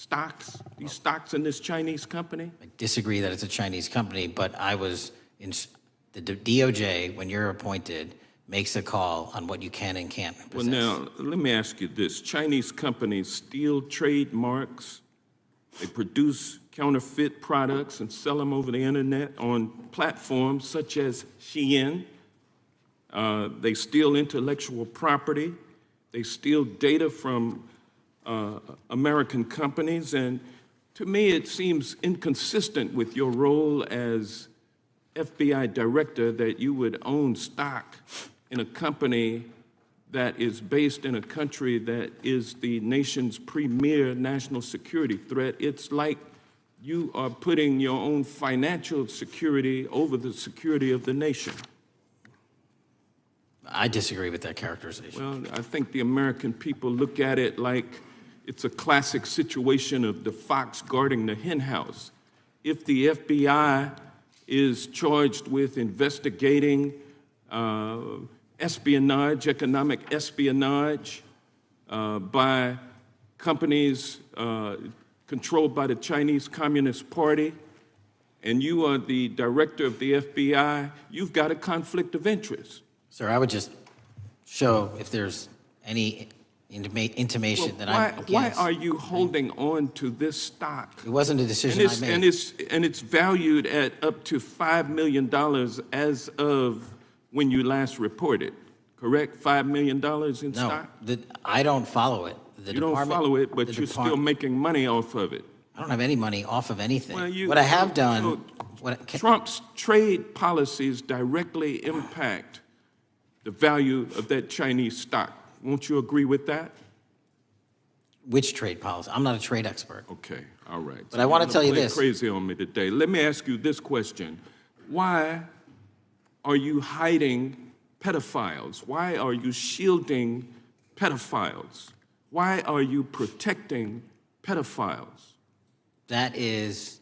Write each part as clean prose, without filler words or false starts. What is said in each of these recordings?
stocks, these stocks in this Chinese company? I disagree that it's a Chinese company, but I was in the DOJ, when you're appointed, makes a call on what you can and can't possess. Well, now, let me ask you this. Chinese companies steal trademarks, they produce counterfeit products and sell them over the internet on platforms such as Shein. They steal intellectual property. They steal data from American companies. And to me, it seems inconsistent with your role as FBI Director that you would own stock in a company that is based in a country that is the nation's premier national security threat. It's like you are putting your own financial security over the security of the nation. I disagree with that characterization. Well, I think the American people look at it like it's a classic situation of the fox guarding the hen house. If the FBI is charged with investigating espionage, economic espionage by companies controlled by the Chinese Communist Party, and you are the director of the FBI, you've got a conflict of interest. Sir, I would just show if there's any intimation that I'm against. Why are you holding on to this stock? It wasn't a decision I made. And it's valued at up to $5 million as of when you last reported, correct? $5 million in stock? No, I don't follow it. You don't follow it, but you're still making money off of it. I don't have any money off of anything. Well, what I have done... Trump's trade policies directly impact the value of that Chinese stock. Won't you agree with that? Which trade policy? I'm not a trade expert. Okay, all right. But I want to tell you this. Crazy on me today. Let me ask you this question. Why are you hiding pedophiles? Why are you shielding pedophiles? Why are you protecting pedophiles? That is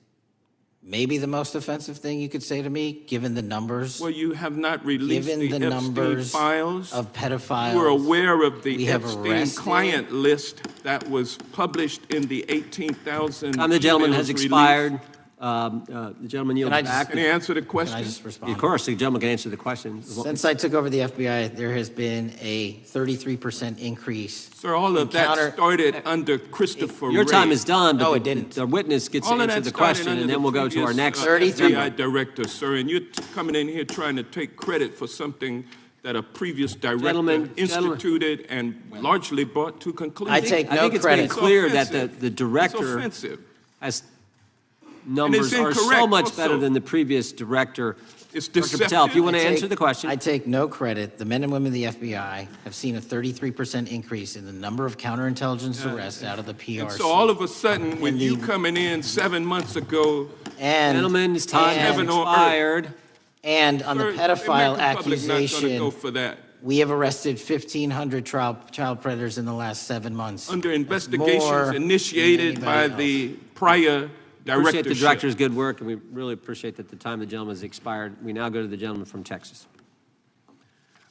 maybe the most offensive thing you could say to me, given the numbers. Well, you have not released given the numbers files of pedophiles. You are aware of the Epstein client list that was published in the 18,000. The gentleman has expired. The gentleman yields back. Can he answer the question? Can I just respond? Of course, the gentleman can answer the question. Since I took over the FBI, there has been a 33% increase. Sir, all of that started under Christopher Your Wray. time is done, but no, it didn't. The witness gets to answer the question, and then we'll go to our next FBI director, sir. And you're coming in here trying to take credit for something that a previous director instituted and largely brought to conclusion. I take no I think it's credit. been clear that the director has numbers are so much better than the previous director. It's Dr. deceptive. Patel, if you want to answer the question. I take no credit. The men and women of the FBI have seen a 33% increase in the number of counterintelligence arrests out of the PRC. And so all of a sudden, when you coming in 7 months ago, gentlemen, his time has expired. And on the pedophile accusation, go for that. we have arrested 1,500 child predators in the last 7 months. Under investigations initiated by the prior directorship. Appreciate the director's good work, and we really appreciate that the time of the gentleman has expired. We now go to the gentleman from Texas.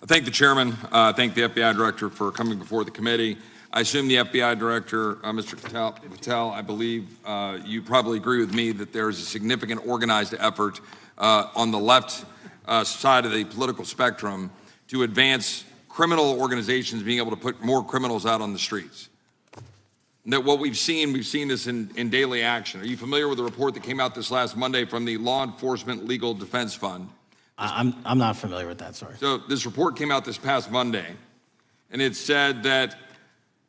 I thank the chairman. Thank the FBI director for coming before the committee. I assume the FBI director, Mr. Patel, I believe you probably agree with me that there is a significant organized effort on the left side of the political spectrum to advance criminal organizations being able to put more criminals out on the streets. That what we've seen this in daily action. Are you familiar with the report that came out this last Monday from the Law Enforcement Legal Defense Fund? I'm not familiar with that, sorry. So this report came out this past Monday, and it said that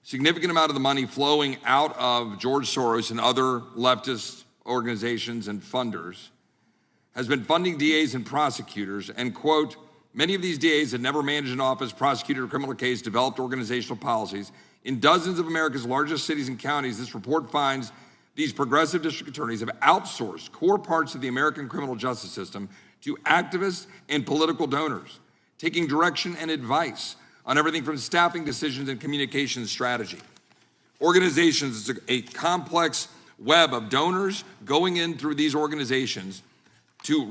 significant amount of the money flowing out of George Soros and other leftist organizations and funders has been funding DAs and prosecutors, and quote, many of these DAs had never managed an office, prosecuted a criminal case, developed organizational policies. In dozens of America's largest cities and counties, this report finds these progressive district attorneys have outsourced core parts of the American criminal justice system to activists and political donors, taking direction and advice on everything from staffing decisions and communication strategy. Organizations, it's a complex web of donors going in through these organizations to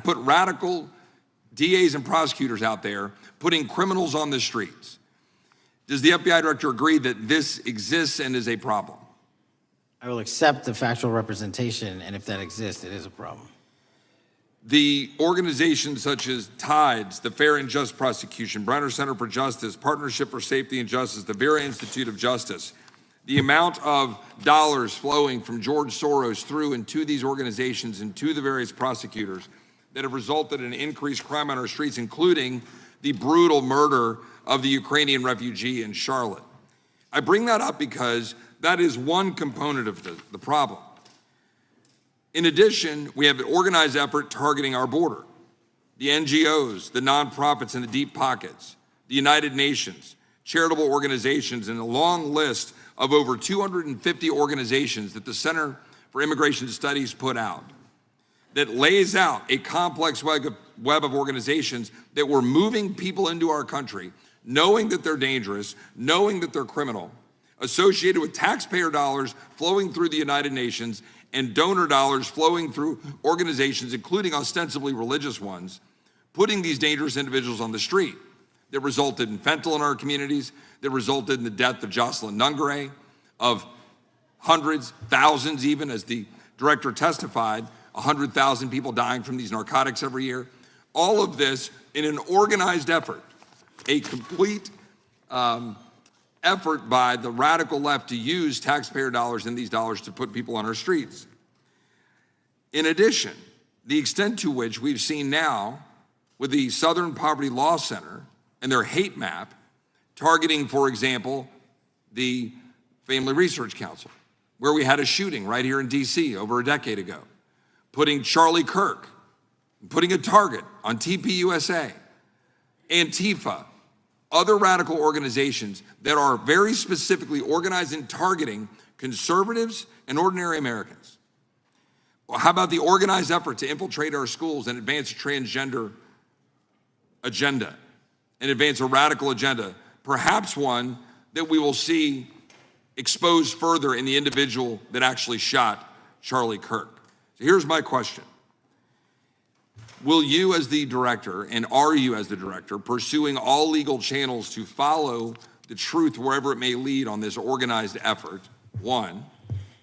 put radical DAs and prosecutors out there, putting criminals on the streets. Does the FBI director agree that this exists and is a problem? I will accept the factual representation, and if that exists, it is a problem. The organizations such as TIDES, the Fair and Just Prosecution, Brenner Center for Justice, Partnership for Safety and Justice, the Vera Institute of Justice, the amount of dollars flowing from George Soros through and to these organizations and to the various prosecutors that have resulted in increased crime on our streets, including the brutal murder of the Ukrainian refugee in Charlotte. I bring that up because that is one component of the problem. In addition, we have an organized effort targeting our border. The NGOs, the nonprofits and the deep pockets, the United Nations, charitable organizations, and a long list of over 250 organizations that the Center for Immigration Studies put out that lays out a complex web of organizations that were moving people into our country, knowing that they're dangerous, knowing that they're criminal, associated with taxpayer dollars flowing through the United Nations and donor dollars flowing through organizations, including ostensibly religious ones, putting these dangerous individuals on the street that resulted in fentanyl in our communities, that resulted in the death of Jocelyn Nungare, of hundreds, thousands even, as the director testified, 100,000 people dying from these narcotics every year. All of this in an organized effort, a complete effort by the radical left to use taxpayer dollars and these dollars to put people on our streets. In addition, the extent to which we've seen now with the Southern Poverty Law Center and their hate map targeting, for example, the Family Research Council, where we had a shooting right here in DC over a decade ago, putting Charlie Kirk, putting a target on TPUSA, Antifa, other radical organizations that are very specifically organized in targeting conservatives and ordinary Americans. Well, how about the organized effort to infiltrate our schools and advance a transgender agenda and advance a radical agenda, perhaps one that we will see exposed further in the individual that actually shot Charlie Kirk. So here's my question. Will you as the director, and are you as the director, pursuing all legal channels to follow the truth wherever it may lead on this organized effort, one?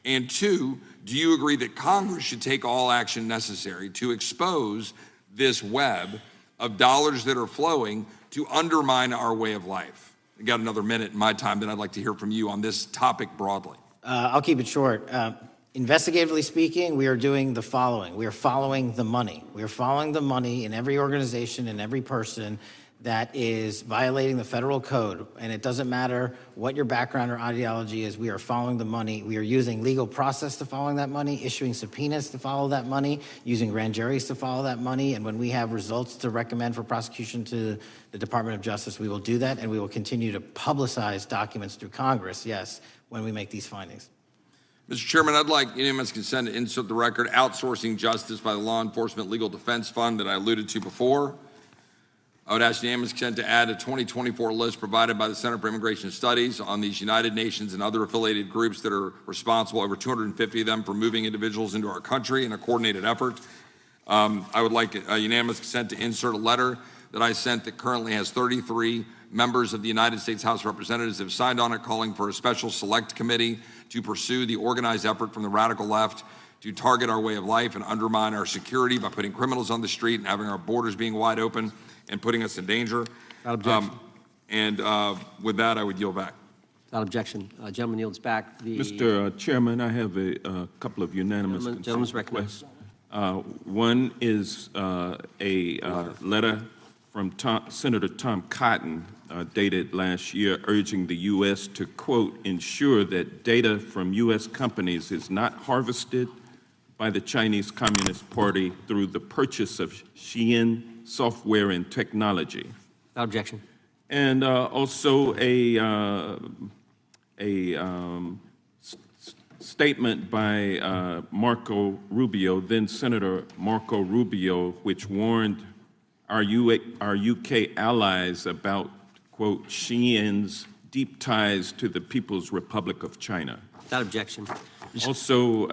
And two, do you agree that Congress should take all action necessary to expose this web of dollars that are flowing to undermine our way of life? I got another minute in my time that I'd like to hear from you on this topic broadly. I'll keep it short. Investigatively speaking, we are doing the following. We are following the money. We are following the money in every organization and every person that is violating the federal code. And it doesn't matter what your background or ideology is, we are following the money. We are using legal process to following that money, issuing subpoenas to follow that money, using grand juries to follow that money. And when we have results to recommend for prosecution to the Department of Justice, we will do that. And we will continue to publicize documents through Congress, yes, when we make these findings. Mr. Chairman, I'd like unanimous consent to insert the record outsourcing justice by the Law Enforcement Legal Defense Fund that I alluded to before. I would ask unanimous consent to add a 2024 list provided by the Center for Immigration Studies on these United Nations and other affiliated groups that are responsible, over 250 of them, for moving individuals into our country in a coordinated effort. I would like a unanimous consent to insert a letter that I sent that currently has 33 members of the United States House of Representatives have signed on it, calling for a special select committee to pursue the organized effort from the radical left to target our way of life and undermine our security by putting criminals on the street and having our borders being wide open and putting us in danger. Without objection. With that, I would yield back. Without objection. Gentleman yields back. Mr. Chairman, I have a couple of unanimous Gentleman's recognized. One is a letter from Senator Tom Cotton, dated last year, urging the U.S. to, quote, ensure that data from U.S. companies is not harvested by the Chinese Communist Party through the purchase of Xi'an software and technology. Without objection. And also a statement by Marco Rubio, then Senator Marco Rubio, which warned our UK allies about, quote, Xi'an's deep ties to the People's Republic of China. Without objection. Also,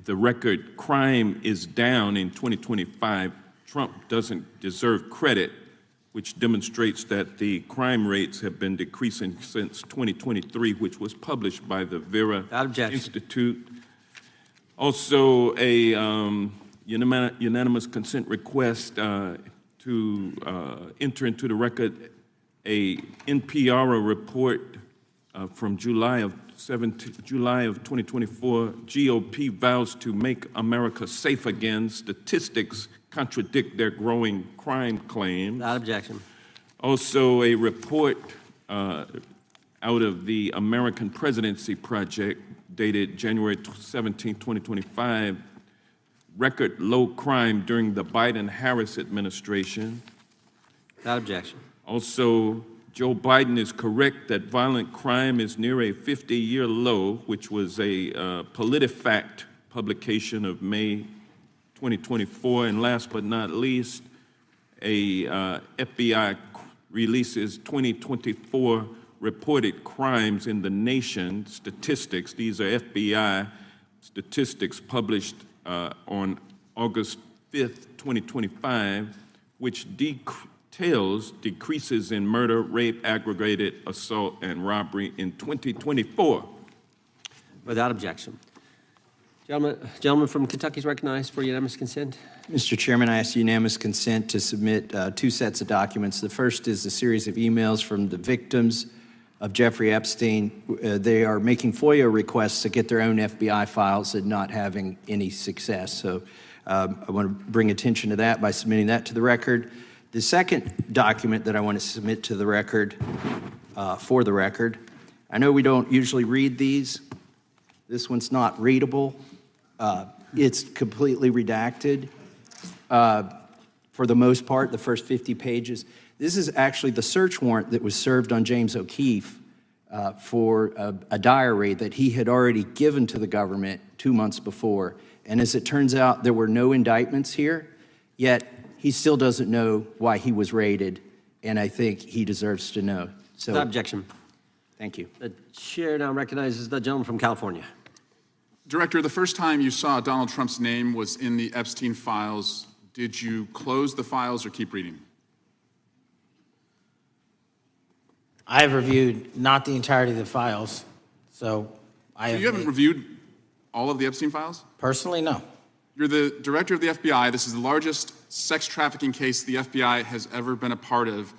the record crime is down in 2025. Trump doesn't deserve credit which demonstrates that the crime rates have been decreasing since 2023, which was published by the Vera Institute. Also, a unanimous consent request to enter into the record a NPR report from July of 2024. GOP vows to make America safe again. Statistics contradict their growing crime claims. Without objection. Also, a report out of the American Presidency Project dated January 17, 2025, record low crime during the Biden-Harris administration. Without objection. Also, Joe Biden is correct that violent crime is near a 50-year low, which was a PolitiFact publication of May 2024. And last but not least, a FBI releases 2024 reported crimes in the nation statistics. These are FBI statistics published on August 5th, 2025, which details decreases in murder, rape, aggravated assault, and robbery in 2024. Without objection. Gentleman from Kentucky is recognized for unanimous consent. Mr. Chairman, I ask unanimous consent to submit two sets of documents. The first is a series of emails from the victims of Jeffrey Epstein. They are making FOIA requests to get their own FBI files and not having any success. So I want to bring attention to that by submitting that to the record. The second document that I want to submit to the record, for the record, I know we don't usually read these. This one's not readable. It's completely redacted for the most part, the first 50 pages. This is actually the search warrant that was served on James O'Keefe for a diary that he had already given to the government 2 months before. And as it turns out, there were no indictments here, yet he still doesn't know why he was raided, and I think he deserves to know. So, Without objection. Thank you. The chair now recognizes the gentleman from California. Director, the first time you saw Donald Trump's name was in the Epstein files. Did you close the files or keep reading? I've reviewed not the entirety of the files, so I have. You haven't reviewed all of the Epstein files? Personally, no. You're the director of the FBI. This is the largest sex trafficking case the FBI has ever been a part of.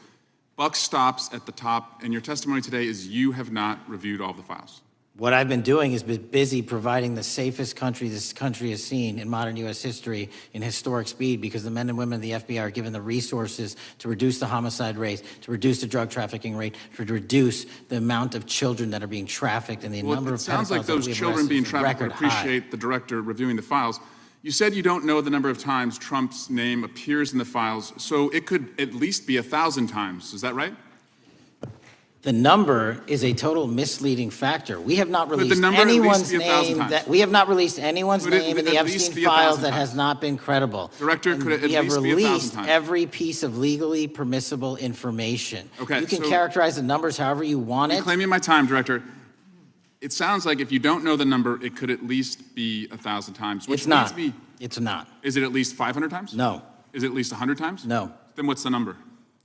Buck stops at the top, and your testimony today is you have not reviewed all of the files. What I've been doing is been busy providing the safest country this country has seen in modern U.S. history in historic speed, because the men and women of the FBI are given the resources to reduce the homicide rate, to reduce the drug trafficking rate, to reduce the amount of children that are being trafficked, and the number of pedophiles. It sounds like those children being trafficked would appreciate the director reviewing the files. You said you don't know the number of times Trump's name appears in the files, so it could at least be 1,000 times. Is that right? The number is a total misleading factor. We have not released anyone's name in the Epstein files that has not been credible. Director, could it at least be 1,000 times? We have released every piece of legally permissible information. Okay, you can characterize the numbers however you want it. Reclaiming my time, Director. It sounds like if you don't know the number, it could at least be 1,000 times. It's not. It's not. Is it at least 500 times? No. Is it at least 100 times? No. Then what's the number?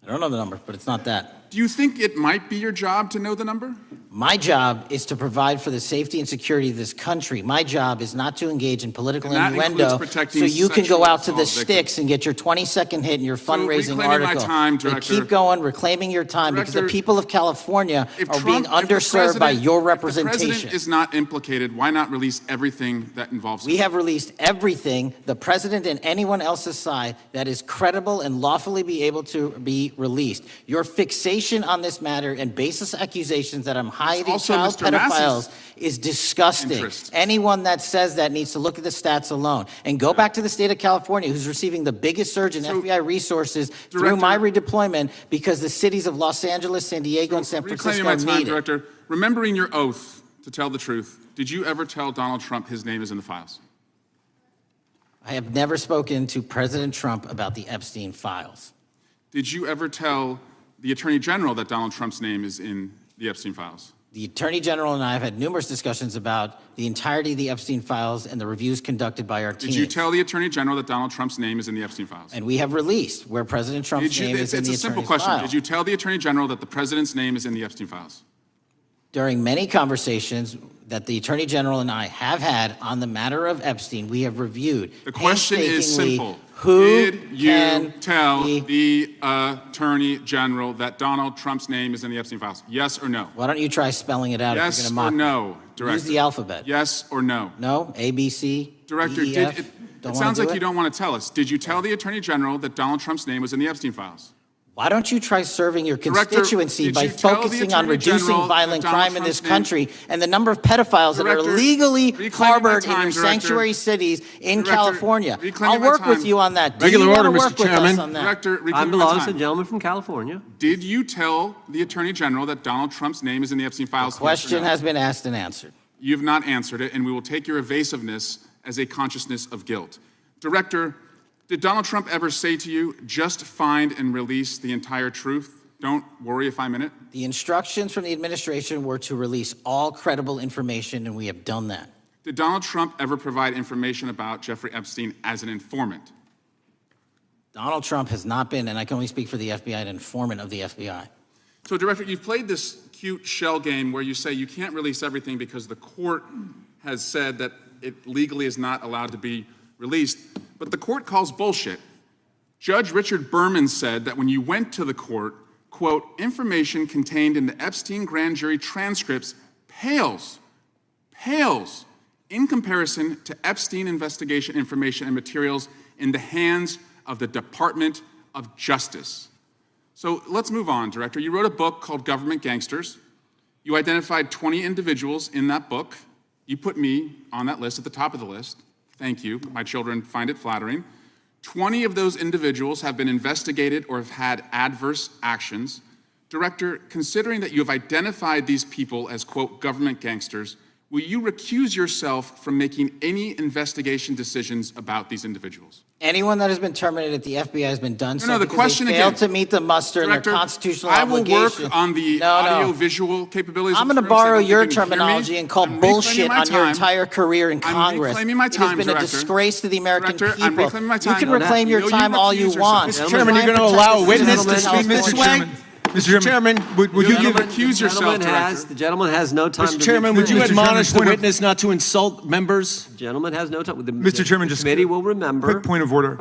I don't know the number, but it's not that. Do you think it might be your job to know the number? My job is to provide for the safety and security of this country. My job is not to engage in political innuendo so you can go out to the sticks and get your 20-second hit in your fundraising article. My time, Director. Keep going, reclaiming your time, because the people of California are being underserved by your representation. If the president is not implicated, why not release everything that involves him? We have released everything, the president and anyone else's side, that is credible and lawfully be able to be released. Your fixation on this matter and baseless accusations that I'm hiding child pedophiles is disgusting. Anyone that says that needs to look at the stats alone and go back to the state of California, who's receiving the biggest surge in FBI resources through my redeployment, because the cities of Los Angeles, San Diego, and San Francisco need it. Director, remembering your oath to tell the truth, did you ever tell Donald Trump his name is in the files? I have never spoken to President Trump about the Epstein files. Did you ever tell the Attorney General that Donald Trump's name is in the Epstein files? The Attorney General and I have had numerous discussions about the entirety of the Epstein files and the reviews conducted by our team. Did you tell the Attorney General that Donald Trump's name is in the Epstein files? And we have released where President Trump's name is in the It's a simple attorney's question. file. Did you tell the Attorney General that the President's name is in the Epstein files? During many conversations that the Attorney General and I have had on the matter of Epstein, we have reviewed. The question is painstakingly simple. Who Did you can tell be- the Attorney General that Donald Trump's name is in the Epstein files? Yes or no? Why don't you try spelling it out if Yes you're or going to mock no, me? Director? Use the alphabet. Yes or no? No? A, B, C, Director, D, E, F? it Don't sounds wanna like do you it? don't want to tell us. Did you tell the Attorney General that Donald Trump's name was in the Epstein files? Why don't you try serving your Director, constituency did by you tell the focusing on Attorney reducing General violent that Donald crime in this Trump's country and the number of pedophiles that are Director, legally reclaiming my harbored in time, your Director. sanctuary cities in Director, California? reclaiming I'll my work with time. you on that. Do Regular you want order, to Mr. work with Chairman. us on that? Director, Time reclaiming my belongs to the time. gentleman from California. Did you tell the Attorney General that Donald Trump's name is in the Epstein files? Question Yes or no? has been asked and answered. You've not answered it, and we will take your evasiveness as a consciousness of guilt. Director, did Donald Trump ever say to you, just find and release the entire truth? Don't worry if I'm in it? The instructions from the administration were to release all credible information, and we have done that. Did Donald Trump ever provide information about Jeffrey Epstein as an informant? Donald Trump has not been, and I can only speak for the FBI, an informant of the FBI. So, Director, you've played this cute shell game where you say you can't release everything because the court has said that it legally is not allowed to be released, but the court calls bullshit. Judge Richard Berman said that when you went to the court, quote, information contained in the Epstein grand jury transcripts pales in comparison to Epstein investigation information and materials in the hands of the Department of Justice. So let's move on, Director. You wrote a book called Government Gangsters. You identified 20 individuals in that book. You put me on that list at the top of the list. Thank you. My children find it flattering. 20 of those individuals have been investigated or have had adverse actions. Director, considering that you have identified these people as, quote, government gangsters, will you recuse yourself from making any investigation decisions about these individuals? Anyone that has been terminated at the FBI has been done so the because question they failed again. to meet the muster in Director, their constitutional I will obligation. work on the audio-visual capabilities. I'm of going to this room so borrow that you your can hear me. terminology and call I'm bullshit reclaiming my on your time. entire career in I'm Congress. reclaiming my It has time, been a Director. disgrace to the American Director, I'm people. reclaiming my You time. can Will reclaim your you time all recuse you yourself? want. Mr. Chairman, you're going to Try and allow a protect witness the to citizens speak, of Mr. California. Swag? Mr. Chairman, would you give... recuse yourself, Director? The gentleman has no time. Mr. to Chairman, make would you comments. admonish the witness not to insult members? The gentleman has no time. Mr. Chairman, the just committee will remember. Quick point of order.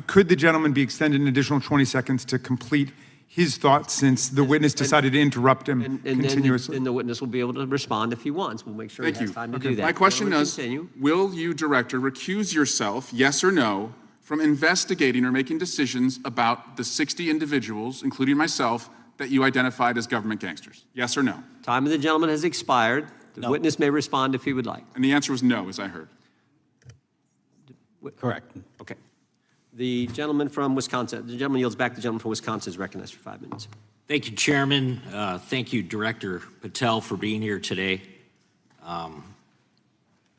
Could the gentleman be extended an additional 20 seconds to complete his thoughts since the witness decided to interrupt him And continuously? then the witness will be able to respond if he wants. We'll make sure Thank he has you. time to do that. My question Gentleman, is, continue. will you, Director, recuse yourself, yes or no, from investigating or making decisions about the 60 individuals, including myself, that you identified as government gangsters? Yes or no? Time of the gentleman has expired. The witness may respond if he would like. And the answer was no, as I heard. Correct. Okay. The gentleman from Wisconsin, the gentleman yields back. The gentleman from Wisconsin is recognized for 5 minutes. Thank you, Chairman. Thank you, Director Patel, for being here today.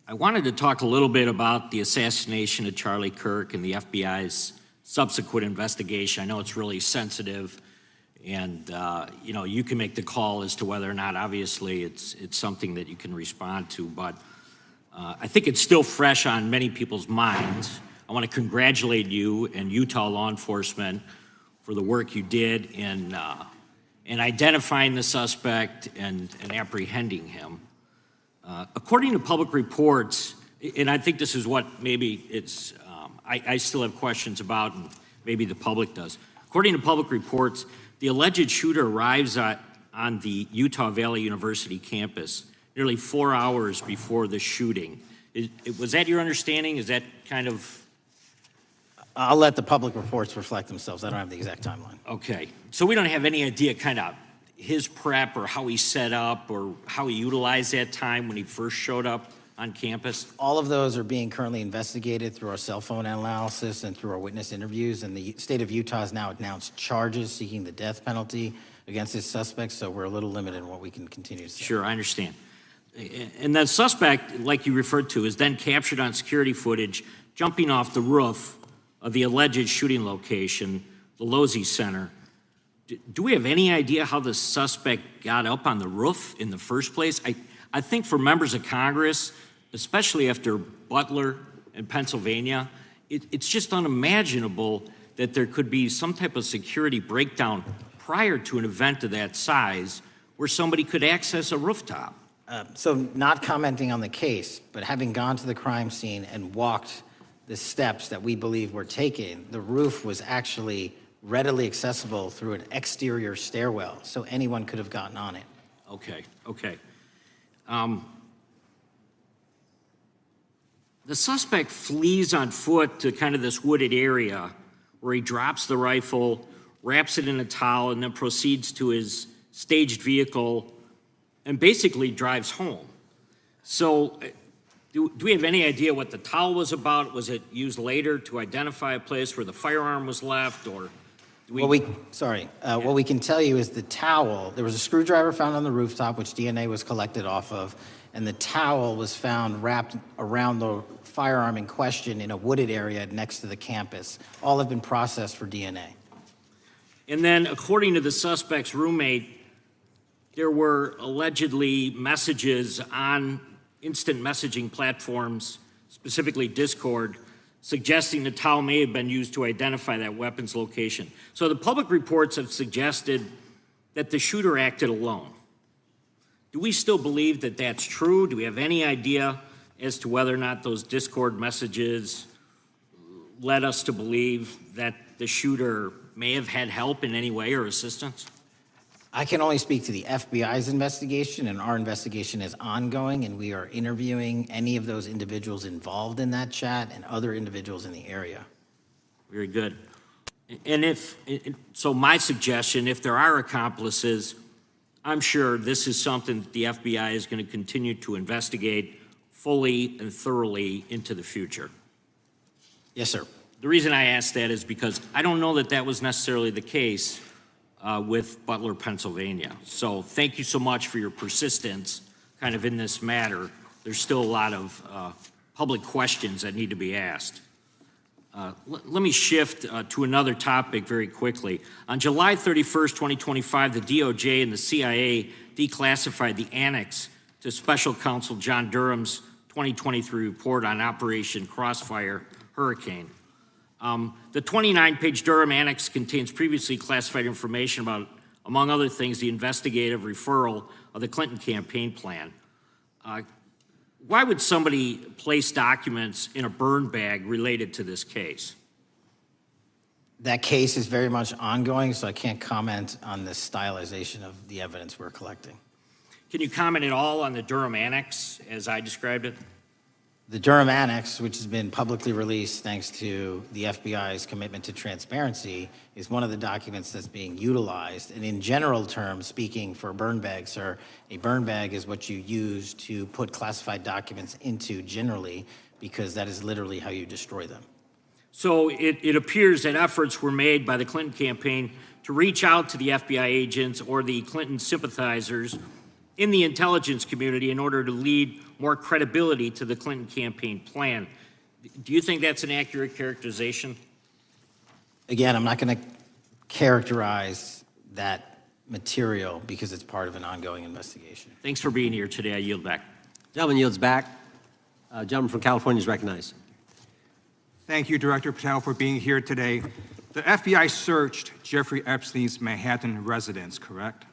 I wanted to talk a little bit about the assassination of Charlie Kirk and the FBI's subsequent investigation. I know it's really sensitive, and you know, you can make the call as to whether or not, obviously, it's something that you can respond to, but I think it's still fresh on many people's minds. I want to congratulate you and Utah law enforcement for the work you did in identifying the suspect and apprehending him. According to public reports, and I think this is what maybe it's, I still have questions about, and maybe the public does. According to public reports, the alleged shooter arrives on the Utah Valley University campus nearly 4 hours before the shooting. Was that your understanding? Is that kind of... I'll let the public reports reflect themselves. I don't have the exact timeline. Okay. So we don't have any idea kind of his prep or how he set up or how he utilized that time when he first showed up on campus? All of those are being currently investigated through our cell phone analysis and through our witness interviews. And the state of Utah has now announced charges seeking the death penalty against this suspect. So we're a little limited in what we can continue to say. Sure, I understand. And that suspect, like you referred to, is then captured on security footage jumping off the roof of the alleged shooting location, the Losey Center. do we have any idea how the suspect got up on the roof in the first place? I think for members of Congress, especially after Butler in Pennsylvania, it's just unimaginable that there could be some type of security breakdown prior to an event of that size where somebody could access a rooftop. So not commenting on the case, but having gone to the crime scene and walked the steps that we believe were taken, the roof was actually readily accessible through an exterior stairwell, so anyone could have gotten on it. Okay, okay. The suspect flees on foot to kind of this wooded area where he drops the rifle, wraps it in a towel, and then proceeds to his staged vehicle and basically drives home. So do we have any idea what the towel was about? Was it used later to identify a place where the firearm was left, or do we? What we can tell you is the towel, there was a screwdriver found on the rooftop, which DNA was collected off of, and the towel was found wrapped around the firearm in question in a wooded area next to the campus. All have been processed for DNA. And then, according to the suspect's roommate, there were allegedly messages on instant messaging platforms, specifically Discord, suggesting the towel may have been used to identify that weapon's location. So the public reports have suggested that the shooter acted alone. Do we still believe that that's true? Do we have any idea as to whether or not those Discord messages led us to believe that the shooter may have had help in any way or assistance? I can only speak to the FBI's investigation, and our investigation is ongoing, and we are interviewing any of those individuals involved in that chat and other individuals in the area. Very good. And so my suggestion, if there are accomplices, I'm sure this is something that the FBI is going to continue to investigate fully and thoroughly into the future. Yes, sir. The reason I ask that is because I don't know that that was necessarily the case with Butler, Pennsylvania. So thank you so much for your persistence kind of in this matter. There's still a lot of public questions that need to be asked. Let me shift to another topic very quickly. On July 31st, 2025, the DOJ and the CIA declassified the annex to Special Counsel John Durham's 2023 report on Operation Crossfire Hurricane. The 29-page Durham Annex contains previously classified information about, among other things, the investigative referral of the Clinton campaign plan. Why would somebody place documents in a burn bag related to this case? That case is very much ongoing, so I can't comment on the stylization of the evidence we're collecting. Can you comment at all on the Durham Annex as I described it? The Durham Annex, which has been publicly released thanks to the FBI's commitment to transparency, is one of the documents that's being utilized. And in general terms, speaking for burn bags, sir, a burn bag is what you use to put classified documents into generally, because that is literally how you destroy them. So it appears that efforts were made by the Clinton campaign to reach out to the FBI agents or the Clinton sympathizers in the intelligence community in order to lead more credibility to the Clinton campaign plan. Do you think that's an accurate characterization? Again, I'm not going to characterize that material because it's part of an ongoing investigation. Thanks for being here today. I yield back. Gentleman yields back. Gentleman from California is recognized. Thank you, Director Patel, for being here today. The FBI searched Jeffrey Epstein's Manhattan residence, correct?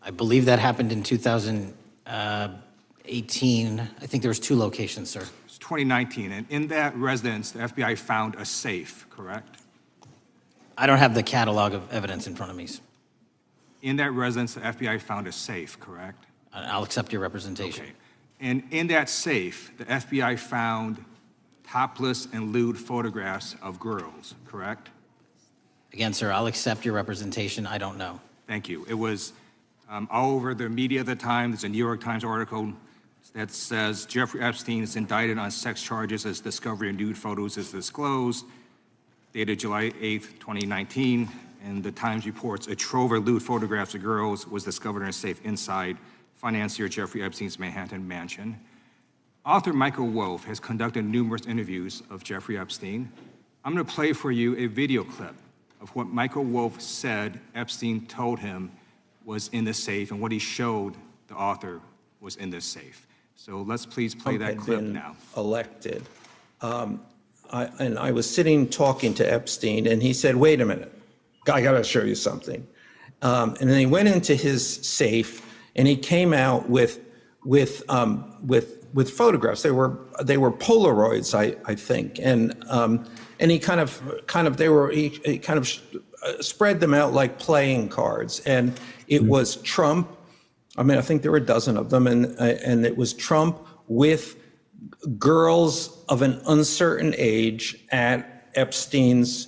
I believe that happened in 2018. I think there was 2 locations, sir. It's 2019, and in that residence, the FBI found a safe, correct? I don't have the catalog of evidence in front of me. In that residence, the FBI found a safe, correct? I'll accept your representation. Okay. And in that safe, the FBI found topless and lewd photographs of girls, correct? Again, sir, I'll accept your representation. I don't know. Thank you. It was all over the media at the time. There's a New York Times article that says Jeffrey Epstein is indicted on sex charges as discovery of nude photos is disclosed, dated July 8th, 2019. And the Times reports a trove of lewd photographs of girls was discovered in a safe inside financier Jeffrey Epstein's Manhattan mansion. Author Michael Wolff has conducted numerous interviews of Jeffrey Epstein. I'm going to play for you a video clip of what Michael Wolff said Epstein told him was in the safe, and what he showed the author was in this safe. So let's please play that clip now. Elected. I was sitting talking to Epstein, and he said, "Wait a minute, I got to show you something." And then he went into his safe, and he came out with photographs. They were Polaroids, I think, and he kind of spread them out like playing cards, and it was Trump. I mean, I think there were a dozen of them, and it was Trump with girls of an uncertain age at Epstein's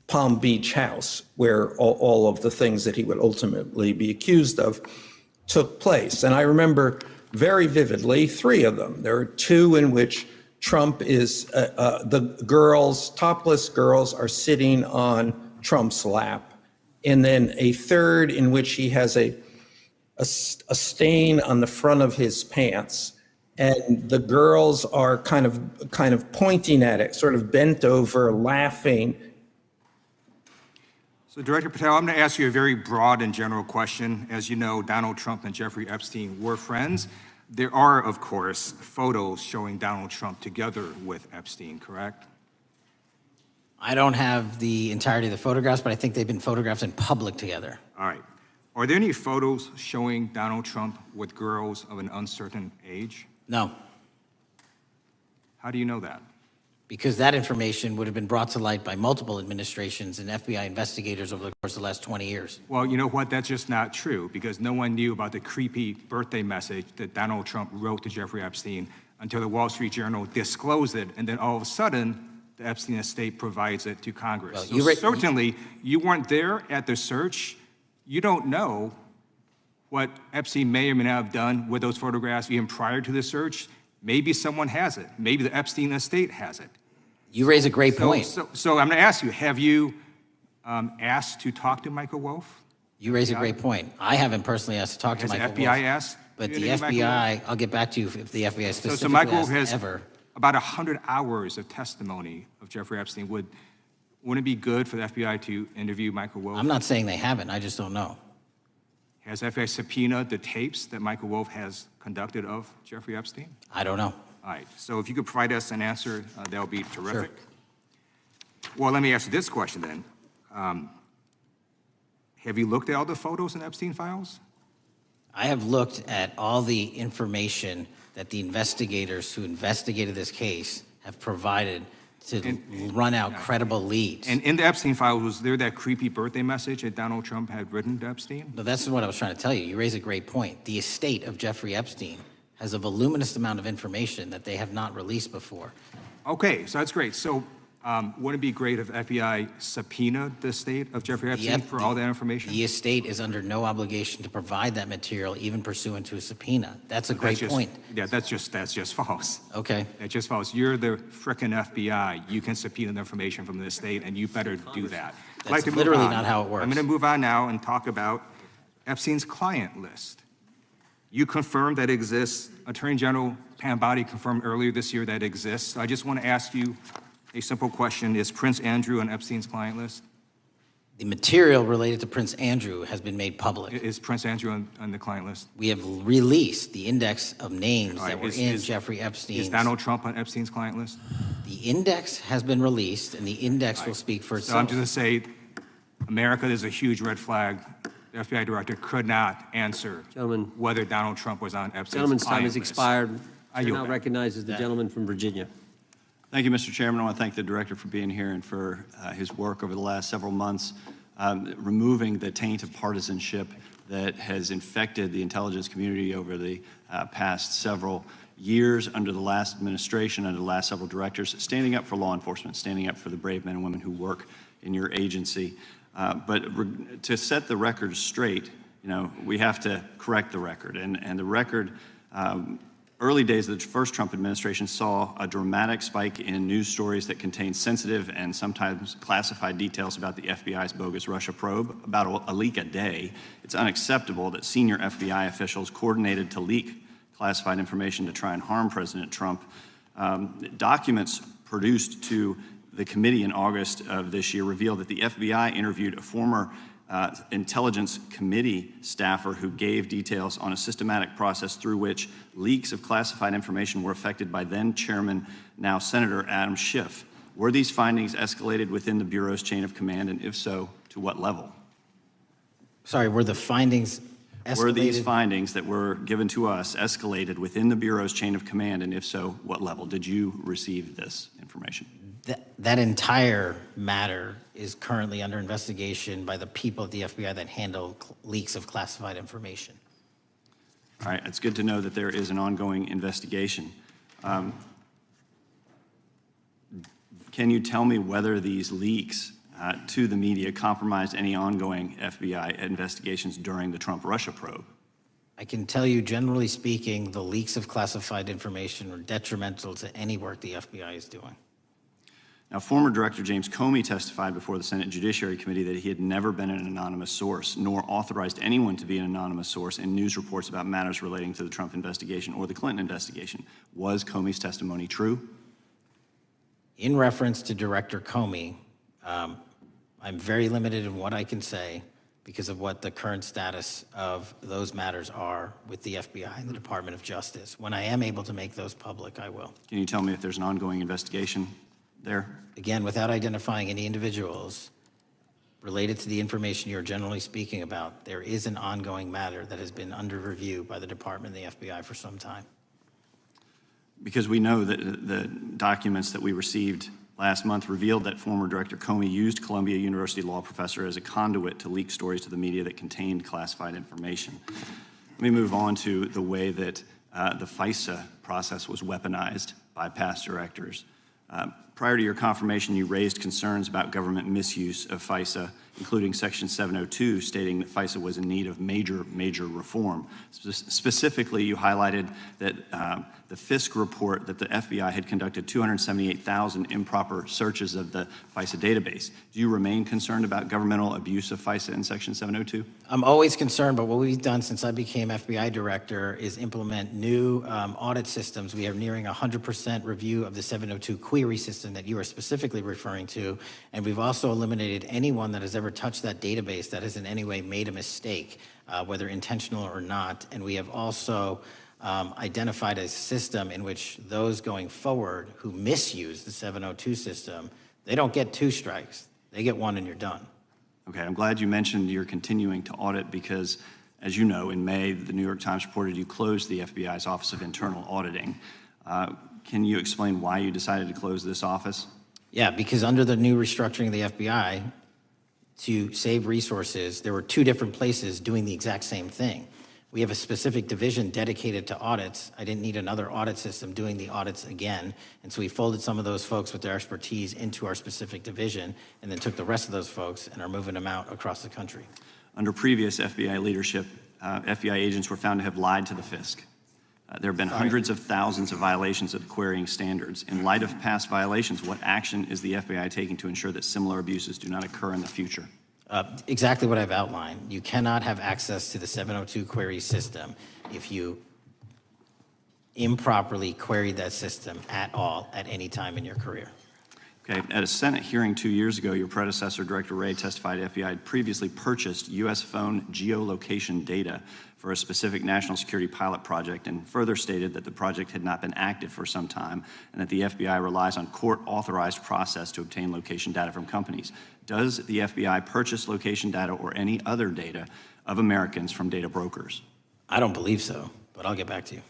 Palm Beach house, where all of the things that he would ultimately be accused of took place. And I remember very vividly 3 of them. There are 2 in which Trump is, the girls, topless girls, are sitting on Trump's lap. And then a 3rd in which he has a stain on the front of his pants, and the girls are kind of pointing at it, sort of bent over, laughing. So Director Patel, I'm going to ask you a very broad and general question. As you know, Donald Trump and Jeffrey Epstein were friends. There are, of course, photos showing Donald Trump together with Epstein, correct? I don't have the entirety of the photographs, but I think they've been photographed in public together. All right. Are there any photos showing Donald Trump with girls of an uncertain age? No. How do you know that? Because that information would have been brought to light by multiple administrations and FBI investigators over the course of the last 20 years. Well, you know what? That's just not true, because no one knew about the creepy birthday message that Donald Trump wrote to Jeffrey Epstein until the Wall Street Journal disclosed it, and then all of a sudden, the Epstein estate provides it to Congress. Well, so certainly, you weren't there at the search. You don't know what Epstein may or may not have done with those photographs even prior to the search. Maybe someone has it. Maybe the Epstein estate has it. You raise a great point. So I'm going to ask you, have you asked to talk to Michael Wolff? You raise a great point. I haven't personally asked to talk to Michael Has the FBI asked? But the FBI, I'll get back to you if the FBI specifically So Michael has ever. about 100 hours of testimony of Jeffrey Epstein. Wouldn't it be good for the FBI to interview Michael Wolff? I'm not saying they haven't. I just don't know. Has FBI subpoenaed the tapes that Michael Wolff has conducted of Jeffrey Epstein? I don't know. All right. So if you could provide us an answer, that would be terrific. Sure. Well, let me ask you this question then. Have you looked at all the photos in Epstein files? I have looked at all the information that the investigators who investigated this case have provided to run out credible leads. And in the Epstein files, was there that creepy birthday message that Donald Trump had written to Epstein? No, that's what I was trying to tell you. You raise a great point. The estate of Jeffrey Epstein has a voluminous amount of information that they have not released before. Okay, so that's great. So wouldn't it be great if FBI subpoenaed the estate of Jeffrey Epstein for all that information? The estate is under no obligation to provide that material, even pursuant to a subpoena. That's a great point. Yeah, that's just false. Okay. That's just false. You're the frickin' FBI. You can subpoena the information from the estate, and you better do that. That's literally not how it works. I'm going to move on now and talk about Epstein's client list. You confirmed that it exists. Attorney General Pam Bondi confirmed earlier this year that it exists. So I just want to ask you a simple question. Is Prince Andrew on Epstein's client list? The material related to Prince Andrew has been made public. Is Prince Andrew on the client list? We have released the index of names that were in Jeffrey Epstein's. Is Donald Trump on Epstein's client list? The index has been released, and the index will speak for itself. So I'm just going to say, America, there's a huge red flag. The FBI director could not answer whether Donald Trump was on Epstein's Gentleman's time has list. expired. I Now recognizes the gentleman from Virginia. Thank you, Mr. Chairman. I want to thank the director for being here and for his work over the last several months, removing the taint of partisanship that has infected the intelligence community over the past several years under the last administration, under the last several directors, standing up for law enforcement, standing up for the brave men and women who work in your agency. But to set the record straight, you know, we have to correct the record. And the record, early days of the first Trump administration saw a dramatic spike in news stories that contained sensitive and sometimes classified details about the FBI's bogus Russia probe, about a leak a day. It's unacceptable that senior FBI officials coordinated to leak classified information to try and harm President Trump. Documents produced to the committee in August of this year revealed that the FBI interviewed a former Intelligence Committee staffer who gave details on a systematic process through which leaks of classified information were affected by then Chairman, now Senator Adam Schiff. Were these findings escalated within the Bureau's chain of command, and if so, to what level? Sorry, were the findings escalated? Were these findings that were given to us escalated within the Bureau's chain of command, and if so, what level? Did you receive this information? That entire matter is currently under investigation by the people at the FBI that handle leaks of classified information. All right, it's good to know that there is an ongoing investigation. Can you tell me whether these leaks to the media compromised any ongoing FBI investigations during the Trump-Russia probe? I can tell you, generally speaking, the leaks of classified information are detrimental to any work the FBI is doing. Now, former Director James Comey testified before the Senate Judiciary Committee that he had never been an anonymous source, nor authorized anyone to be an anonymous source in news reports about matters relating to the Trump investigation or the Clinton investigation. Was Comey's testimony true? In reference to Director Comey, I'm very limited in what I can say because of what the current status of those matters are with the FBI and the Department of Justice. When I am able to make those public, I will. Can you tell me if there's an ongoing investigation there? Again, without identifying any individuals related to the information you're generally speaking about, there is an ongoing matter that has been under review by the Department and the FBI for some time. Because we know that the documents that we received last month revealed that former Director Comey used Columbia University law professor as a conduit to leak stories to the media that contained classified information. Let me move on to the way that the FISA process was weaponized by past directors. Prior to your confirmation, you raised concerns about government misuse of FISA, including Section 702, stating that FISA was in need of major reform. Specifically, you highlighted that the Fisk report that the FBI had conducted 278,000 improper searches of the FISA database. Do you remain concerned about governmental abuse of FISA in Section 702? I'm always concerned, but what we've done since I became FBI director is implement new audit systems. We are nearing 100% review of the 702 query system that you are specifically referring to, and we've also eliminated anyone that has ever touched that database that has in any way made a mistake, whether intentional or not. And we have also identified a system in which those going forward who misuse the 702 system, they don't get 2 strikes. They get 1 and you're done. Okay, I'm glad you mentioned you're continuing to audit because, as you know, in May, the New York Times reported you closed the FBI's Office of Internal Auditing. Can you explain why you decided to close this office? Yeah, because under the new restructuring of the FBI, to save resources, there were 2 different places doing the exact same thing. We have a specific division dedicated to audits. I didn't need another audit system doing the audits again. And so we folded some of those folks with their expertise into our specific division and then took the rest of those folks and are moving them out across the country. Under previous FBI leadership, FBI agents were found to have lied to the Fisk. There have been hundreds of thousands of violations of the querying standards. In light of past violations, what action is the FBI taking to ensure that similar abuses do not occur in the future? Exactly what I've outlined. You cannot have access to the 702 query system if you improperly queried that system at all at any time in your career. Okay, at a Senate hearing 2 years ago, your predecessor, Director Wray, testified FBI had previously purchased U.S. phone geolocation data for a specific national security pilot project and further stated that the project had not been active for some time and that the FBI relies on court-authorized process to obtain location data from companies. Does the FBI purchase location data or any other data of Americans from data brokers? I don't believe so, but I'll get back to you.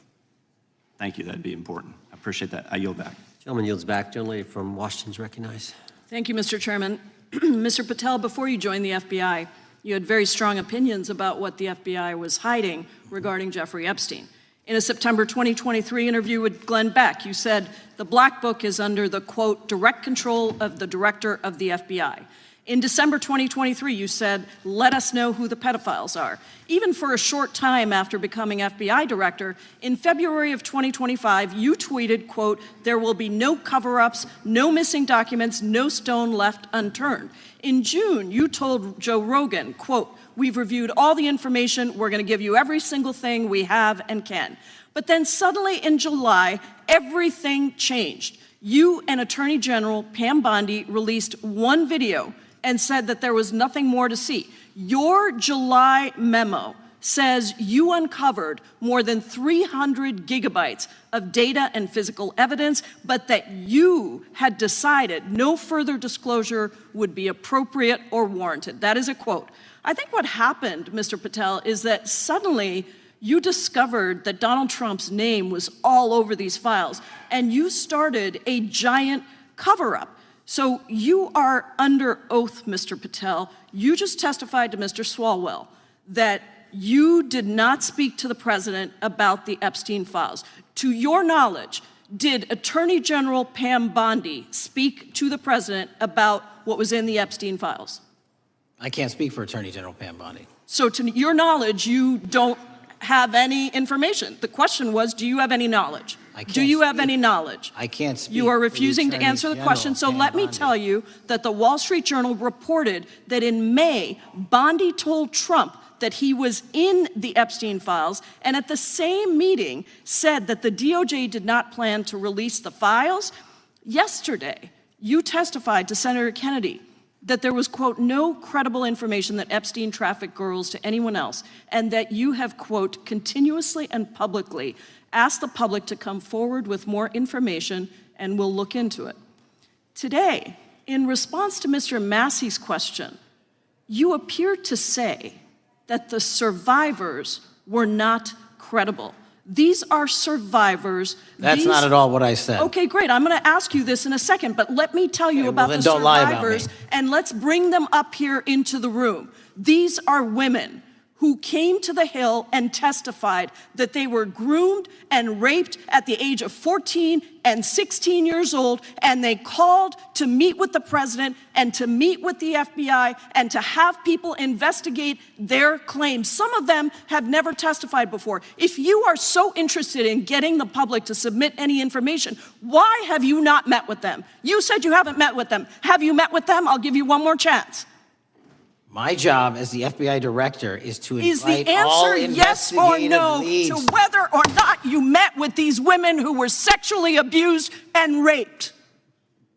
Thank you, that'd be important. I appreciate that. I yield back. Gentleman yields back. Gentleman from Washington's recognized. Thank you, Mr. Chairman. Mr. Patel, before you joined the FBI, you had very strong opinions about what the FBI was hiding regarding Jeffrey Epstein. In a September 2023 interview with Glenn Beck, you said the Black Book is under the, quote, direct control of the director of the FBI. In December 2023, you said, let us know who the pedophiles are. Even for a short time after becoming FBI director, in February of 2025, you tweeted, quote, there will be no cover-ups, no missing documents, no stone left unturned. In June, you told Joe Rogan, quote, we've reviewed all the information, we're gonna give you every single thing we have and can. But then suddenly in July, everything changed. You and Attorney General Pam Bondi released one video and said that there was nothing more to see. Your July memo says you uncovered more than 300 gigabytes of data and physical evidence, but that you had decided no further disclosure would be appropriate or warranted. That is a quote. I think what happened, Mr. Patel, is that suddenly you discovered that Donald Trump's name was all over these files, and you started a giant cover-up. So you are under oath, Mr. Patel. You just testified to Mr. Swalwell that you did not speak to the president about the Epstein files. To your knowledge, did Attorney General Pam Bondi speak to the president about what was in the Epstein files? I can't speak for Attorney General Pam Bondi. So to your knowledge, you don't have any information. The question was, do you have any knowledge? Do you have any knowledge? I can't speak. You are refusing to answer the question, so let me tell you that the Wall Street Journal reported that in May, Bondi told Trump that he was in the Epstein files, and at the same meeting said that the DOJ did not plan to release the files. Yesterday, you testified to Senator Kennedy that there was, quote, no credible information that Epstein trafficked girls to anyone else, and that you have, quote, continuously and publicly asked the public to come forward with more information, and we'll look into it. Today, in response to Mr. Massey's question, you appear to say that the survivors were not credible. These are survivors. That's not at all what I said. Okay, great. I'm going to ask you this in a second, but let me tell you about the survivors, and let's bring them up here into the room. These are women who came to the Hill and testified that they were groomed and raped at the age of 14 and 16 years old, and they called to meet with the president and to meet with the FBI and to have people investigate their claims. Some of them have never testified before. If you are so interested in getting the public to submit any information, why have you not met with them? You said you haven't met with them. Have you met with them? I'll give you one more chance. My job as the FBI director is to invite Is the all answer yes or no leads. to whether or not you met with these women who were sexually abused and raped?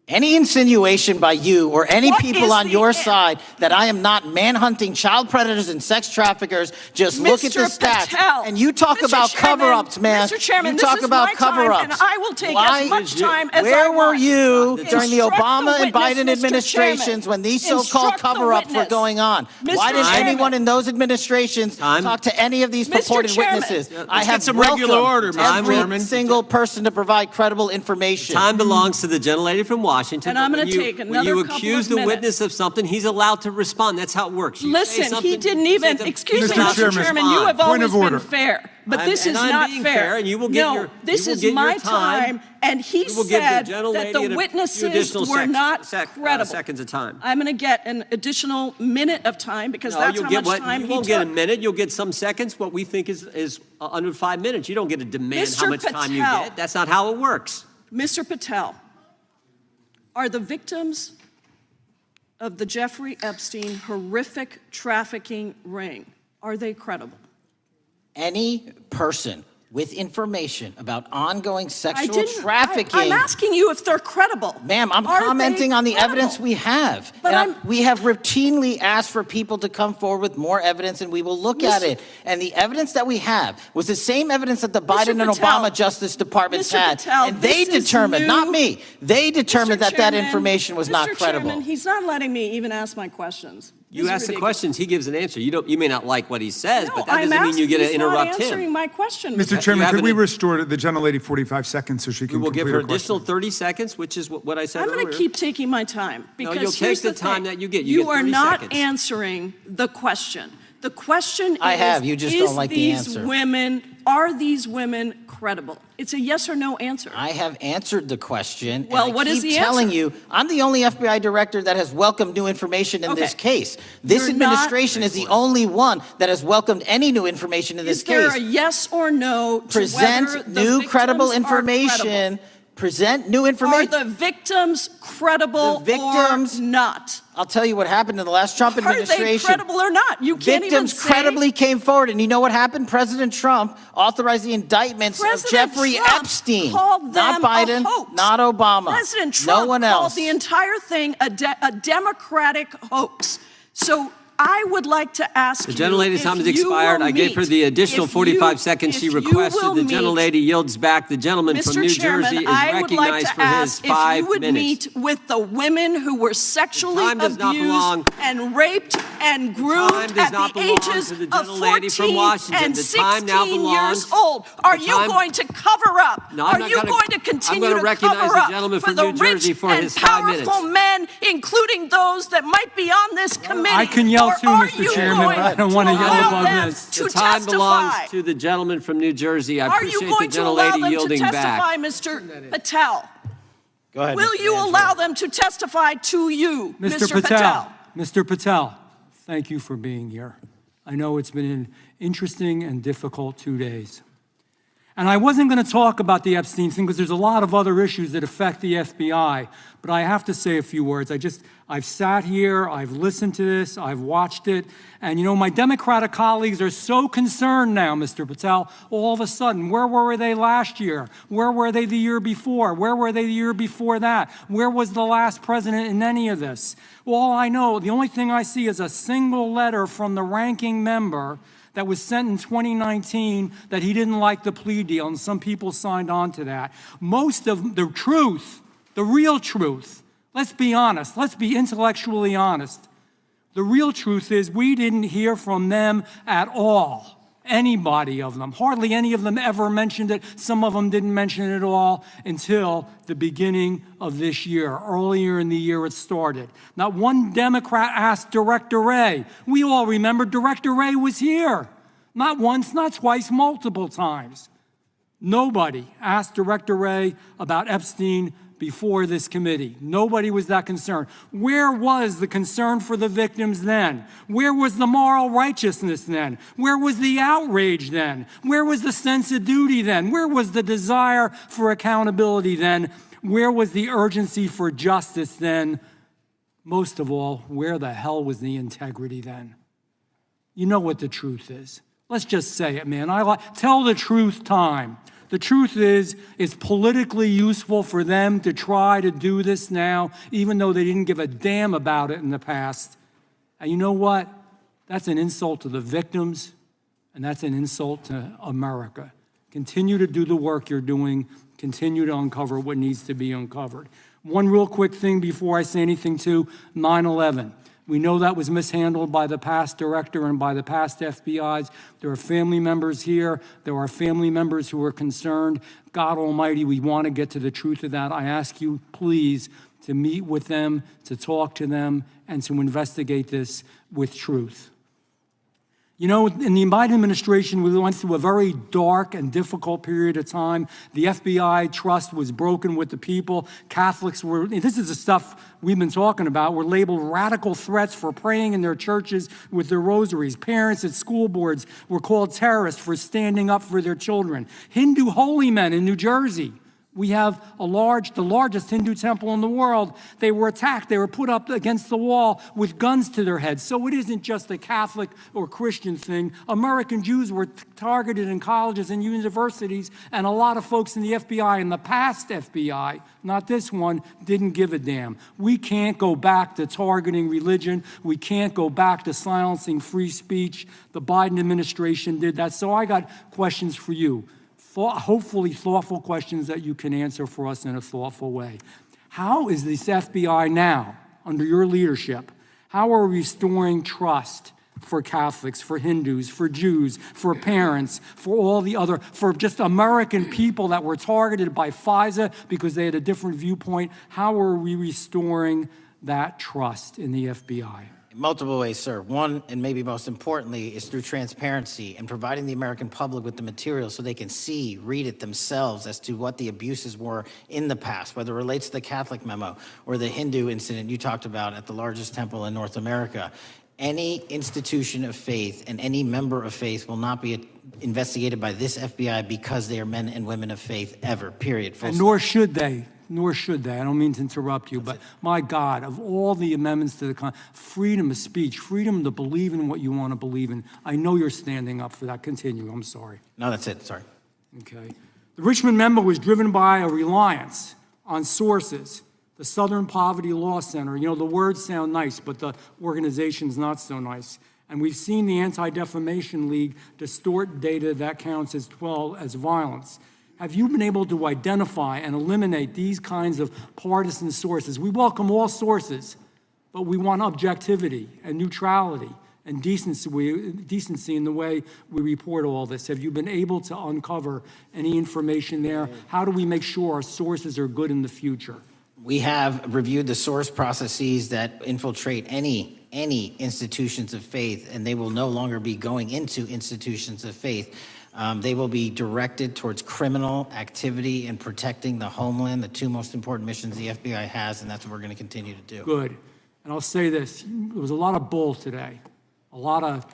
Any insinuation by you or any people on your side that I am not manhunting child predators and sex traffickers, just look at the stats. Patel, and you talk about cover-ups, man. Mr. Chairman, you talk about cover-ups. And I will take as much time as I Where want. were you during the Obama and Biden Mr. administrations Chairman. when these so-called cover-ups were going on? Why didn't anyone in those administrations talk to any of these purported witnesses? I have some regular order, every single person to provide credible information. Time belongs to the gentlelady from Washington. And I'm going to take another When you couple accuse of the minutes. witness of something, he's allowed to respond. That's how it works. You say Listen, something, he didn't even, excuse me, Mr. Chairman, you have always been fair, but this is not fair. And you will get no, this is my time, and he said that the witnesses were not credible. Seconds of time. I'm going to get an additional minute of time because that's how much time he took. You won't get a minute. You'll get some seconds. What we think is under 5 minutes. You don't get to demand how much time you get. That's not how it works. Mr. Patel, are the victims of the Jeffrey Epstein horrific trafficking ring, are they credible? Any person with information about ongoing sexual trafficking. I'm asking you if they're credible. Ma'am, I'm commenting on the evidence we have. But we have routinely asked for people to come forward with more evidence, and we will look at it. And the evidence that we have was the same evidence that the Biden and Obama Justice Departments had. And they determined, not me, they determined that information was not credible. Chairman, he's not letting me even ask my questions. You ask the questions, he gives an answer. You may not like what he says, but that doesn't mean you get to interrupt him. He's not answering my question. Mr. Chairman, could we restore the gentlelady 45 seconds so she can complete her question? We will give her additional 30 seconds, which is what I said earlier. I'm going to keep taking my time because you'll take the time that you get. You are not answering the question. The question is, you just don't like the answer. Are these women credible? It's a yes or no answer. I have answered the question. Well, what is the answer? I keep telling you, I'm the only FBI director that has welcomed new information in this case. This administration is the only one that has welcomed any new information in this case. Is there a yes or no to present whether the new victims credible are information. credible? present new information. Are the victims credible or not? I'll tell you what happened in the last Trump administration. Are they credible or not? You can't even Victims credibly came forward, and you know what happened? President Trump authorized the indictments of Jeffrey Epstein, called them not Biden, a hoax. not Obama, President Trump no one else. called the entire thing a Democratic hoax. So I would like to ask you, the gentlelady's time has expired. I gave her the additional 45 seconds she requested. The gentlelady yields back. The gentleman from New Jersey is recognized for his 5 minutes. If you would meet with the women who were sexually abused and raped and groomed at the ages of 14 and 16 years old. Are you going to cover up? Are you going to continue to cover up for the rich and powerful men, including those that might be on this committee? I can yell too, Mr. Chairman, but I don't want to yell above this. The time belongs to the gentleman from New Jersey. I appreciate the gentlelady yielding back. Are you going to allow them to testify, Mr. Patel? Go ahead. Will you allow them to testify to you, Mr. Patel? Mr. Patel, thank you for being here. I know it's been an interesting and difficult 2 days. And I wasn't going to talk about the Epstein thing because there's a lot of other issues that affect the FBI, but I have to say a few words. I've sat here, I've listened to this, I've watched it, and you know, my Democratic colleagues are so concerned now, Mr. Patel, all of a sudden. Where were they last year? Where were they the year before? Where were they the year before that? Where was the last president in any of this? All I know, the only thing I see is a single letter from the ranking member that was sent in 2019 that he didn't like the plea deal, and some people signed on to that. Most of the truth, the real truth, let's be honest, let's be intellectually honest. The real truth is we didn't hear from them at all. Anybody of them. Hardly any of them ever mentioned it. Some of them didn't mention it at all until the beginning of this year. Earlier in the year it started. Not one Democrat asked Director Wray. We all remember Director Wray was here. Not once, not twice, multiple times. Nobody asked Director Wray about Epstein before this committee. Nobody was that concerned. Where was the concern for the victims then? Where was the moral righteousness then? Where was the outrage then? Where was the sense of duty then? Where was the desire for accountability then? Where was the urgency for justice then? Most of all, where the hell was the integrity then? You know what the truth is. Let's just say it, man. Tell the truth time. The truth is, it's politically useful for them to try to do this now, even though they didn't give a damn about it in the past. And you know what? That's an insult to the victims, and that's an insult to America. Continue to do the work you're doing. Continue to uncover what needs to be uncovered. One real quick thing before I say anything to 9/11. We know that was mishandled by the past director and by the past FBIs. There are family members here. There are family members who are concerned. God Almighty, we want to get to the truth of that. I ask you, please, to meet with them, to talk to them, and to investigate this with truth. You know, in the Biden administration, we went through a very dark and difficult period of time. The FBI trust was broken with the people. Catholics were, this is the stuff we've been talking about, were labeled radical threats for praying in their churches with their rosaries. Parents at school boards were called terrorists for standing up for their children. Hindu holy men in New Jersey. We have the largest Hindu temple in the world. They were attacked. They were put up against the wall with guns to their heads. So it isn't just a Catholic or Christian thing. American Jews were targeted in colleges and universities, and a lot of folks in the FBI, and the past FBI, not this one, didn't give a damn. We can't go back to targeting religion. We can't go back to silencing free speech. The Biden administration did that. So I got questions for you. Hopefully thoughtful questions that you can answer for us in a thoughtful way. How is this FBI now, under your leadership, how are we restoring trust for Catholics, for Hindus, for Jews, for parents, for all the other, for just American people that were targeted by FISA because they had a different viewpoint? How are we restoring that trust in the FBI? Multiple ways, sir. One, and maybe most importantly, is through transparency and providing the American public with the material so they can see, read it themselves as to what the abuses were in the past, whether it relates to the Catholic memo or the Hindu incident you talked about at the largest temple in North America. Any institution of faith and any member of faith will not be investigated by this FBI because they are men and women of faith ever, period. And nor should they. Nor should they. I don't mean to interrupt you, but my God, of all the amendments to the freedom of speech, freedom to believe in what you want to believe in, I know you're standing up for that. Continue. I'm sorry. No, that's it. Sorry. Okay. The Richmond memo was driven by a reliance on sources. The Southern Poverty Law Center, you know, the words sound nice, but the organization's not so nice. And we've seen the Anti-Defamation League distort data that counts as violence. Have you been able to identify and eliminate these kinds of partisan sources? We welcome all sources, but we want objectivity and neutrality and decency in the way we report all this. Have you been able to uncover any information there? How do we make sure our sources are good in the future? We have reviewed the source processes that infiltrate any institutions of faith, and they will no longer be going into institutions of faith. They will be directed towards criminal activity and protecting the homeland, the two most important missions the FBI has, and that's what we're going to continue to do. Good. And I'll say this, there was a lot of bull today, a lot of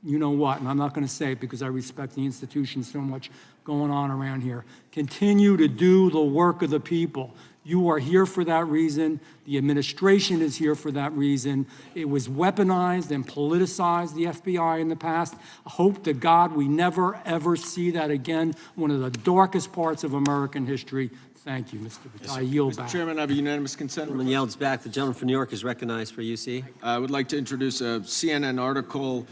you know what, and I'm not going to say it because I respect the institution so much going on around here. Continue to do the work of the people. You are here for that reason. The administration is here for that reason. It was weaponized and politicized, the FBI, in the past. I hope to God we never, ever see that again. One of the darkest parts of American history. Thank you, Mr. Patel. I yield back. Mr. Chairman, I have a unanimous consent. Gentleman yields back. The gentleman from New York is recognized for UC. I would like to introduce a CNN article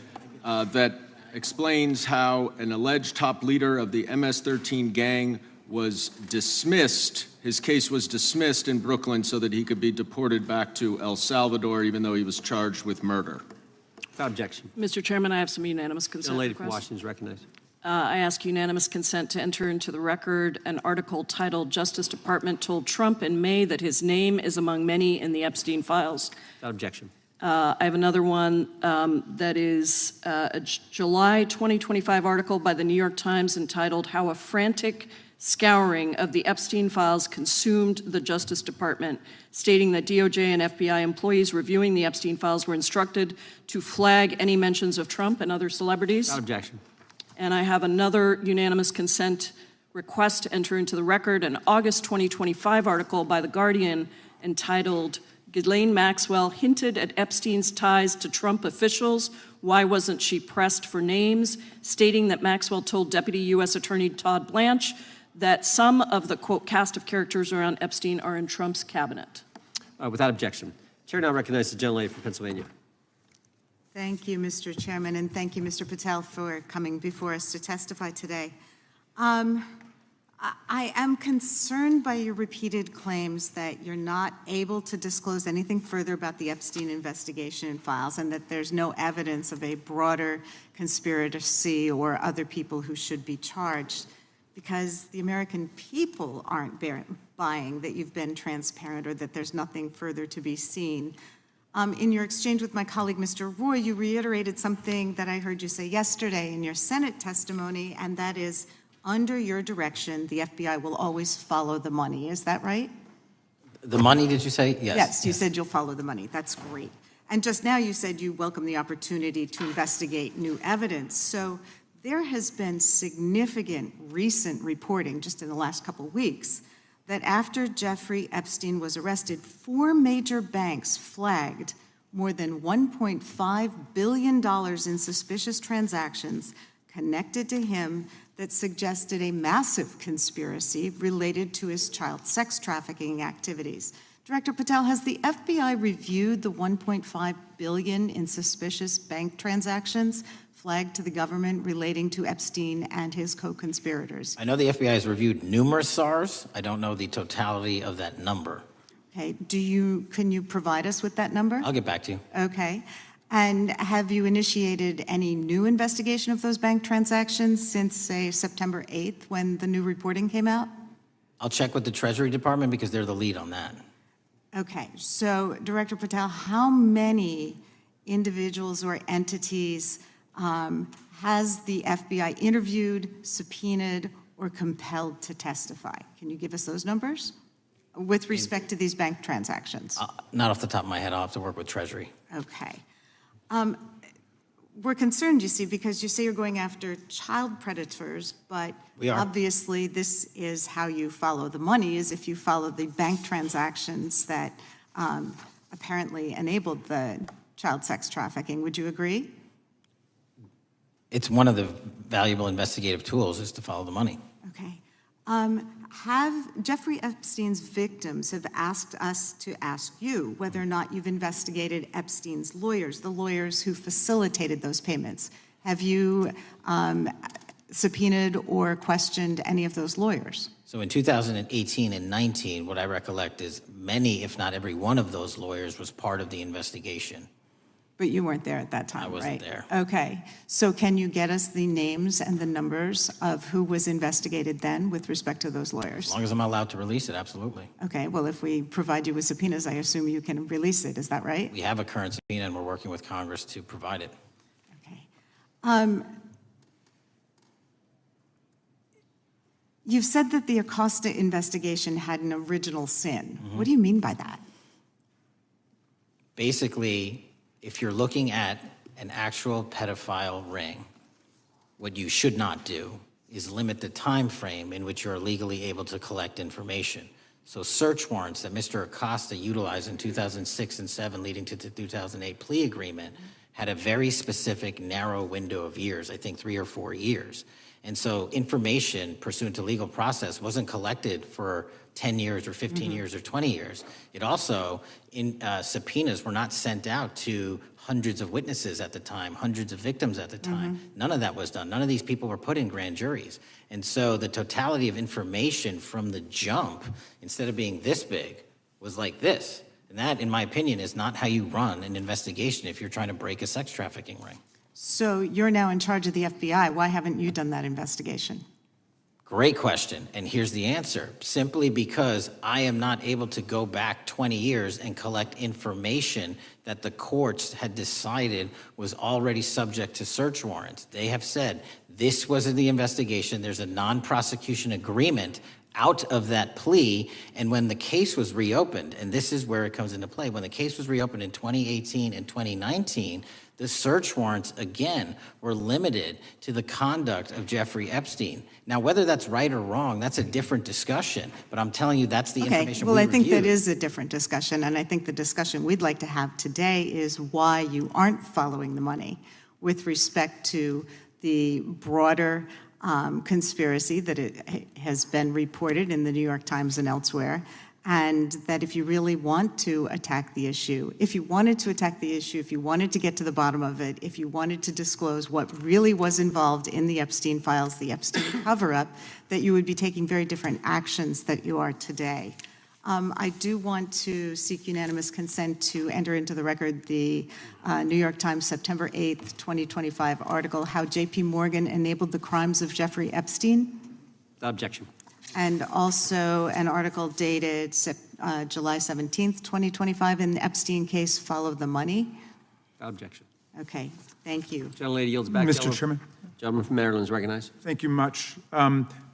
that explains how an alleged top leader of the MS-13 gang was dismissed. His case was dismissed in Brooklyn so that he could be deported back to El Salvador, even though he was charged with murder. Without objection. Mr. Chairman, I have some unanimous consent. The lady from requests. Washington is recognized. I ask unanimous consent to enter into the record an article titled "Justice Department Told Trump in May That His Name Is Among Many in the Epstein Files." Without objection. I have another one that is a July 2025 article by the New York Times entitled "How a Frantic Scouring of the Epstein Files Consumed the Justice Department," stating that DOJ and FBI employees reviewing the Epstein Files were instructed to flag any mentions of Trump and other celebrities. Without objection. And I have another unanimous consent request to enter into the record an August 2025 article by The Guardian entitled "Ghislaine Maxwell Hinted at Epstein's Ties to Trump Officials. Why Wasn't She Pressed for Names?" stating that Maxwell told Deputy U.S. Attorney Todd Blanche that some of the, quote, cast of characters around Epstein are in Trump's cabinet. Without objection. Chair now recognizes the gentlelady from Pennsylvania. Thank you, Mr. Chairman, and thank you, Mr. Patel, for coming before us to testify today. I am concerned by your repeated claims that you're not able to disclose anything further about the Epstein investigation and files, and that there's no evidence of a broader conspiracy or other people who should be charged, because the American people aren't buying that you've been transparent or that there's nothing further to be seen. In your exchange with my colleague, Mr. Roy, you reiterated something that I heard you say yesterday in your Senate testimony, and that is, under your direction, the FBI will always follow the money. Is that right? The money, did you say? Yes. Yes, you said you'll follow the money. That's great. And just now you said you welcome the opportunity to investigate new evidence. So there has been significant recent reporting just in the last couple of weeks that after Jeffrey Epstein was arrested, 4 major banks flagged more than $1.5 billion in suspicious transactions connected to him that suggested a massive conspiracy related to his child sex trafficking activities. Director Patel, has the FBI reviewed the $1.5 billion in suspicious bank transactions flagged to the government relating to Epstein and his co-conspirators? I know the FBI has reviewed numerous SARs. I don't know the totality of that number. Okay, can you provide us with that number? I'll get back to you. Okay. And have you initiated any new investigation of those bank transactions since, say, September 8th, when the new reporting came out? I'll check with the Treasury Department because they're the lead on that. Okay, so Director Patel, how many individuals or entities has the FBI interviewed, subpoenaed, or compelled to testify? Can you give us those numbers with respect to these bank transactions? Not off the top of my head. I'll have to work with Treasury. Okay. we're concerned, you see, because you say you're going after child predators, but We are. obviously this is how you follow the money, is if you follow the bank transactions that apparently enabled the child sex trafficking. Would you agree? It's one of the valuable investigative tools is to follow the money. Okay. Have Jeffrey Epstein's victims have asked us to ask you whether or not you've investigated Epstein's lawyers, the lawyers who facilitated those payments. Have you subpoenaed or questioned any of those lawyers? So in 2018 and 19, what I recollect is many, if not every one of those lawyers was part of the investigation. But you weren't there at that time, I wasn't right? there. Okay. So can you get us the names and the numbers of who was investigated then with respect to those lawyers? As long as I'm allowed to release it, absolutely. Okay. Well, if we provide you with subpoenas, I assume you can release it. Is that right? We have a current subpoena and we're working with Congress to provide it. Okay. You've said that the Acosta investigation had an original sin. Mm-hmm. What do you mean by that? Basically, if you're looking at an actual pedophile ring, what you should not do is limit the time frame in which you're legally able to collect information. So search warrants that Mr. Acosta utilized in 2006 and 7 leading to the 2008 plea agreement had a very specific narrow window of years, I think 3 or 4 years. And so information pursuant to legal process wasn't collected for 10 years or 15 years or 20 years. It also, subpoenas were not sent out to hundreds of witnesses at the time, hundreds of victims at the time. None of that was done. None of these people were put in grand juries. And so the totality of information from the jump, instead of being this big, was like this. And that, in my opinion, is not how you run an investigation if you're trying to break a sex trafficking ring. So you're now in charge of the FBI. Why haven't you done that investigation? Great question, and here's the answer. Simply because I am not able to go back 20 years and collect information that the courts had decided was already subject to search warrants. They have said, this was in the investigation, there's a non-prosecution agreement out of that plea, and when the case was reopened, and this is where it comes into play, when the case was reopened in 2018 and 2019, the search warrants, again, were limited to the conduct of Jeffrey Epstein. Now, whether that's right or wrong, that's a different discussion, but I'm telling you that's the information we I think reviewed. that is a different discussion, and I think the discussion we'd like to have today is why you aren't following the money with respect to the broader conspiracy that it has been reported in the New York Times and elsewhere, and that if you really want to attack the issue, if you wanted to attack the issue, if you wanted to get to the bottom of it, if you wanted to disclose what really was involved in the Epstein files, the Epstein cover-up, that you would be taking very different actions that you are today. I do want to seek unanimous consent to enter into the record the New York Times September 8th, 2025 article, How J.P. Morgan Enabled the Crimes of Jeffrey Epstein. Objection. And also an article dated July 17th, 2025, in the Epstein case, Follow the Money. Objection. Okay, thank you. Gentlelady yields back. Mr. Chairman. Gentleman from Maryland is recognized. Thank you much.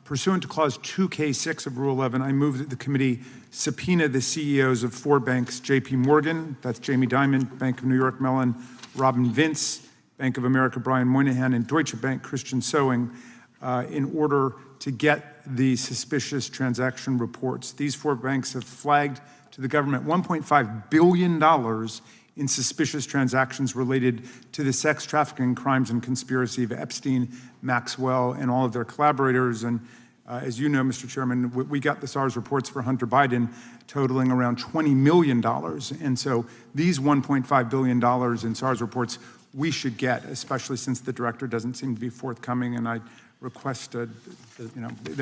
Pursuant to Clause 2K6 of Rule 11, I move that the committee subpoena the CEOs of 4 banks, J.P. Morgan, that's Jamie Dimon, Bank of New York Mellon, Robin Vince, Bank of America, Brian Moynihan, and Deutsche Bank, Christian Sowing, in order to get the suspicious transaction reports. These 4 banks have flagged to the government $1.5 billion in suspicious transactions related to the sex trafficking crimes and conspiracy of Epstein, Maxwell, and all of their collaborators. And as you know, Mr. Chairman, we got the SARS reports for Hunter Biden totaling around $20 million. And so these $1.5 billion in SARS reports we should get, especially since the director doesn't seem to be forthcoming. And I request that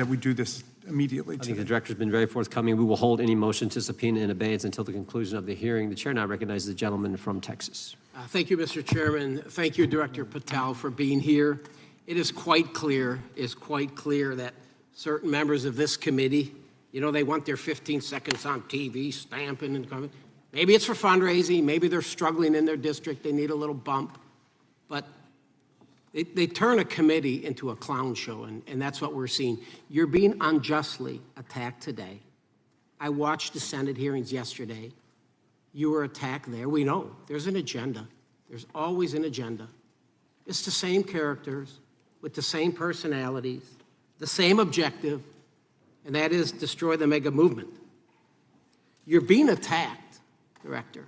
we do this immediately. I think the director's been very forthcoming. We will hold any motion to subpoena in abeyance until the conclusion of the hearing. The chair now recognizes the gentleman from Texas. Thank you, Mr. Chairman. Thank you, Director Patel, for being here. It is quite clear that certain members of this committee, they want their 15 seconds on TV, stamping and coming. Maybe it's for fundraising. Maybe they're struggling in their district. They need a little bump. But they turn a committee into a clown show, and that's what we're seeing. You're being unjustly attacked today. I watched the Senate hearings yesterday. You were attacked there. We know there's an agenda. There's always an agenda. It's the same characters with the same personalities, the same objective, and that is destroy the mega movement. You're being attacked, Director,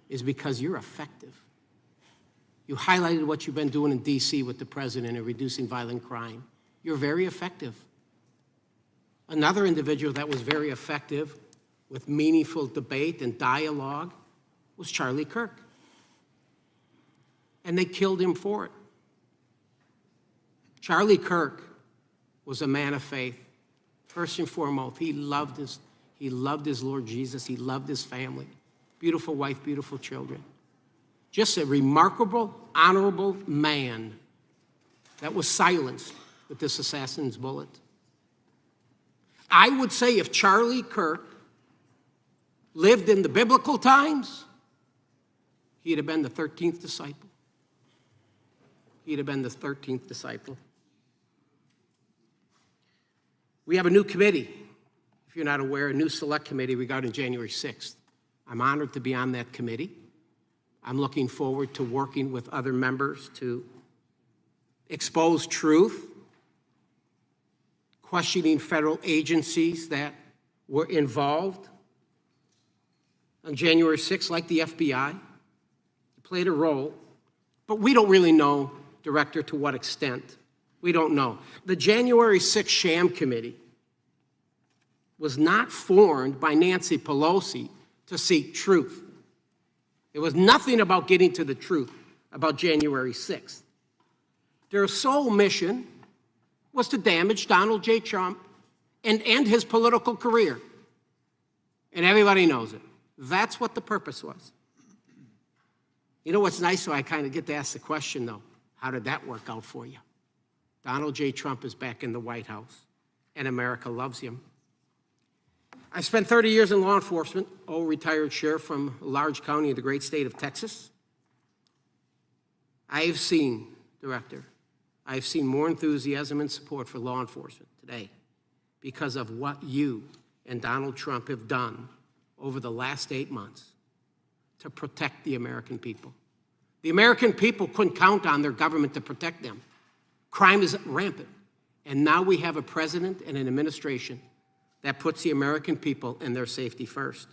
is because you're effective. You highlighted what you've been doing in D.C. with the president in reducing violent crime. You're very effective. Another individual that was very effective with meaningful debate and dialogue was Charlie Kirk. And they killed him for it. Charlie Kirk was a man of faith. First and foremost, he loved his Lord Jesus. He loved his family. Beautiful wife, beautiful children. Just a remarkable, honorable man that was silenced with this assassin's bullet. I would say if Charlie Kirk lived in the biblical times, he'd have been the 13th disciple. He'd have been the 13th disciple. We have a new committee, if you're not aware, a new select committee regarding January 6th. I'm honored to be on that committee. I'm looking forward to working with other members to expose truth, questioning federal agencies that were involved on January 6th, like the FBI, played a role, but we don't really know, Director, to what extent. We don't know. The January 6th sham committee was not formed by Nancy Pelosi to seek truth. It was nothing about getting to the truth about January 6th. Their sole mission was to damage Donald J. Trump and end his political career. And everybody knows it. That's what the purpose was. You know what's nice, so I kind of get to ask the question, though, how did that work out for you? Donald J. Trump is back in the White House, and America loves him. I spent 30 years in law enforcement, retired sheriff from a large county in the great state of Texas. I've seen, Director, I've seen more enthusiasm and support for law enforcement today because of what you and Donald Trump have done over the last 8 months to protect the American people. The American people couldn't count on their government to protect them. Crime is rampant. And now we have a president and an administration that puts the American people and their safety first.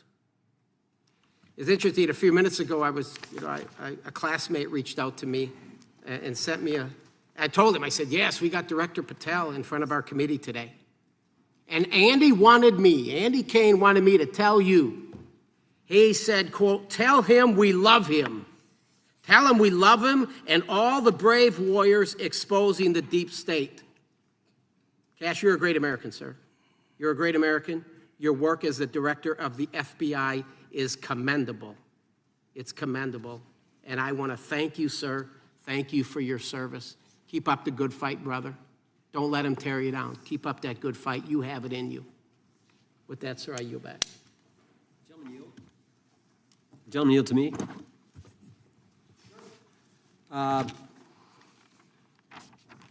It's interesting, a few minutes ago, a classmate reached out to me and sent me I told him, I said, yes, we got Director Patel in front of our committee today. And Andy Kane wanted me to tell you, he said, quote, tell him we love him. Tell him we love him and all the brave warriors exposing the deep state. Kash, you're a great American, sir. You're a great American. Your work as the director of the FBI is commendable. It's commendable. And I want to thank you, sir. Thank you for your service. Keep up the good fight, brother. Don't let him tear you down. Keep up that good fight. You have it in you. With that, sir, I yield back. Gentleman yield to me.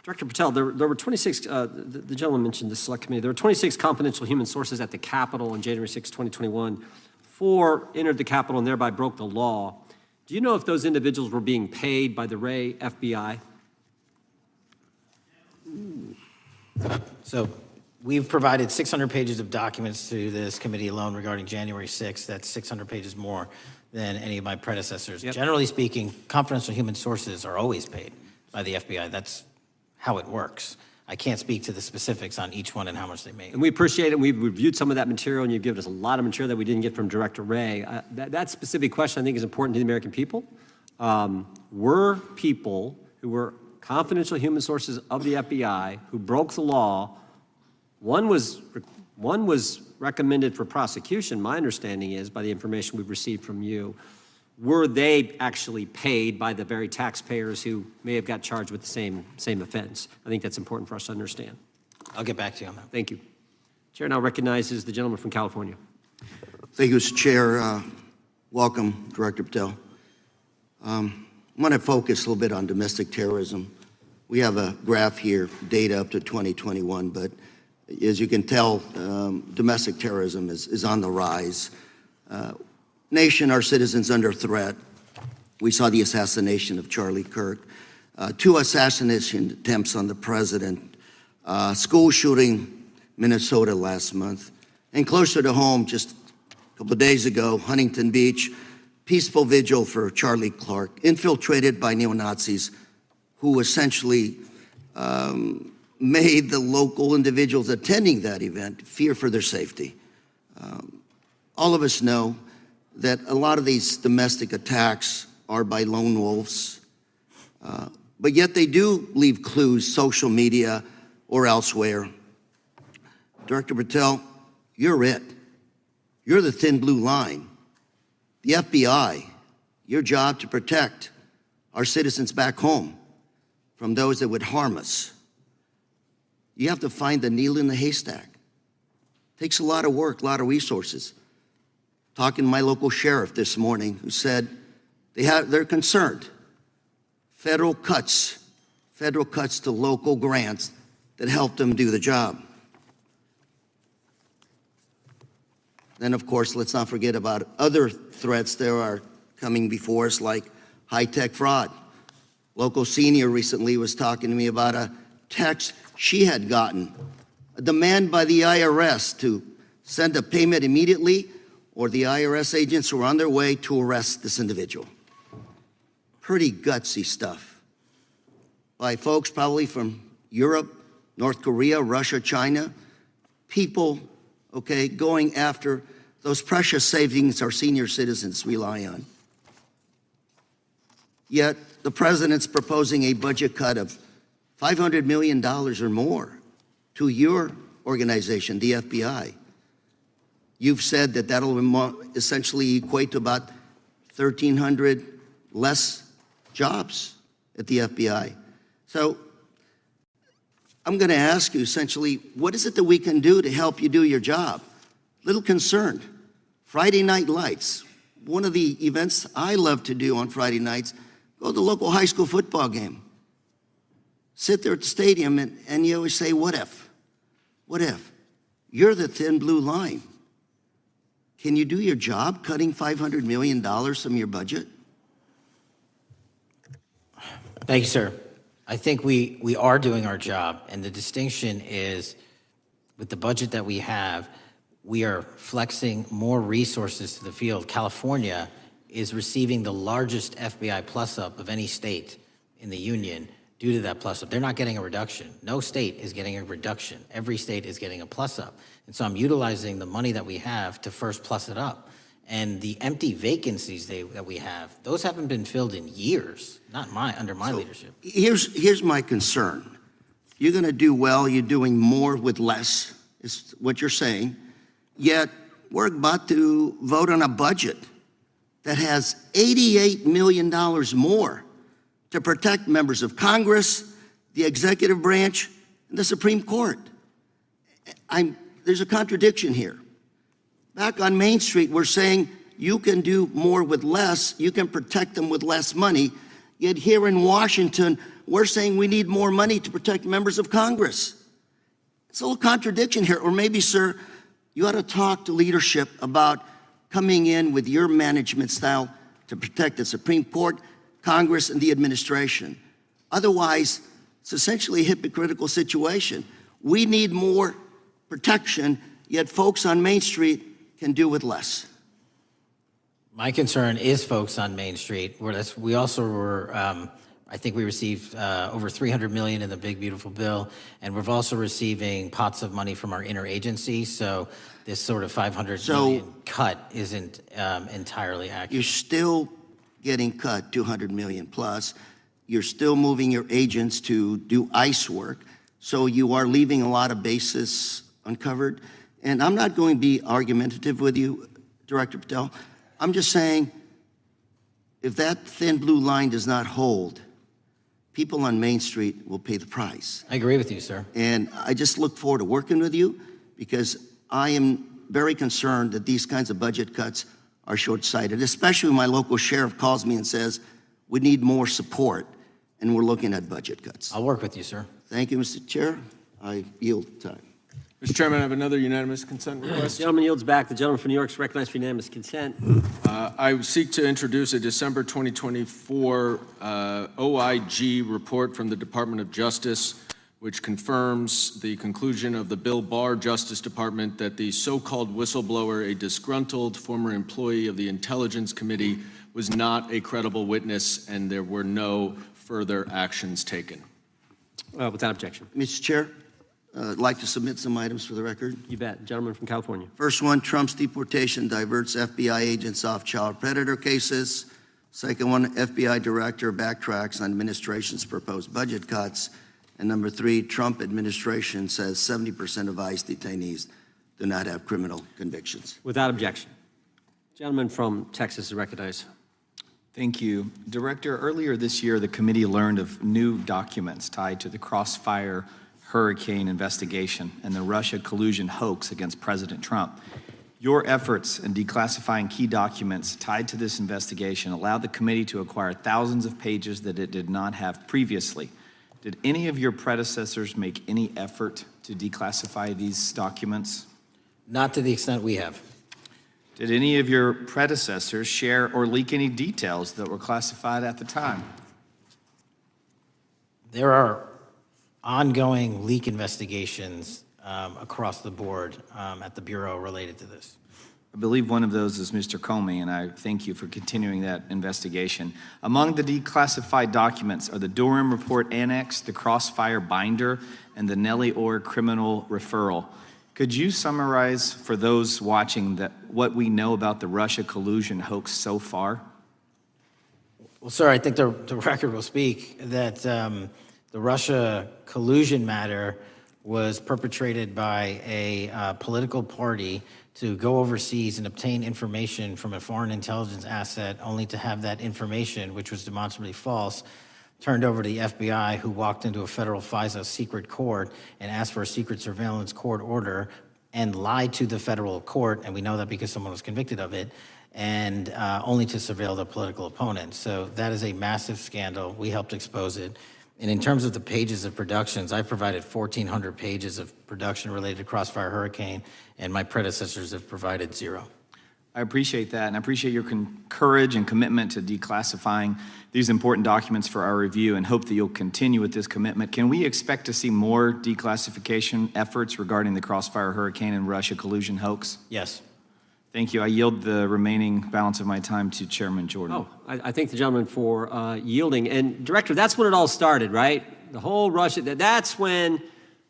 Director Patel, there were 26, the gentleman mentioned the select committee, there were 26 confidential human sources at the Capitol on January 6, 2021. 4 entered the Capitol and thereby broke the law. Do you know if those individuals were being paid by the Ray FBI? So we've provided 600 pages of documents to this committee alone regarding January 6th. That's 600 pages more than any of my predecessors. Yep. Generally speaking, confidential human sources are always paid by the FBI. That's how it works. I can't speak to the specifics on each one and how much they make. And we appreciate it. We've reviewed some of that material, and you've given us a lot of material that we didn't get from Director Ray. That specific question, I think, is important to the American people. Were people who were confidential human sources of the FBI who broke the law, one was recommended for prosecution, my understanding is, by the information we've received from you. Were they actually paid by the very taxpayers who may have got charged with the same offense? I think that's important for us to understand. I'll get back to you on that. Thank you. Chair now recognizes the gentleman from California. Thank you, Mr. Chair. Welcome, Director Patel. I'm going to focus a little bit on domestic terrorism. We have a graph here, data up to 2021, but as you can tell, domestic terrorism is on the rise. Nation, our citizens under threat. We saw the assassination of Charlie Kirk. 2 assassination attempts on the president, school shooting, Minnesota last month, and closer to home, just a couple of days ago, Huntington Beach, peaceful vigil for Charlie Clark, infiltrated by neo-Nazis who essentially made the local individuals attending that event fear for their safety. All of us know that a lot of these domestic attacks are by lone wolves, but yet they do leave clues, social media or elsewhere. Director Patel, you're it. You're the thin blue line. The FBI, your job to protect our citizens back home from those that would harm us. You have to find the needle in the haystack. Takes a lot of work, a lot of resources. Talking to my local sheriff this morning who said they're concerned. Federal cuts to local grants that help them do the job. Then, of course, let's not forget about other threats that are coming before us, like high-tech fraud. Local senior recently was talking to me about a text she had gotten, a demand by the IRS to send a payment immediately, or the IRS agents were on their way to arrest this individual. Pretty gutsy stuff by folks probably from Europe, North Korea, Russia, China, people, okay, going after those precious savings our senior citizens rely on. Yet the president's proposing a budget cut of $500 million or more to your organization, the FBI. You've said that that'll essentially equate to about 1,300 less jobs at the FBI. So I'm going to ask you essentially, what is it that we can do to help you do your job? Little concerned. Friday Night Lights. One of the events I love to do on Friday nights, go to the local high school football game. Sit there at the stadium and you always say, what if? What if? You're the thin blue line. Can you do your job cutting $500 million from your budget? Thank you, sir. I think we are doing our job, and the distinction is with the budget that we have, we are flexing more resources to the field. California is receiving the largest FBI plus-up of any state in the union due to that plus-up. They're not getting a reduction. No state is getting a reduction. Every state is getting a plus-up. And so I'm utilizing the money that we have to first plus it up. And the empty vacancies that we have, those haven't been filled in years, not under my leadership. Here's my concern. You're going to do well. You're doing more with less, is what you're saying. Yet we're about to vote on a budget that has $88 million more to protect members of Congress, the executive branch, and the Supreme Court. There's a contradiction here. Back on Main Street, we're saying you can do more with less, you can protect them with less money, yet here in Washington, we're saying we need more money to protect members of Congress. It's a little contradiction here, or maybe, sir, you ought to talk to leadership about coming in with your management style to protect the Supreme Court, Congress, and the administration. Otherwise, it's essentially a hypocritical situation. We need more protection, yet folks on Main Street can do with less. My concern is folks on Main Street. We also were, I think we received over $300 million in the big, beautiful bill, and we're also receiving pots of money from our interagency, so this sort of $500 million cut isn't entirely accurate. You're still getting cut $200 million plus. You're still moving your agents to do ICE work, so you are leaving a lot of bases uncovered. And I'm not going to be argumentative with you, Director Patel. I'm just saying, if that thin blue line does not hold, people on Main Street will pay the price. I agree with you, sir. And I just look forward to working with you because I am very concerned that these kinds of budget cuts are short-sighted, especially when my local sheriff calls me and says, we need more support, and we're looking at budget cuts. I'll work with you, sir. Thank you, Mr. Chair. I yield time. Mr. Chairman, I have another unanimous consent request. The gentleman yields back. The gentleman from New York is recognized for unanimous consent. I seek to introduce a December 2024 OIG report from the Department of Justice, which confirms the conclusion of the Bill Barr Justice Department that the so-called whistleblower, a disgruntled former employee of the Intelligence Committee, was not a credible witness and there were no further actions taken. Without objection. Mr. Chair, I'd like to submit some items for the record. You bet. Gentleman from California. First one, Trump's deportation diverts FBI agents off child predator cases. Second one, FBI director backtracks on administration's proposed budget cuts. And number three, Trump administration says 70% of ICE detainees do not have criminal convictions. Without objection. Gentleman from Texas is recognized. Thank you. Director, earlier this year, the committee learned of new documents tied to the Crossfire Hurricane investigation and the Russia collusion hoax against President Trump. Your efforts in declassifying key documents tied to this investigation allowed the committee to acquire thousands of pages that it did not have previously. Did any of your predecessors make any effort to declassify these documents? Not to the extent we have. Did any of your predecessors share or leak any details that were classified at the time? There are ongoing leak investigations across the board at the Bureau related to this. I believe one of those is Mr. Comey, and I thank you for continuing that investigation. Among the declassified documents are the Durham Report Annex, the Crossfire Binder, and the Nellie Orr Criminal Referral. Could you summarize for those watching what we know about the Russia collusion hoax so far? Well, sir, I think the record will speak that the Russia collusion matter was perpetrated by a political party to go overseas and obtain information from a foreign intelligence asset, only to have that information, which was demonstrably false, turned over to the FBI, who walked into a federal FISA secret court and asked for a secret surveillance court order and lied to the federal court, and we know that because someone was convicted of it, and only to surveil the political opponent. So that is a massive scandal. We helped expose it. And in terms of the pages of productions, I provided 1,400 pages of production related to Crossfire Hurricane, and my predecessors have provided 0. I appreciate that, and I appreciate your courage and commitment to declassifying these important documents for our review, and hope that you'll continue with this commitment. Can we expect to see more declassification efforts regarding the Crossfire Hurricane and Russia collusion hoax? Yes. Thank you. I yield the remaining balance of my time to Chairman Jordan. Oh, I thank the gentleman for yielding. And Director, that's when it all started, right? The whole Russia, that's when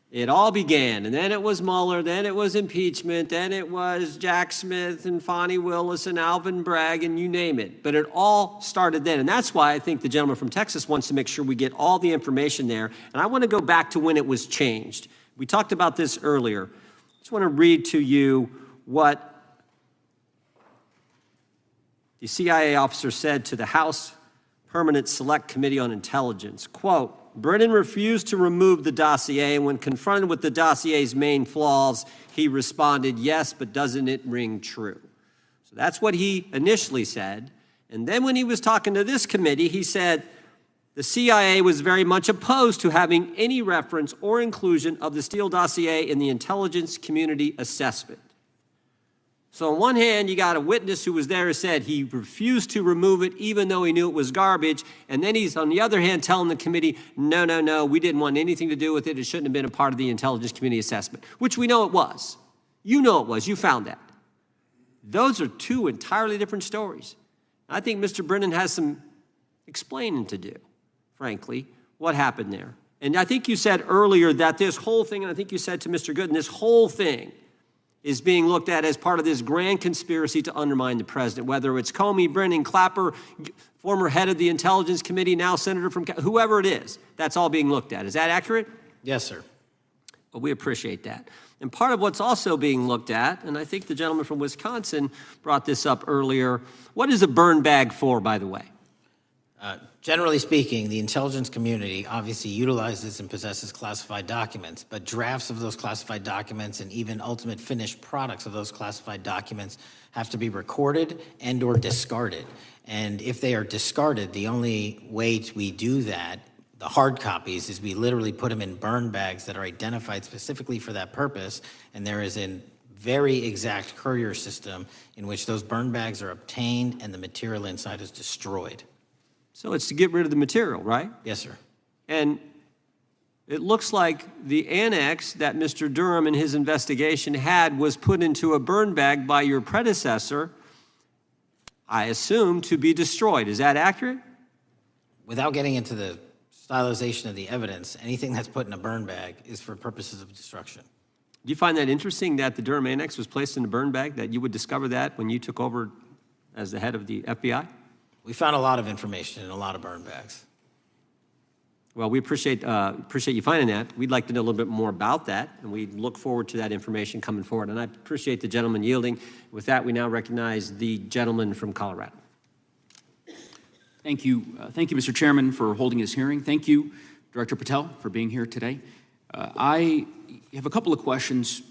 it all began. And then it was Mueller, then it was impeachment, then it was Jack Smith and Fonnie Willis and Alvin Bragg and you name it. But it all started then. And that's why I think the gentleman from Texas wants to make sure we get all the information there. And I want to go back to when it was changed. We talked about this earlier. I just want to read to you what the CIA officer said to the House Permanent Select Committee on Intelligence, quote, Brennan refused to remove the dossier, and when confronted with the dossier's main flaws, he responded, yes, but doesn't it ring true? So that's what he initially said. And then when he was talking to this committee, he said the CIA was very much opposed to having any reference or inclusion of the Steele dossier in the intelligence community assessment. So on one hand, you got a witness who was there who said he refused to remove it even though he knew it was garbage. And then he's, on the other hand, telling the committee, no, we didn't want anything to do with it. It shouldn't have been a part of the intelligence community assessment, which we know it was. You know it was. You found that. Those are two entirely different stories. I think Mr. Brennan has some explaining to do, frankly, what happened there. And I think you said earlier that this whole thing, and I think you said to Mr. Gooden, this whole thing is being looked at as part of this grand conspiracy to undermine the president, whether it's Comey, Brennan, Clapper, former head of the Intelligence Committee, now senator from, whoever it is, that's all being looked at. Is that accurate? Yes, sir. Well, we appreciate that. And part of what's also being looked at, and I think the gentleman from Wisconsin brought this up earlier, what is a burn bag for, by the way? Generally speaking, the intelligence community obviously utilizes and possesses classified documents, but drafts of those classified documents and even ultimate finished products of those classified documents have to be recorded and or discarded. And if they are discarded, the only way we do that the hard copies is we literally put them in burn bags that are identified specifically for that purpose, and there is a very exact courier system in which those burn bags are obtained and the material inside is destroyed. So it's to get rid of the material, right? Yes, sir. And it looks like the annex that Mr. Durham in his investigation had was put into a burn bag by your predecessor, I assume, to be destroyed. Is that accurate? Without getting into the stylization of the evidence, anything that's put in a burn bag is for purposes of destruction. Do you find that interesting that the Durham annex was placed in a burn bag, that you would discover that when you took over as the head of the FBI? We found a lot of information in a lot of burn bags. Well, we appreciate you finding that. We'd like to know a little bit more about that, and we look forward to that information coming forward. And I appreciate the gentleman yielding. With that, we now recognize the gentleman from Colorado. Thank you, Mr. Chairman, for holding this hearing. Thank you, Director Patel, for being here today. I have a couple of questions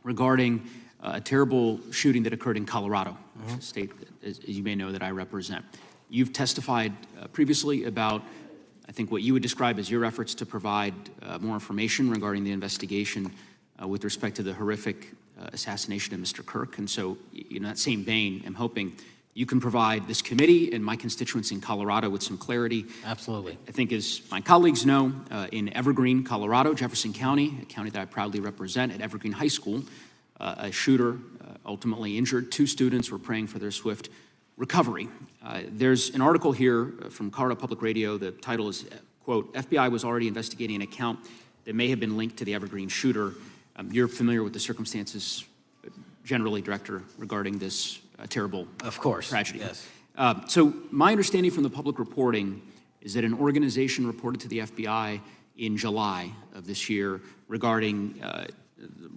regarding a terrible shooting that occurred in Colorado, a state, as you may know, that I represent. You've testified previously about, I think, what you would describe as your efforts to provide more information regarding the investigation with respect to the horrific assassination of Mr. Kirk. And so, in that same vein, I'm hoping you can provide this committee and my constituents in Colorado with some clarity. Absolutely. I think, as my colleagues know, in Evergreen, Colorado, Jefferson County, a county that I proudly represent, at Evergreen High School, a shooter ultimately injured. 2 students were praying for their swift recovery. There's an article here from Colorado Public Radio. The title is, quote, FBI was already investigating an account that may have been linked to the Evergreen shooter. You're familiar with the circumstances generally, Director, regarding this terrible tragedy. Yes. So my understanding from the public reporting is that an organization reported to the FBI in July of this year regarding,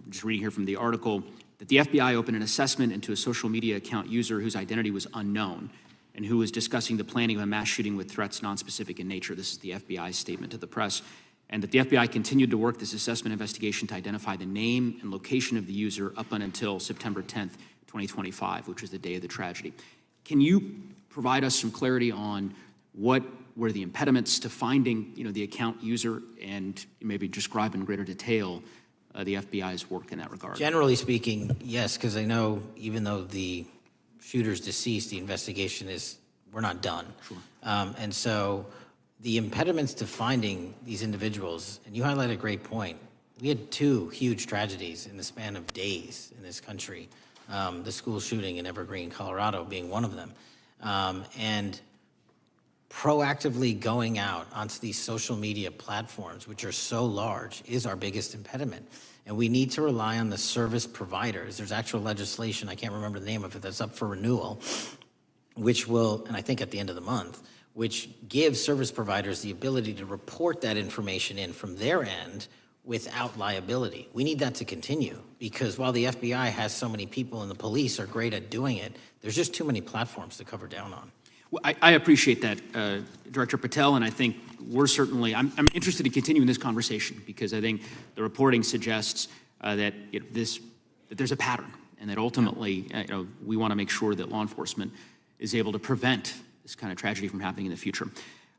just reading here from the article, that the FBI opened an assessment into a social media account user whose identity was unknown and who was discussing the planning of a mass shooting with threats nonspecific in nature. This is the FBI's statement to the press. And that the FBI continued to work this assessment investigation to identify the name and location of the user up until September 10th, 2025, which was the day of the tragedy. Can you provide us some clarity on what were the impediments to finding, the account user, and maybe describe in greater detail the FBI's work in that regard? Generally speaking, yes, because I know even though the shooter's deceased, the investigation we're not done. Sure. And so the impediments to finding these individuals, and you highlight a great point. We had 2 huge tragedies in the span of days in this country. The school shooting in Evergreen, Colorado being one of them. And proactively going out onto these social media platforms, which are so large, is our biggest impediment. And we need to rely on the service providers. There's actual legislation, I can't remember the name of it, that's up for renewal, which will, and I think at the end of the month, which gives service providers the ability to report that information in from their end without liability. We need that to continue, because while the FBI has so many people and the police are great at doing it, there's just too many platforms to cover down on. Well, I appreciate that, Director Patel, and I think we're certainly, I'm interested in continuing this conversation, because I think the reporting suggests that there's a pattern, and that ultimately we want to make sure that law enforcement is able to prevent this kind of tragedy from happening in the future.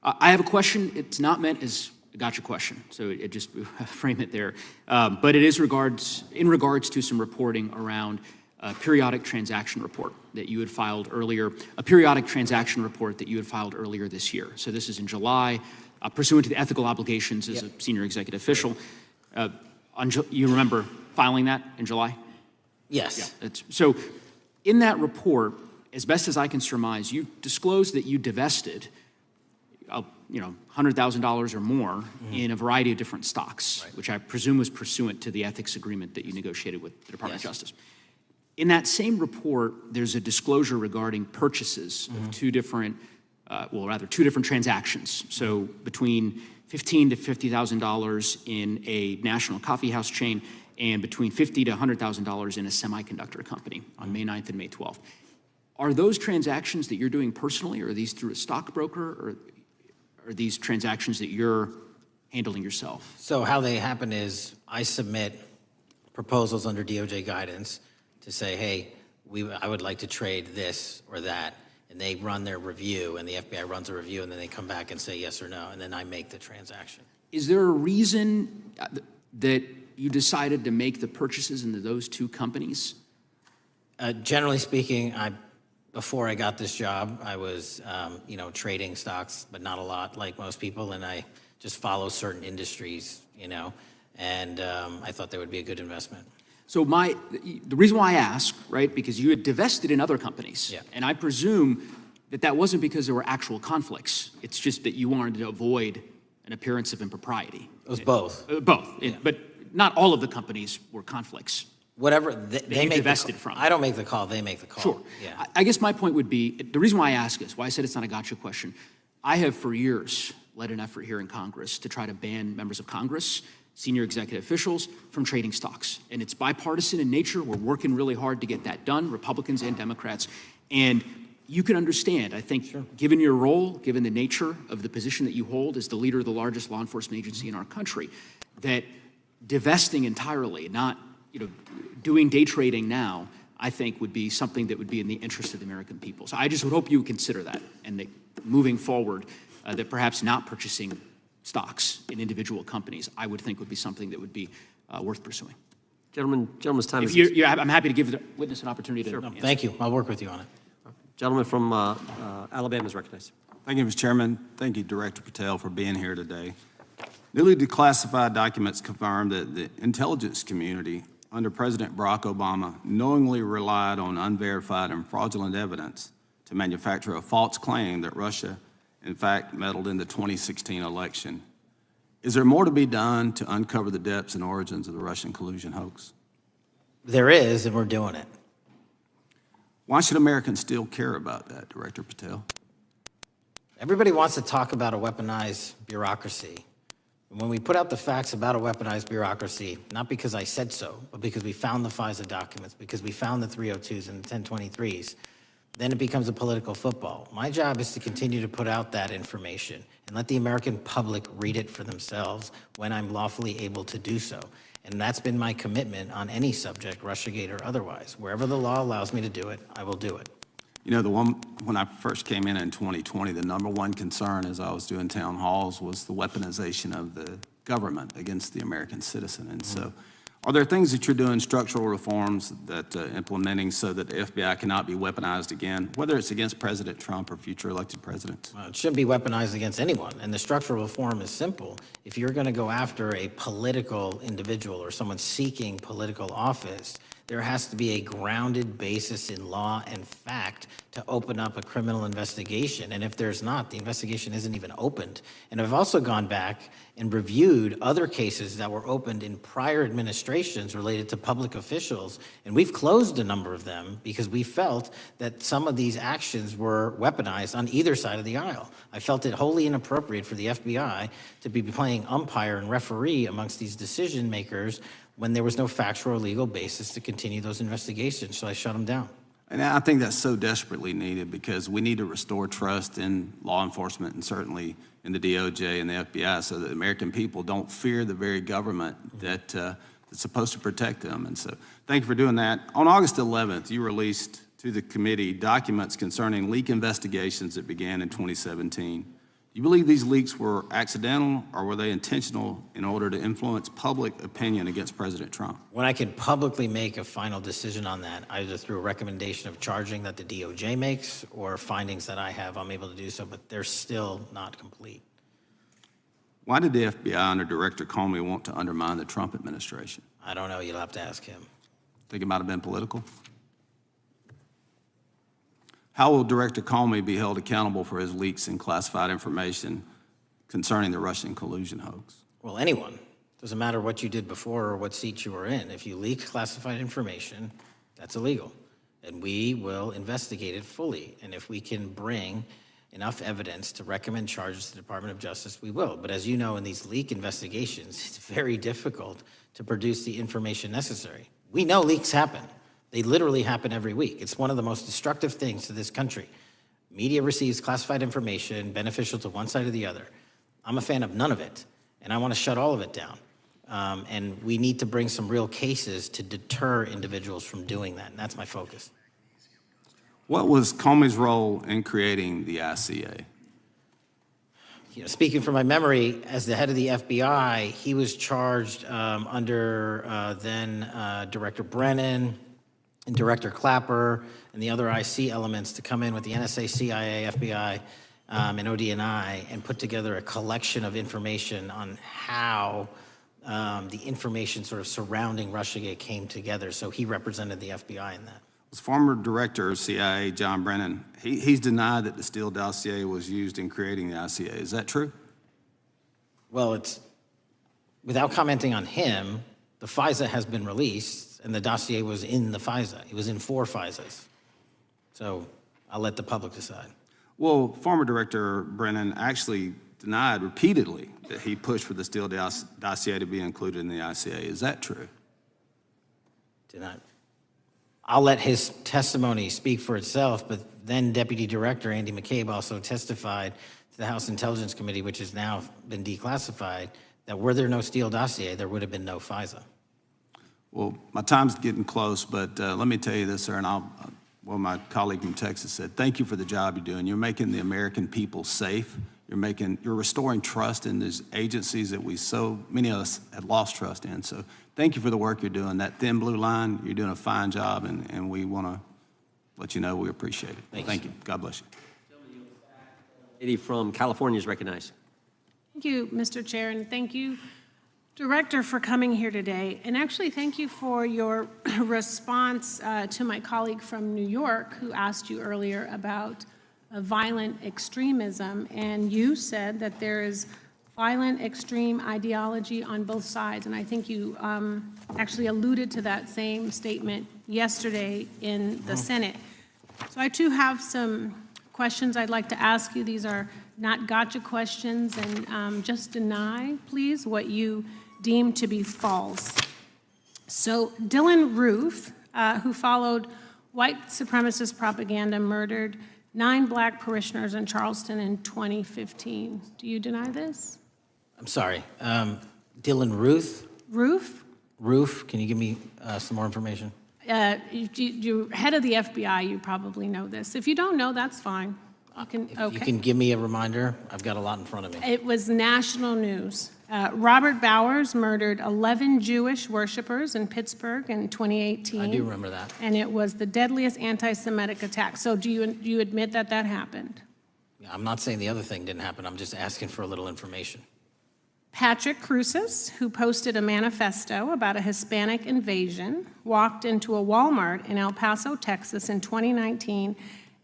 I have a question. It's not meant as a gotcha question, so it just frame it there. But it is in regards to some reporting around a periodic transaction report that you had filed earlier, this year. So this is in July, pursuant to the ethical obligations as a senior executive official. You remember filing that in July? Yes. Yeah, so in that report, as best as I can surmise, you disclosed that you divested $100,000 or more in a variety of different stocks, which I presume was pursuant to the ethics agreement that you negotiated with the Department of Justice. In that same report, there's a disclosure regarding purchases of 2 different transactions. So between $15,000 to $50,000 in a national coffee house chain, and between $50,000 to $100,000 in a semiconductor company on May 9th and May 12th. Are those transactions that you're doing personally, or are these through a stockbroker, or are these transactions that you're handling yourself? So how they happen is I submit proposals under DOJ guidance to say, hey, I would like to trade this or that. and they run their review, and the FBI runs a review, and then they come back and say yes or no, and then I make the transaction. Is there a reason that you decided to make the purchases into those two companies? Generally speaking, before I got this job, I was, trading stocks, but not a lot like most people, and I just follow certain industries, and I thought they would be a good investment. So the reason why I ask, right, because you had divested in other companies, Yeah. and I presume that wasn't because there were actual conflicts. It's just that you wanted to avoid an appearance of impropriety. It was both. Both, but not all of the companies were conflicts. Whatever they make divested from. I don't make the call, they make the call. Sure. Yeah. I guess my point would be, the reason why I ask is, why I said it's not a gotcha question, I have for years led an effort here in Congress to try to ban members of Congress, senior executive officials, from trading stocks. And it's bipartisan in nature. We're working really hard to get that done, Republicans and Democrats. And you can understand, I think, given your role, given the nature of the position that you hold as the leader of the largest law enforcement agency in our country, that divesting entirely, not doing day trading now, I think would be something that would be in the interest of the American people. So I just would hope you would consider that, and that moving forward, that perhaps not purchasing stocks in individual companies, I would think would be something that would be worth pursuing. Gentleman's time is... I'm happy to give the witness an opportunity to answer. Thank you. I'll work with you on it. Gentleman from Alabama is recognized. Thank you, Mr. Chairman. Thank you, Director Patel, for being here today. Newly declassified documents confirm that the intelligence community under President Barack Obama knowingly relied on unverified and fraudulent evidence to manufacture a false claim that Russia, in fact, meddled in the 2016 election. Is there more to be done to uncover the depths and origins of the Russian collusion hoax? There is, and we're doing it. Why should Americans still care about that, Director Patel? Everybody wants to talk about a weaponized bureaucracy. And when we put out the facts about a weaponized bureaucracy, not because I said so, but because we found the FISA documents, because we found the 302s and the 1023s, then it becomes a political football. My job is to continue to put out that information and let the American public read it for themselves when I'm lawfully able to do so. And that's been my commitment on any subject, Russiagate or otherwise. Wherever the law allows me to do it, I will do it. When I first came in 2020, the number one concern as I was doing town halls was the weaponization of the government against the American citizen. And so are there things that you're doing, structural reforms that implementing so that the FBI cannot be weaponized again, whether it's against President Trump or future elected presidents? It shouldn't be weaponized against anyone. And the structural reform is simple. If you're going to go after a political individual or someone seeking political office, there has to be a grounded basis in law and fact to open up a criminal investigation. And if there's not, the investigation isn't even opened. And I've also gone back and reviewed other cases that were opened in prior administrations related to public officials. And we've closed a number of them because we felt that some of these actions were weaponized on either side of the aisle. I felt it wholly inappropriate for the FBI to be playing umpire and referee amongst these decision makers when there was no factual or legal basis to continue those investigations, so I shut them down. And I think that's so desperately needed because we need to restore trust in law enforcement and certainly in the DOJ and the FBI so that the American people don't fear the very government that's supposed to protect them. And so thank you for doing that. On August 11th, you released to the committee documents concerning leak investigations that began in 2017. Do you believe these leaks were accidental or were they intentional in order to influence public opinion against President Trump? When I can publicly make a final decision on that, either through a recommendation of charging that the DOJ makes or findings that I have, I'm able to do so, but they're still not complete. Why did the FBI under Director Comey want to undermine the Trump administration? I don't know. You'll have to ask him. Think it might have been political? How will Director Comey be held accountable for his leaks and classified information concerning the Russian collusion hoax? Well, anyone. Doesn't matter what you did before or what seat you were in. If you leak classified information, that's illegal. And we will investigate it fully. And if we can bring enough evidence to recommend charges to the Department of Justice, we will. But as you know, in these leak investigations, it's very difficult to produce the information necessary. We know leaks happen. They literally happen every week. It's one of the most destructive things to this country. Media receives classified information beneficial to one side or the other. I'm a fan of none of it, and I want to shut all of it down. And we need to bring some real cases to deter individuals from doing that, and that's my focus. What was Comey's role in creating the ICA? You know, speaking from my memory, as the head of the FBI, he was charged under then Director Brennan and Director Clapper and the other IC elements to come in with the NSA, CIA, FBI, and ODNI and put together a collection of information on how the information sort of surrounding Russiagate came together. So he represented the FBI in that. Was former director of CIA, John Brennan, he's denied that the Steele dossier was used in creating the ICA. Is that true? Well, it's, without commenting on him, the FISA has been released and the dossier was in the FISA. It was in 4 FISAs. So I'll let the public decide. Well, former director Brennan actually denied repeatedly that he pushed for the Steele dossier to be included in the ICA. Is that true? Denied. I'll let his testimony speak for itself, but then Deputy Director Andy McCabe also testified to the House Intelligence Committee, which has now been declassified, that were there no Steele dossier, there would have been no FISA. Well, my time's getting close, but let me tell you this, sir, and well, my colleague from Texas said, thank you for the job you're doing. You're making the American people safe. You're restoring trust in these agencies that so many of us had lost trust in. So thank you for the work you're doing. That thin blue line, you're doing a fine job, and we want to let you know we appreciate it. Thank you. God bless you. Lady from California is recognized. Thank you, Mr. Chair, and thank you, Director, for coming here today. And actually, thank you for your response to my colleague from New York who asked you earlier about violent extremism. And you said that there is violent extreme ideology on both sides. And I think you actually alluded to that same statement yesterday in the Senate. So I too have some questions I'd like to ask you. These are not gotcha questions, and just deny, please, what you deem to be false. So Dylan Roof, who followed white supremacist propaganda, murdered 9 black parishioners in Charleston in 2015. Do you deny this? I'm sorry, Dylan Ruth? Roof? Roof, can you give me some more information? You're head of the FBI, you probably know this. If you don't know, that's fine. You can give me a reminder. I've got a lot in front of me. It was national news. Robert Bowers murdered 11 Jewish worshipers in Pittsburgh in 2018. I do remember that. And it was the deadliest anti-Semitic attack. So do you admit that that happened? I'm not saying the other thing didn't happen. I'm just asking for a little information. Patrick Cruces, who posted a manifesto about a Hispanic invasion, walked into a Walmart in El Paso, Texas in 2019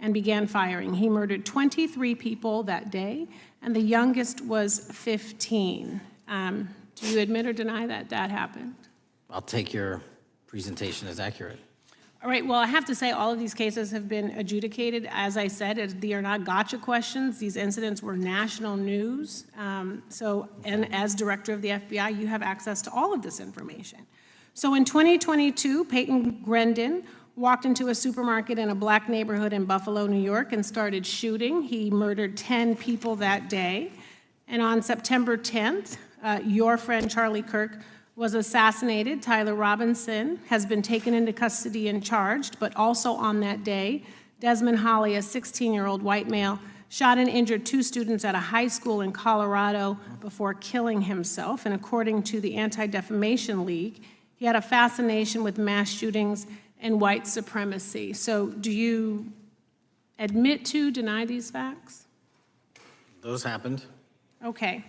and began firing. He murdered 23 people that day, and the youngest was 15. Do you admit or deny that that happened? I'll take your presentation as accurate. All right, well, I have to say all of these cases have been adjudicated. As I said, they are not gotcha questions. These incidents were national news. And as director of the FBI, you have access to all of this information. So in 2022, Peyton Grendon walked into a supermarket in a black neighborhood in Buffalo, New York, and started shooting. He murdered 10 people that day. And on September 10th, your friend Charlie Kirk was assassinated. Tyler Robinson has been taken into custody and charged, but also on that day, Desmond Holley, a 16-year-old white male, shot and injured 2 students at a high school in Colorado before killing himself. And according to the Anti-Defamation League, he had a fascination with mass shootings and white supremacy. So do you admit to, deny these facts? Those happened. Okay.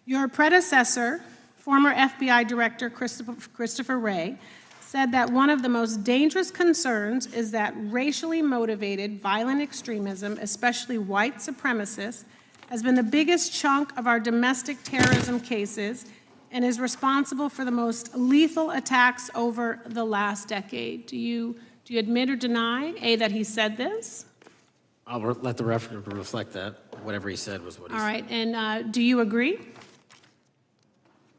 Your predecessor, former FBI Director Christopher Wray, said that one of the most dangerous concerns is that racially motivated violent extremism, especially white supremacists, has been the biggest chunk of our domestic terrorism cases and is responsible for the most lethal attacks over the last decade. Do you admit or deny, A, that he said this? I'll let the record reflect that. Whatever he said was what he said. All right, and do you agree?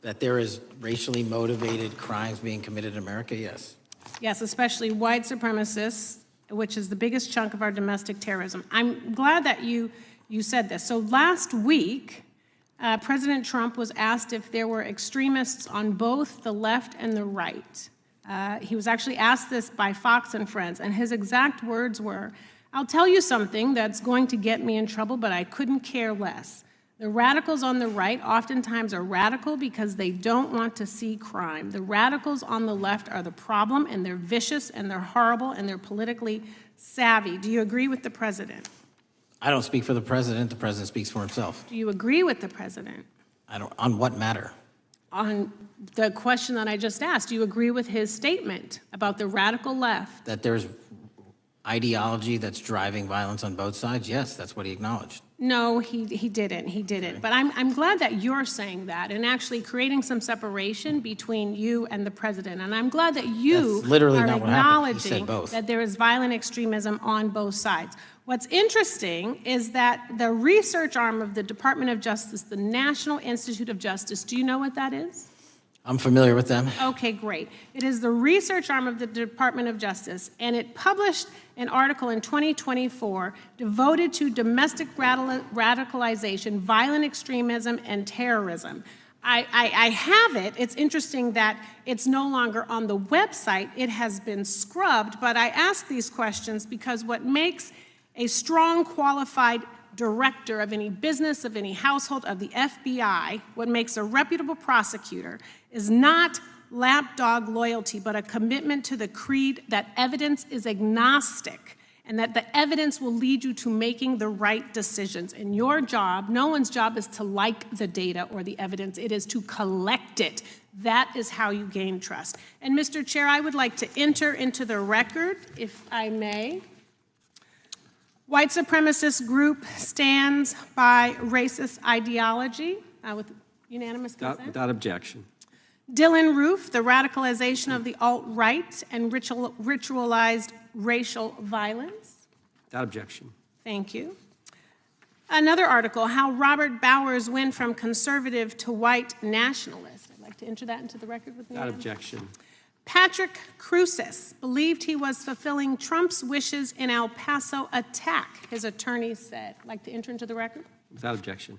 That there is racially motivated crimes being committed in America, yes. Yes, especially white supremacists, which is the biggest chunk of our domestic terrorism. I'm glad that you said this. So last week, President Trump was asked if there were extremists on both the left and the right. He was actually asked this by Fox and Friends, and his exact words were, I'll tell you something that's going to get me in trouble, but I couldn't care less. The radicals on the right oftentimes are radical because they don't want to see crime. The radicals on the left are the problem, and they're vicious, and they're horrible, and they're politically savvy. Do you agree with the president? I don't speak for the president. The president speaks for himself. Do you agree with the president? On what matter? On the question that I just asked, do you agree with his statement about the radical left? That there's ideology that's driving violence on both sides? Yes, that's what he acknowledged. No, he didn't. He didn't. But I'm glad that you're saying that and actually creating some separation between you and the president. And I'm glad that you That's literally are not what happened. He said acknowledging both. that there is violent extremism on both sides. What's interesting is that the research arm of the Department of Justice, the National Institute of Justice, do you know what that is? I'm familiar with them. Okay, great. It is the research arm of the Department of Justice, and it published an article in 2024 devoted to domestic radicalization, violent extremism, and terrorism. I have it. It's interesting that it's no longer on the website. It has been scrubbed, but I ask these questions because what makes a strong, qualified director of any business, of any household, of the FBI, what makes a reputable prosecutor is not lapdog loyalty, but a commitment to the creed that evidence is agnostic and that the evidence will lead you to making the right decisions. And your job, no one's job is to like the data or the evidence, it is to collect it. That is how you gain trust. And Mr. Chair, I would like to enter into the record, if I may. White supremacist group stands by racist ideology with unanimous consent. Without objection. Dylan Roof, the radicalization of the alt-right and ritualized racial violence. Without objection. Thank you. Another article, how Robert Bowers went from conservative to white nationalist. I'd like to enter that into the record with me. Without objection. Patrick Cruces believed he was fulfilling Trump's wishes in El Paso attack, his attorneys said. I'd like to enter into the record. Without objection.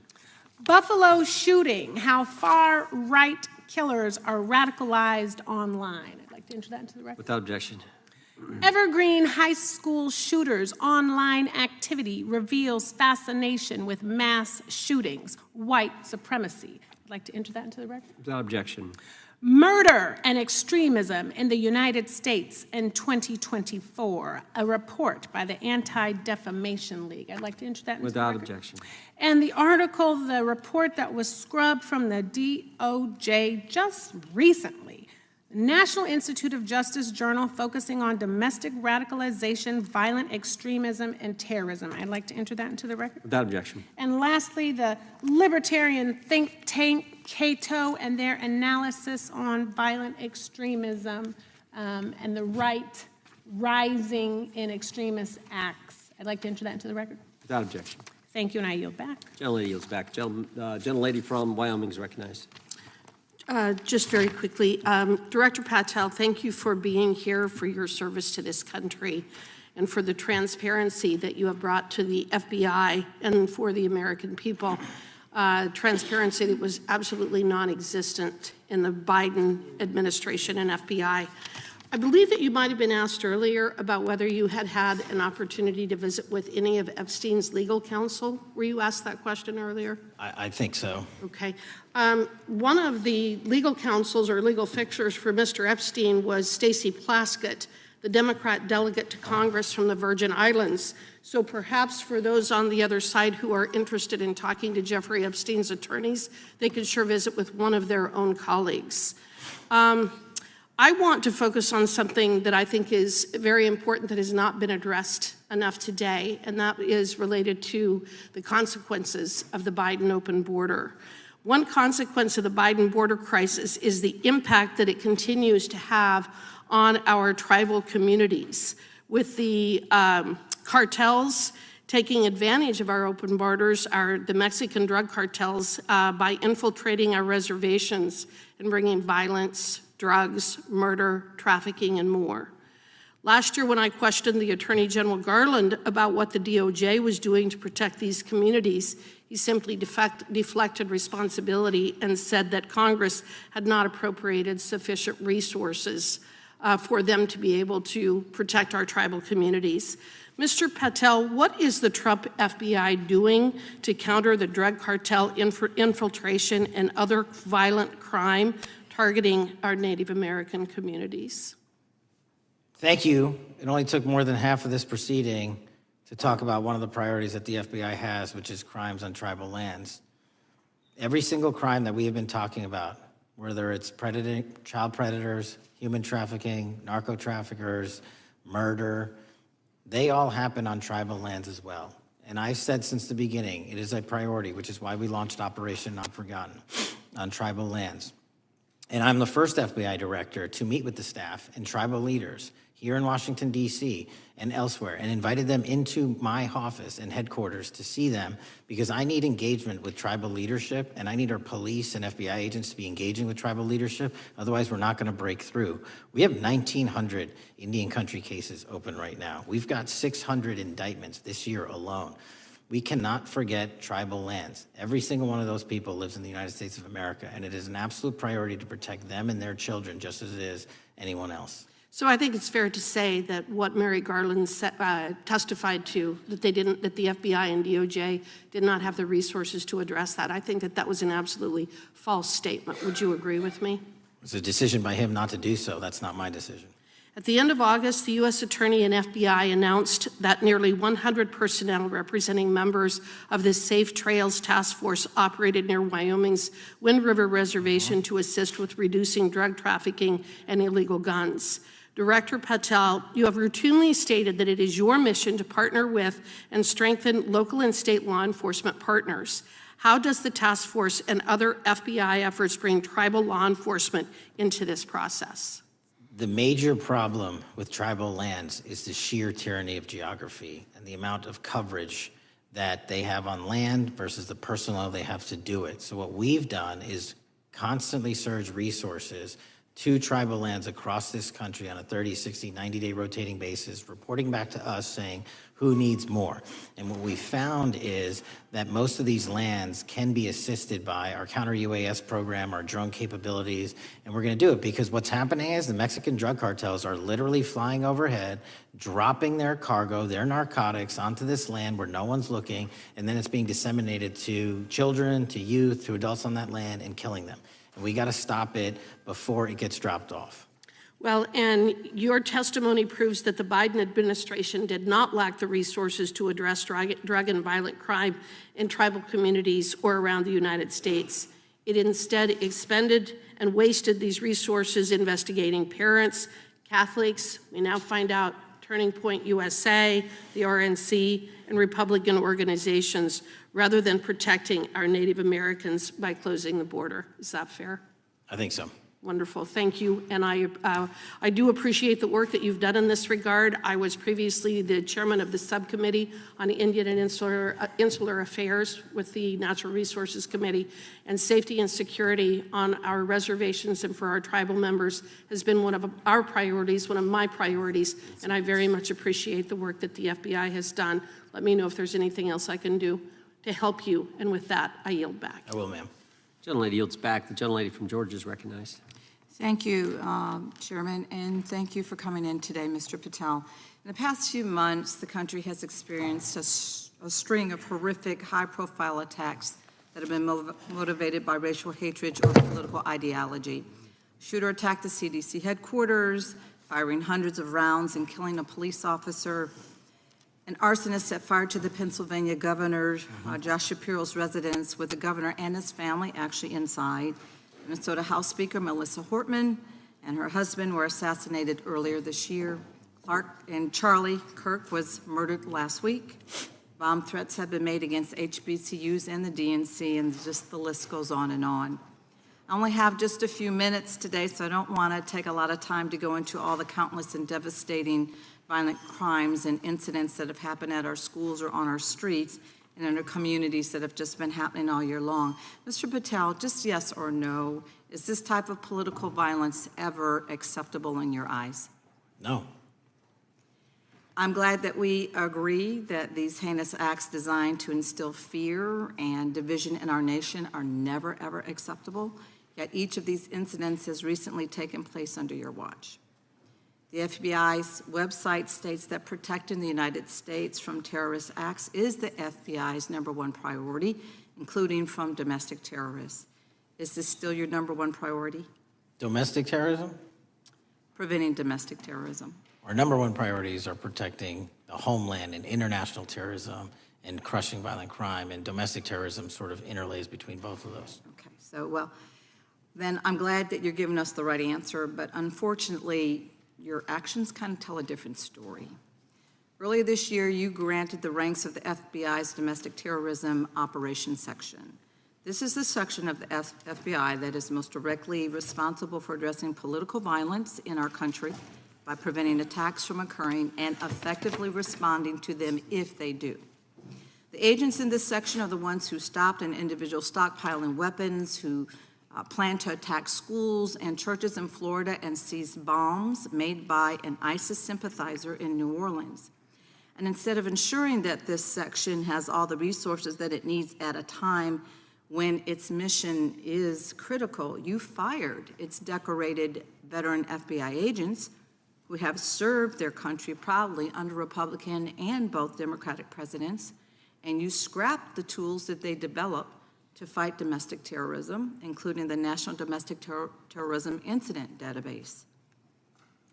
Buffalo shooting, how far-right killers are radicalized online. I'd like to enter that into the record. Without objection. Evergreen high school shooters online activity reveals fascination with mass shootings, white supremacy. I'd like to enter that into the record. Without objection. Murder and extremism in the United States in 2024, a report by the Anti-Defamation League. I'd like to enter that into Without the record. objection. And the article, the report that was scrubbed from the DOJ just recently, National Institute of Justice Journal focusing on domestic radicalization, violent extremism, and terrorism. I'd like to enter that into the record. Without objection. And lastly, the libertarian think tank Cato and their analysis on violent extremism and the right rising in extremist acts. I'd like to enter that into the record. Without objection. Thank you, and I yield back. Gentlelady yields back. Gentlelady from Wyoming is recognized. Just very quickly, Director Patel, thank you for being here, for your service to this country, and for the transparency that you have brought to the FBI and for the American people. Transparency that was absolutely non-existent in the Biden administration and FBI. I believe that you might have been asked earlier about whether you had had an opportunity to visit with any of Epstein's legal counsel. Were you asked that question earlier? I think so. Okay. One of the legal counsels or legal fixers for Mr. Epstein was Stacey Plaskett, the Democrat delegate to Congress from the Virgin Islands. So perhaps for those on the other side who are interested in talking to Jeffrey Epstein's attorneys, they could sure visit with one of their own colleagues. I want to focus on something that I think is very important that has not been addressed enough today, and that is related to the consequences of the Biden open border. One consequence of the Biden border crisis is the impact that it continues to have on our tribal communities, with the cartels taking advantage of our open borders, the Mexican drug cartels, by infiltrating our reservations and bringing violence, drugs, murder, trafficking, and more. Last year, when I questioned the Attorney General Garland about what the DOJ was doing to protect these communities, he simply deflected responsibility and said that Congress had not appropriated sufficient resources for them to be able to protect our tribal communities. Mr. Patel, what is the Trump FBI doing to counter the drug cartel infiltration and other violent crime targeting our Native American communities? Thank you. It only took more than half of this proceeding to talk about one of the priorities that the FBI has, which is crimes on tribal lands. Every single crime that we have been talking about, whether it's child predators, human trafficking, narco traffickers, murder, they all happen on tribal lands as well. And I've said since the beginning, it is a priority, which is why we launched Operation Not Forgotten on tribal lands. And I'm the first FBI director to meet with the staff and tribal leaders here in Washington, D.C. and elsewhere, and invited them into my office and headquarters to see them, because I need engagement with tribal leadership, and I need our police and FBI agents to be engaging with tribal leadership. Otherwise, we're not going to break through. We have 1,900 Indian country cases open right now. We've got 600 indictments this year alone. We cannot forget tribal lands. Every single one of those people lives in the United States of America, and it is an absolute priority to protect them and their children just as it is anyone else. So I think it's fair to say that what Mary Garland testified to, that the FBI and DOJ did not have the resources to address that. I think that that was an absolutely false statement. Would you agree with me? It's a decision by him not to do so. That's not my decision. At the end of August, the U.S. Attorney and FBI announced that nearly 100 personnel representing members of the Safe Trails Task Force operated near Wyoming's Wind River Reservation to assist with reducing drug trafficking and illegal guns. Director Patel, you have routinely stated that it is your mission to partner with and strengthen local and state law enforcement partners. How does the task force and other FBI efforts bring tribal law enforcement into this process? The major problem with tribal lands is the sheer tyranny of geography and the amount of coverage that they have on land versus the personnel they have to do it. So what we've done is constantly surge resources to tribal lands across this country on a 30, 60, 90-day rotating basis, reporting back to us saying who needs more. And what we found is that most of these lands can be assisted by our counter-UAS program, our drone capabilities, and we're gonna do it because what's happening is the Mexican drug cartels are literally flying overhead, dropping their cargo, their narcotics onto this land where no one's looking, and then it's being disseminated to children, to youth, to adults on that land and killing them. And we gotta stop it before it gets dropped off. Well, and your testimony proves that the Biden administration did not lack the resources to address drug and violent crime in tribal communities or around the United States. It instead expended and wasted these resources investigating parents, Catholics, we now find out Turning Point USA, the RNC, and Republican organizations, rather than protecting our Native Americans by closing the border. Is that fair? I think so. Wonderful, thank you. And I do appreciate the work that you've done in this regard. I was previously the chairman of the subcommittee on Indian and Insular Affairs with the Natural Resources Committee, and safety and security on our reservations and for our tribal members has been one of our priorities, one of my priorities, and I very much appreciate the work that the FBI has done. Let me know if there's anything else I can do to help you, and with that, I yield back. I will, ma'am. Gentlelady yields back. The gentlelady from Georgia is recognized. Thank you, Chairman, and thank you for coming in today, Mr. Patel. In the past few months, the country has experienced a string of horrific, high-profile attacks that have been motivated by racial hatred or political ideology. A shooter attacked the CDC headquarters, firing hundreds of rounds and killing a police officer. An arsonist set fire to the Pennsylvania governor, Josh Shapiro's residence, with the governor and his family actually inside. Minnesota House Speaker Melissa Hortman and her husband were assassinated earlier this year. Clark and Charlie Kirk was murdered last week. Bomb threats have been made against HBCUs and the DNC, and just the list goes on and on. I only have just a few minutes today, so I don't want to take a lot of time to go into all the countless and devastating violent crimes and incidents that have happened at our schools or on our streets and in our communities that have just been happening all year long. Mr. Patel, just yes or no, is this type of political violence ever acceptable in your eyes? No. I'm glad that we agree that these heinous acts designed to instill fear and division in our nation are never, ever acceptable, yet each of these incidents has recently taken place under your watch. The FBI's website states that protecting the United States from terrorist acts is the FBI's #1 priority, including from domestic terrorists. Is this still your #1 priority? Domestic terrorism? Preventing domestic terrorism. Our #1 priorities are protecting the homeland and international terrorism and crushing violent crime, and domestic terrorism sort of interlays between both of those. Okay, so, well, then I'm glad that you're giving us the right answer, but unfortunately, your actions kind of tell a different story. Earlier this year, you granted the ranks of the FBI's Domestic Terrorism Operations Section. This is the section of the FBI that is most directly responsible for addressing political violence in our country by preventing attacks from occurring and effectively responding to them if they do. The agents in this section are the ones who stopped an individual stockpiling weapons, who planned to attack schools and churches in Florida and seized bombs made by an ISIS sympathizer in New Orleans. And instead of ensuring that this section has all the resources that it needs at a time when its mission is critical, you fired its decorated veteran FBI agents who have served their country proudly under Republican and both Democratic presidents, and you scrapped the tools that they developed to fight domestic terrorism, including the National Domestic Terrorism Incident Database.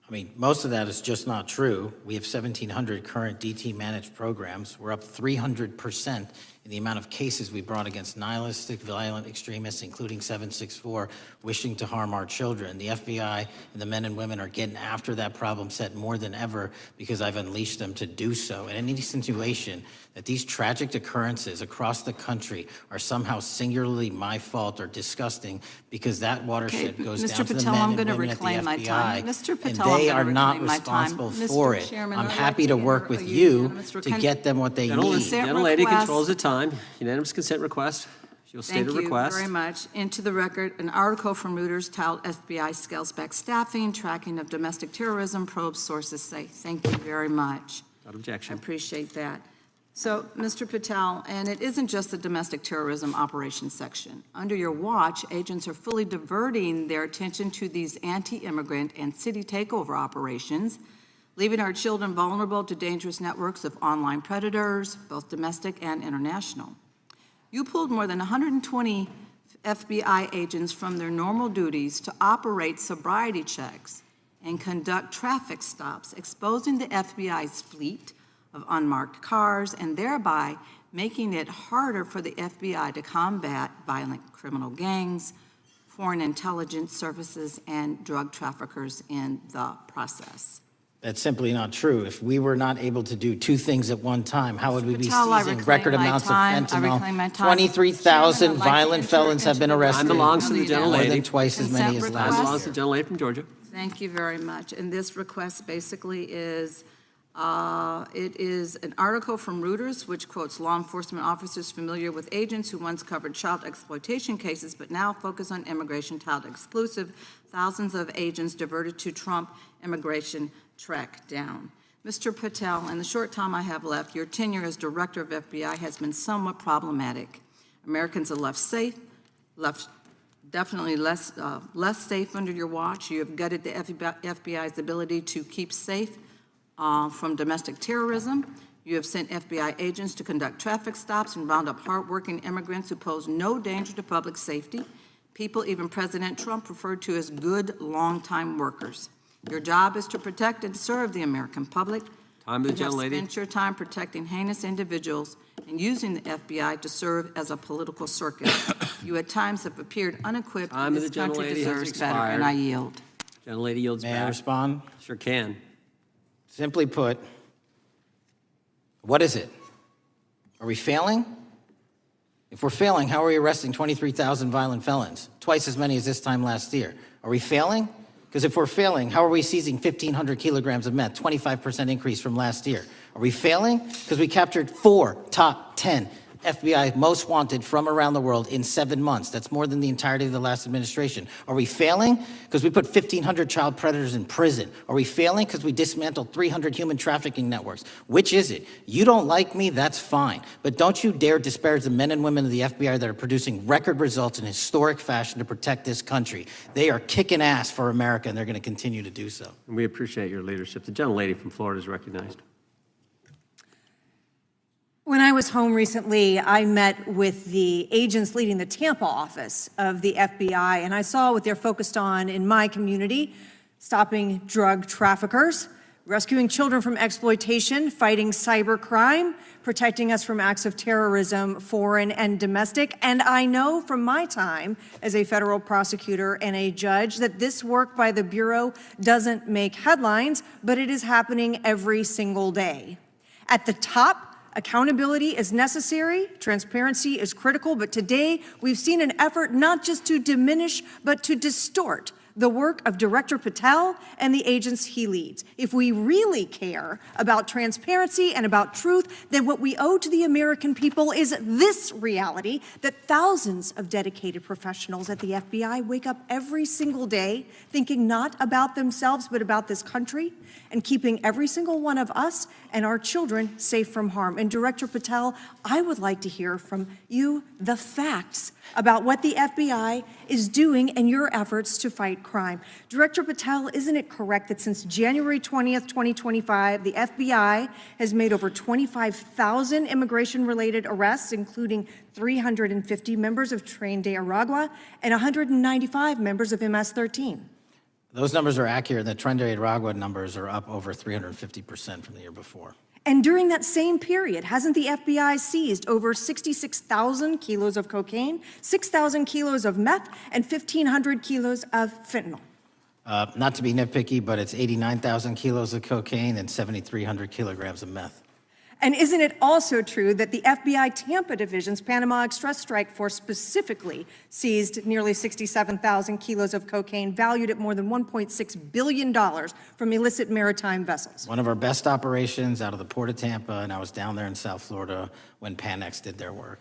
I mean, most of that is just not true. We have 1,700 current DT managed programs. We're up 300% in the amount of cases we brought against nihilistic, violent extremists, including 764, wishing to harm our children. The FBI and the men and women are getting after that problem set more than ever because I've unleashed them to do so. And any insinuation that these tragic occurrences across the country are somehow singularly my fault or disgusting because that watershed goes Mr. down to the Patel, men I'm and going to women at the reclaim my time. FBI, Mr. Patel, and I'm they gonna are not reclaim my time. responsible Mr. for it. Chairman, I'm I'd happy like to to work enter with a you unanimous to consent- get them what they Gentlelady, need. gentlelady request. controls the time. Unanimous consent request. She'll state a request. Thank you very much. Into the record, an article from Reuters titled FBI Scales Back Staffing, Tracking of Domestic Terrorism, Probes Sources Say. Thank you very much. Without objection. I appreciate that. So, Mr. Patel, and it isn't just the domestic terrorism operations section. Under your watch, agents are fully diverting their attention to these anti-immigrant and city takeover operations, leaving our children vulnerable to dangerous networks of online predators, both domestic and international. You pulled more than 120 FBI agents from their normal duties to operate sobriety checks and conduct traffic stops, exposing the FBI's fleet of unmarked cars and thereby making it harder for the FBI to combat violent criminal gangs, foreign intelligence services, and drug traffickers in the process. That's simply not true. If we were not able to do two things at one time, how would we be Patel, I seizing reclaim record my amounts of time. I reclaim my fentanyl? time. 23,000 Chairman, I'd like to violent enter felons have into been the arrested. Time belongs to the gentlelady. More than twice as many as Consent last Time belongs year. to the gentlelady from Georgia. Thank you very much. And this request basically is, it is an article from Reuters which quotes law enforcement officers familiar with agents who once covered child exploitation cases but now focus on immigration child exclusive. Thousands of agents diverted to Trump immigration track down. Mr. Patel, in the short time I have left, your tenure as director of FBI has been somewhat problematic. Americans are left definitely less safe under your watch. You have gutted the FBI's ability to keep safe from domestic terrorism. You have sent FBI agents to conduct traffic stops and round up hardworking immigrants who pose no danger to public safety, people even President Trump referred to as good longtime workers. Your job is to protect and serve the American public. Time to the You have gentlelady. spent your time protecting heinous individuals and using the FBI to serve as a political circus. You at times have appeared unequipped, Time and to this the country gentlelady has deserves better, expired. and I yield. Gentlelady yields May back. I respond? Sure can. Simply put, what is it? Are we failing? If we're failing, how are we arresting 23,000 violent felons? Twice as many as this time last year. Are we failing? Because if we're failing, how are we seizing 1,500 kilograms of meth, 25% increase from last year? Are we failing? Because we captured 4 top 10 FBI most wanted from around the world in 7 months. That's more than the entirety of the last administration. Are we failing because we put 1,500 child predators in prison? Are we failing because we dismantled 300 human trafficking networks? Which is it? You don't like me, that's fine. But don't you dare disparage the men and women of the FBI that are producing record results in historic fashion to protect this country. They are kicking ass for America, and they're going to continue to do so. And we appreciate your leadership. The gentlelady from Florida is recognized. When I was home recently, I met with the agents leading the Tampa office of the FBI, and I saw what they're focused on in my community: stopping drug traffickers, rescuing children from exploitation, fighting cybercrime, protecting us from acts of terrorism, foreign and domestic. And I know from my time as a federal prosecutor and a judge that this work by the Bureau doesn't make headlines, but it is happening every single day. At the top, accountability is necessary, transparency is critical, but today we've seen an effort not just to diminish, but to distort the work of Director Patel and the agents he leads. If we really care about transparency and about truth, then what we owe to the American people is this reality: that thousands of dedicated professionals at the FBI wake up every single day thinking not about themselves, but about this country, and keeping every single one of us and our children safe from harm. And Director Patel, I would like to hear from you the facts about what the FBI is doing in your efforts to fight crime. Director Patel, isn't it correct that since January 20th, 2025, the FBI has made over 25,000 immigration-related arrests, including 350 members of Tren de Aragua and 195 members of MS-13? Those numbers are accurate. The Tren de Aragua numbers are up over 350% from the year before. And during that same period, hasn't the FBI seized over 66,000 kilos of cocaine, 6,000 kilos of meth, and 1,500 kilos of fentanyl? Not to be nitpicky, but it's 89,000 kilos of cocaine and 7,300 kilograms of meth. And isn't it also true that the FBI Tampa Division's Panama Express Strike Force specifically seized nearly 67,000 kilos of cocaine valued at more than $1.6 billion from illicit maritime vessels? One of our best operations out of the Port of Tampa, and I was down there in South Florida when Panex did their work.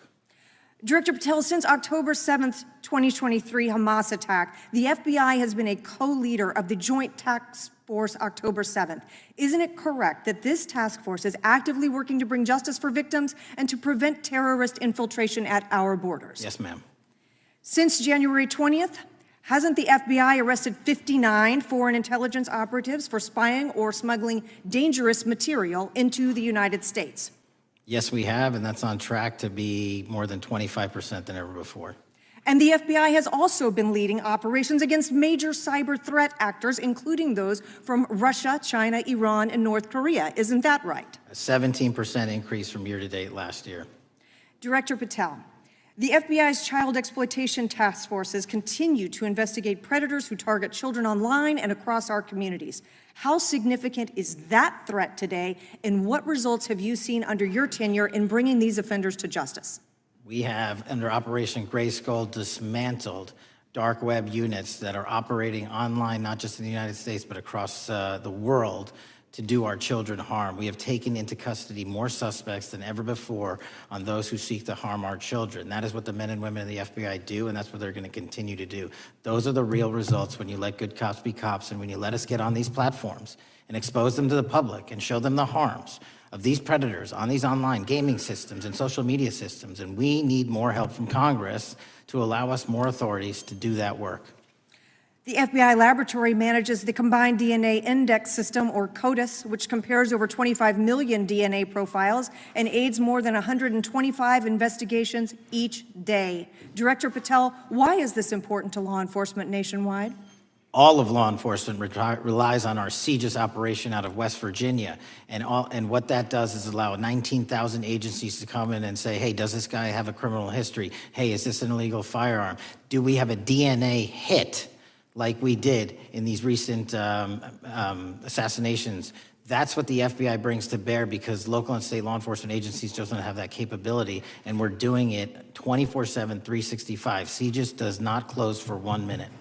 Director Patel, since October 7th, 2023 Hamas attack, the FBI has been a co-leader of the Joint Task Force October 7th. Isn't it correct that this task force is actively working to bring justice for victims and to prevent terrorist infiltration at our borders? Yes, ma'am. Since January 20th, hasn't the FBI arrested 59 foreign intelligence operatives for spying or smuggling dangerous material into the United States? Yes, we have, and that's on track to be more than 25% than ever before. And the FBI has also been leading operations against major cyber threat actors, including those from Russia, China, Iran, and North Korea. Isn't that right? A 17% increase from year to date last year. Director Patel, the FBI's child exploitation task forces continue to investigate predators who target children online and across our communities. How significant is that threat today, and what results have you seen under your tenure in bringing these offenders to justice? We have, under Operation Grayskull, dismantled dark web units that are operating online, not just in the United States, but across the world, to do our children harm. We have taken into custody more suspects than ever before on those who seek to harm our children. That is what the men and women of the FBI do, and that's what they're going to continue to do. Those are the real results when you let good cops be cops, and when you let us get on these platforms and expose them to the public and show them the harms of these predators on these online gaming systems and social media systems. And we need more help from Congress to allow us more authorities to do that work. The FBI laboratory manages the Combined DNA Index System, or CODIS, which compares over 25 million DNA profiles and aids more than 125 investigations each day. Director Patel, why is this important to law enforcement nationwide? All of law enforcement relies on our CJIS operation out of West Virginia. And what that does is allow 19,000 agencies to come in and say, hey, does this guy have a criminal history? Hey, is this an illegal firearm? Do we have a DNA hit like we did in these recent assassinations? That's what the FBI brings to bear, because local and state law enforcement agencies just don't have that capability, and we're doing it 24/7, 365. CJIS does not close for 1 minute.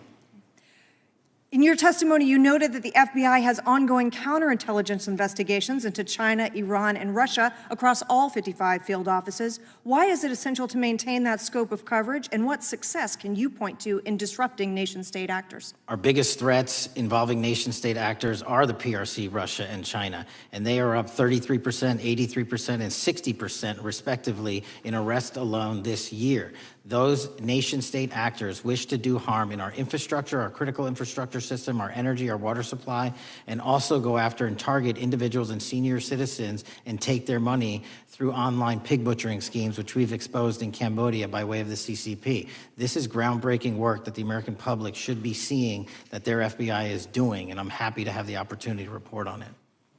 In your testimony, you noted that the FBI has ongoing counterintelligence investigations into China, Iran, and Russia across all 55 field offices. Why is it essential to maintain that scope of coverage, and what success can you point to in disrupting nation-state actors? Our biggest threats involving nation-state actors are the PRC, Russia, and China, and they are up 33%, 83%, and 60% respectively in arrests alone this year. Those nation-state actors wish to do harm in our infrastructure, our critical infrastructure system, our energy, our water supply, and also go after and target individuals and senior citizens and take their money through online pig butchering schemes, which we've exposed in Cambodia by way of the CCP. This is groundbreaking work that the American public should be seeing that their FBI is doing, and I'm happy to have the opportunity to report on it.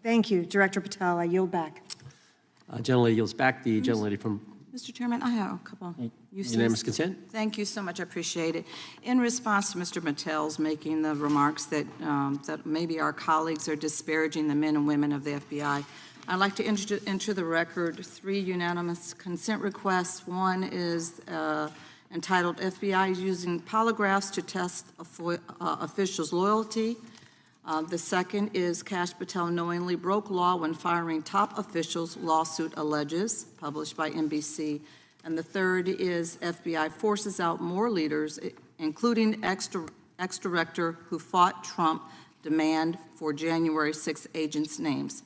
Thank you, Director Patel. I yield back. Gentlelady yields back. The gentlelady from Mr. Chairman, I have a couple. unanimous consent. Thank you so much. I appreciate it. In response to Mr. Patel's making the remarks that, that maybe our colleagues are disparaging the men and women of the FBI, I'd like to enter the record 3 unanimous consent requests. One is entitled FBI using polygraphs to test officials' loyalty. The second is Kash Patel knowingly broke law when firing top officials, lawsuit alleges, published by NBC. And the third is FBI forces out more leaders, including ex-director who fought Trump, demand for January 6 agents' names.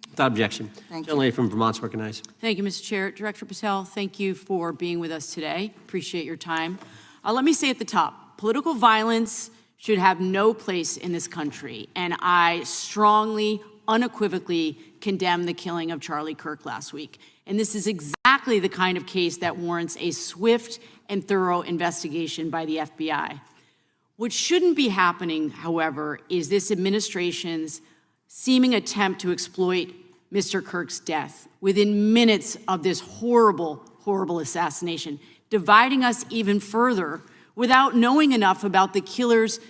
Without objection. Thank you. Gentlelady from Vermont's recognized. Thank you, Mr. Chair. Director Patel, thank you for being with us today. Appreciate your time. Let me say at the top, political violence should have no place in this country, and I strongly, unequivocally condemn the killing of Charlie Kirk last week. And this is exactly the kind of case that warrants a swift and thorough investigation by the FBI. What shouldn't be happening, however, is this administration's seeming attempt to exploit Mr. Kirk's death within minutes of this horrible, horrible assassination, dividing us even further without knowing enough about the killer's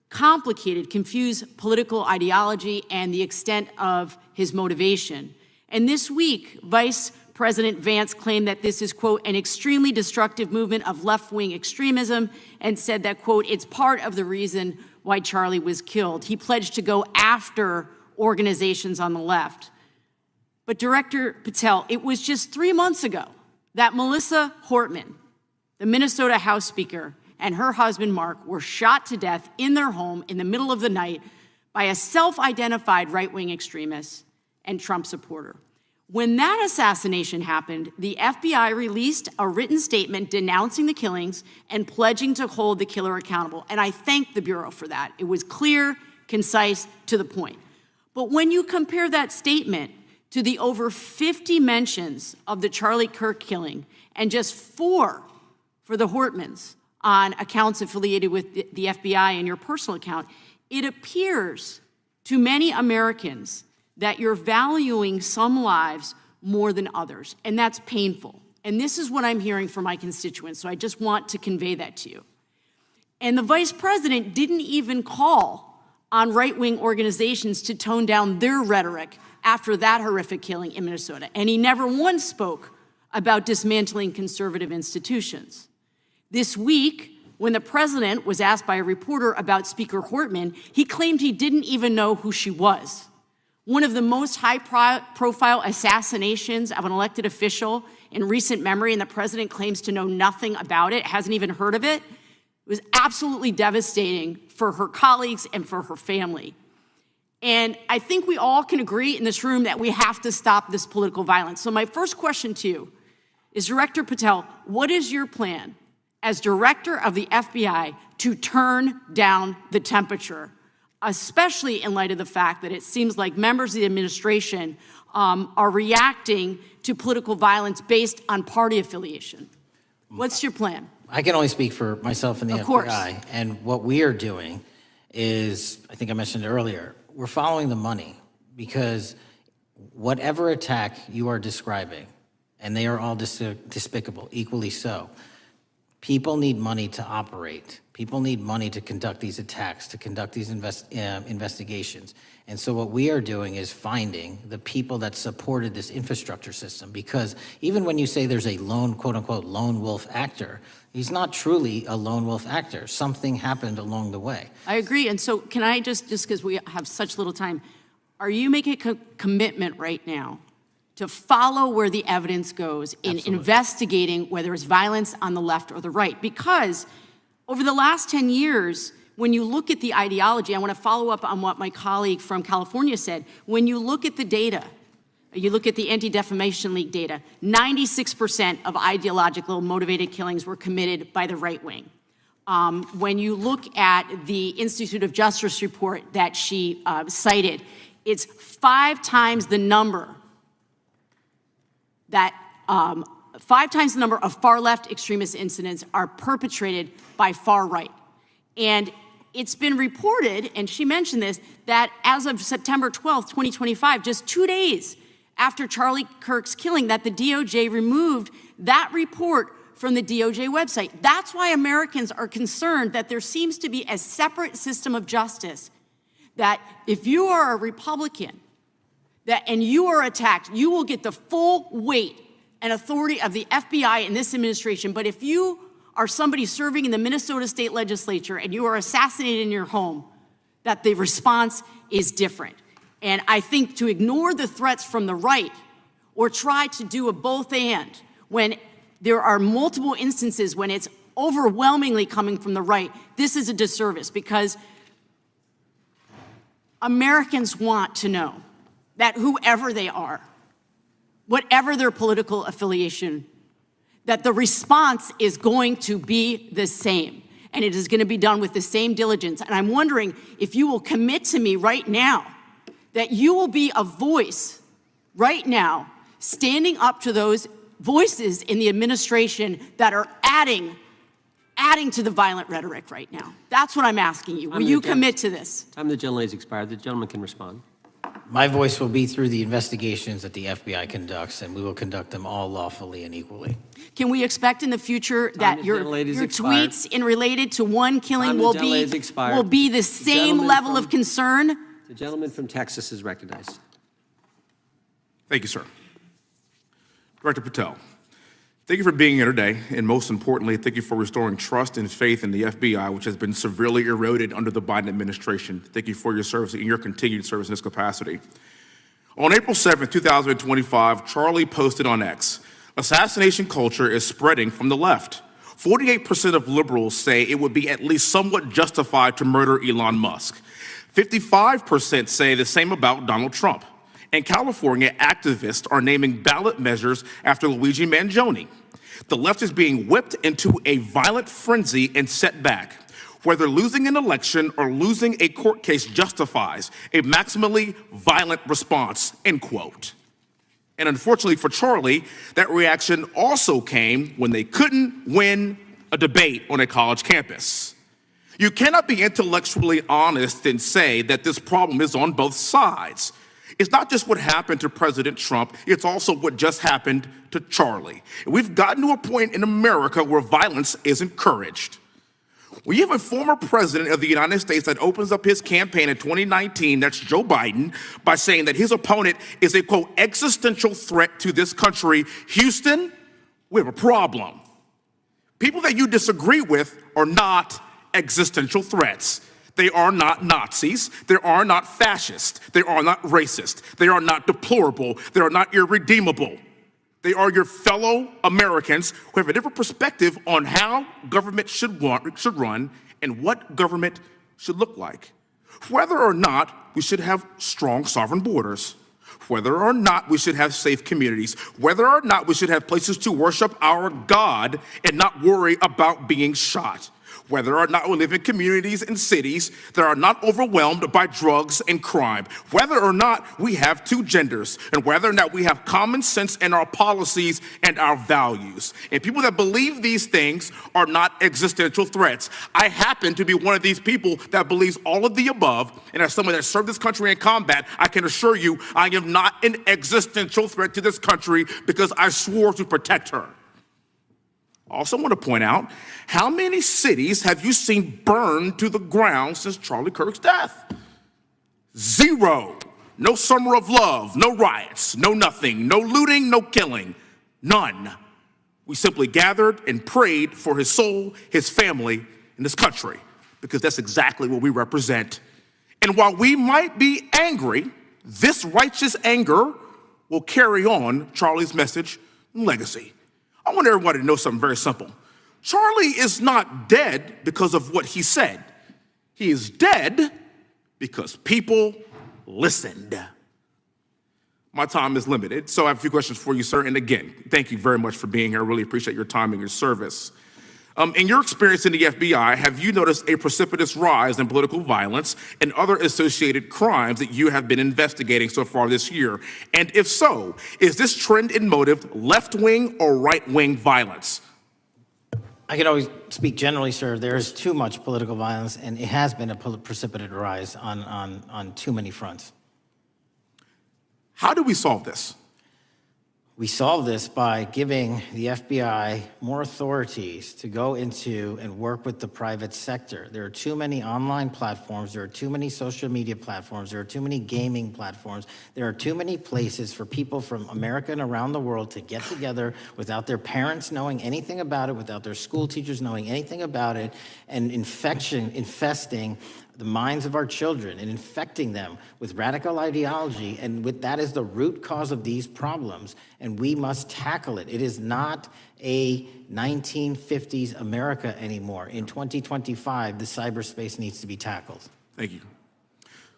complicated, confused political ideology and the extent of his motivation. And this week, Vice President Vance claimed that this is, quote, an extremely destructive movement of left-wing extremism, and said that, quote, it's part of the reason why Charlie was killed. He pledged to go after organizations on the left. But Director Patel, it was just 3 months ago that Melissa Hortman, the Minnesota House Speaker, and her husband Mark were shot to death in their home in the middle of the night by a self-identified right-wing extremist and Trump supporter. When that assassination happened, the FBI released a written statement denouncing the killings and pledging to hold the killer accountable. And I thank the Bureau for that. It was clear, concise, to the point. But when you compare that statement to the over 50 mentions of the Charlie Kirk killing and just 4 for the Hortmans on accounts affiliated with the FBI and your personal account, it appears to many Americans that you're valuing some lives more than others, and that's painful. And this is what I'm hearing from my constituents, so I just want to convey that to you. And the Vice President didn't even call on right-wing organizations to tone down their rhetoric after that horrific killing in Minnesota, and he never once spoke about dismantling conservative institutions. This week, when the president was asked by a reporter about Speaker Hortman, he claimed he didn't even know who she was. One of the most high-profile assassinations of an elected official in recent memory, and the president claims to know nothing about it, hasn't even heard of it. It was absolutely devastating for her colleagues and for her family. And I think we all can agree in this room that we have to stop this political violence. So my first question to you is, Director Patel, what is your plan as director of the FBI to turn down the temperature, especially in light of the fact that it seems like members of the administration are reacting to political violence based on party affiliation? What's your plan? I can only speak for myself and the FBI. And what we are doing is, I think I mentioned earlier, we're following the money, because whatever attack you are describing, and they are all despicable, equally so, People need money to operate. People need money to conduct these attacks, to conduct these investigations. And so what we are doing is finding the people that supported this infrastructure system, because even when you say there's a lone, quote unquote, lone wolf actor, he's not truly a lone wolf actor. Something happened along the way. I agree. And so can I just because we have such little time, are you making a commitment right now to follow where the evidence goes in investigating whether it's violence on the left or the right? Because over the last 10 years, when you look at the ideology, I want to follow up on what my colleague from California said. When you look at the data, you look at the Anti-Defamation League data, 96% of ideological motivated killings were committed by the right wing. When you look at the Institute of Justice report that she cited, it's 5 times the number that 5 times the number of far left extremist incidents are perpetrated by far right. And it's been reported, and she mentioned this, that as of September 12th, 2025, just 2 days after Charlie Kirk's killing, that the DOJ removed that report from the DOJ website. That's why Americans are concerned that there seems to be a separate system of justice, that if you are a Republican and you are attacked, you will get the full weight and authority of the FBI in this administration. But if you are somebody serving in the Minnesota State Legislature and you are assassinated in your home, that the response is different. And I think to ignore the threats from the right or try to do a both and when there are multiple instances when it's overwhelmingly coming from the right, this is a disservice, because Americans want to know that whoever they are, whatever their political affiliation, that the response is going to be the same, and it is going to be done with the same diligence. And I'm wondering if you will commit to me right now that you will be a voice right now standing up to those voices in the administration that are adding to the violent rhetoric right now. That's what I'm asking you. Will you commit to this? Time the gentlelady has expired. The gentleman can respond. My voice will be through the investigations that the FBI conducts, and we will conduct them all lawfully and equally. Can we expect in the future that your tweets in related to one killing will be the same level of concern? The gentleman from Texas is recognized. Thank you, sir. Director Patel, thank you for being here today, and most importantly, thank you for restoring trust and faith in the FBI, which has been severely eroded under the Biden administration. Thank you for your service and your continued service in this capacity. On April 7th, 2025, Charlie posted on X, "Assassination culture is spreading from the left. 48% of liberals say it would be at least somewhat justified to murder Elon Musk. 55% say the same about Donald Trump. In California, activists are naming ballot measures after Luigi Mangione. The left is being whipped into a violent frenzy and set back. Whether losing an election or losing a court case justifies a maximally violent response," end quote. And unfortunately for Charlie, that reaction also came when they couldn't win a debate on a college campus. You cannot be intellectually honest and say that this problem is on both sides. It's not just what happened to President Trump, it's also what just happened to Charlie. And we've gotten to a point in America where violence is encouraged. We have a former president of the United States that opens up his campaign in 2019, that's Joe Biden, by saying that his opponent is a, quote, existential threat to this country. Houston, we have a problem. People that you disagree with are not existential threats. They are not Nazis. They are not fascist. They are not racist. They are not deplorable. They are not irredeemable. They are your fellow Americans who have a different perspective on how government should run and what government should look like. Whether or not we should have strong sovereign borders, whether or not we should have safe communities, whether or not we should have places to worship our God and not worry about being shot, whether or not we live in communities and cities that are not overwhelmed by drugs and crime, whether or not we have two genders, and whether or not we have common sense in our policies and our values. And people that believe these things are not existential threats. I happen to be one of these people that believes all of the above, and as someone that served this country in combat, I can assure you I am not an existential threat to this country because I swore to protect her. I also want to point out, how many cities have you seen burned to the ground since Charlie Kirk's death? 0. No summer of love, no riots, no nothing, no looting, no killing, none. We simply gathered and prayed for his soul, his family, and his country, because that's exactly what we represent. And while we might be angry, this righteous anger will carry on Charlie's message and legacy. I want everybody to know something very simple. Charlie is not dead because of what he said. He is dead because people listened. My time is limited, so I have a few questions for you, sir. And again, thank you very much for being here. I really appreciate your time and your service. In your experience in the FBI, have you noticed a precipitous rise in political violence and other associated crimes that you have been investigating so far this year? And if so, is this trend in motive left-wing or right-wing violence? I can always speak generally, sir. There is too much political violence, and it has been a precipitate rise on too many fronts. How do we solve this? We solve this by giving the FBI more authorities to go into and work with the private sector. There are too many online platforms. There are too many social media platforms. There are too many gaming platforms. There are too many places for people from America and around the world to get together without their parents knowing anything about it, without their school teachers knowing anything about it, and infesting the minds of our children and infecting them with radical ideology, and that is the root cause of these problems, and we must tackle it. It is not a 1950s America anymore. In 2025, the cyberspace needs to be tackled. Thank you.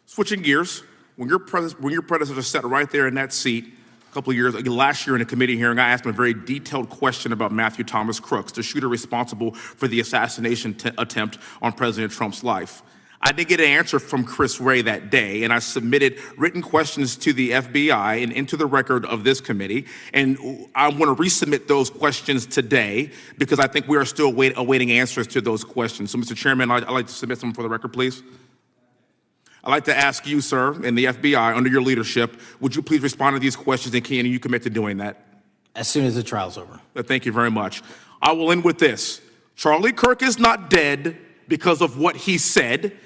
Switching gears, when your predecessor sat right there in that seat a couple of years, last year in a committee hearing, I asked him a very detailed question about Matthew Thomas Crooks, the shooter responsible for the assassination attempt on President Trump's life. I didn't get an answer from Chris Wray that day, and I submitted written questions to the FBI and into the record of this committee, and I want to resubmit those questions today because I think we are still awaiting answers to those questions. So, Mr. Chairman, I'd like to submit them for the record, please. I'd like to ask you, sir, and the FBI, under your leadership, would you please respond to these questions, and can you commit to doing that? As soon as the trial's over. Thank you very much. I will end with this. Charlie Kirk is not dead because of what he said.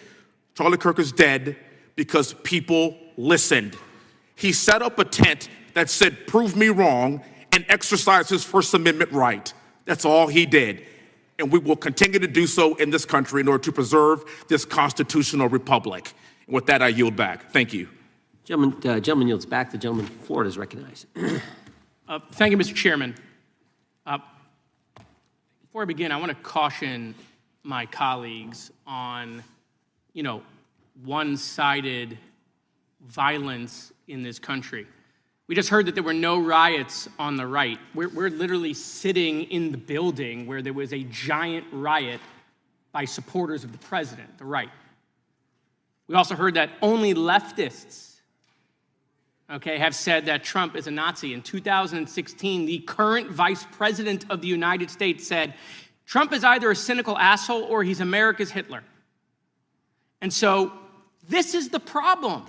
Charlie Kirk is dead because people listened. He set up a tent that said, "Prove me wrong," and exercised his First Amendment right. That's all he did. And we will continue to do so in this country in order to preserve this constitutional republic. And with that, I yield back. Thank you. Gentleman yields back. The gentleman from Florida is recognized. Thank you, Mr. Chairman. Before I begin, I want to caution my colleagues on one-sided violence in this country. We just heard that there were no riots on the right. We're literally sitting in the building where there was a giant riot by supporters of the president, the right. We also heard that only leftists, have said that Trump is a Nazi. In 2016, the current vice president of the United States said, Trump is either a cynical asshole or he's America's Hitler. And so this is the problem.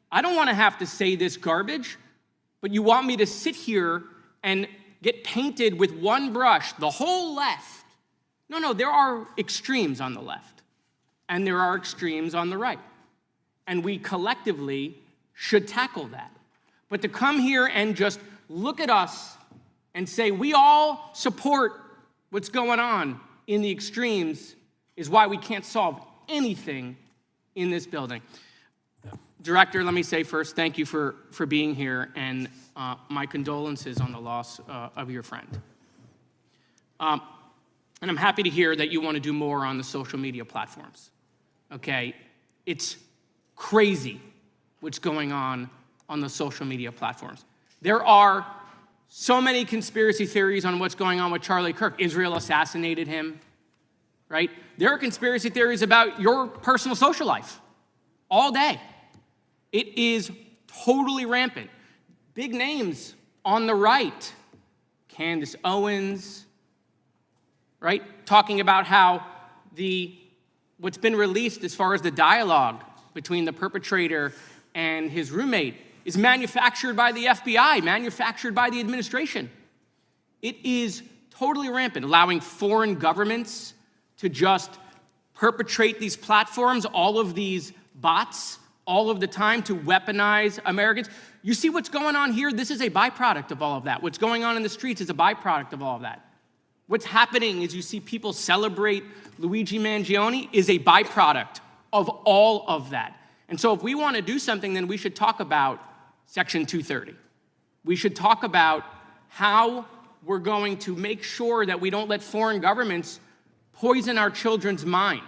I don't want to have to say this garbage, but you want me to sit here and get painted with one brush, the whole left. No, there are extremes on the left, and there are extremes on the right. And we collectively should tackle that. But to come here and just look at us and say we all support what's going on in the extremes is why we can't solve anything in this building. Director, let me say first, thank you for being here, and my condolences on the loss of your friend. And I'm happy to hear that you want to do more on the social media platforms. It's crazy what's going on the social media platforms. There are so many conspiracy theories on what's going on with Charlie Kirk. Israel assassinated him, right? There are conspiracy theories about your personal social life all day. It is totally rampant. Big names on the right, Candace Owens, right? Talking about how what's been released as far as the dialogue between the perpetrator and his roommate is manufactured by the FBI, manufactured by the administration. It is totally rampant, allowing foreign governments to just perpetrate these platforms, all of these bots, all of the time to weaponize Americans. You see what's going on here? This is a byproduct of all of that. What's going on in the streets is a byproduct of all of that. What's happening is you see people celebrate Luigi Mangione is a byproduct of all of that. And so if we want to do something, then we should talk about Section 230. We should talk about how we're going to make sure that we don't let foreign governments poison our children's mind.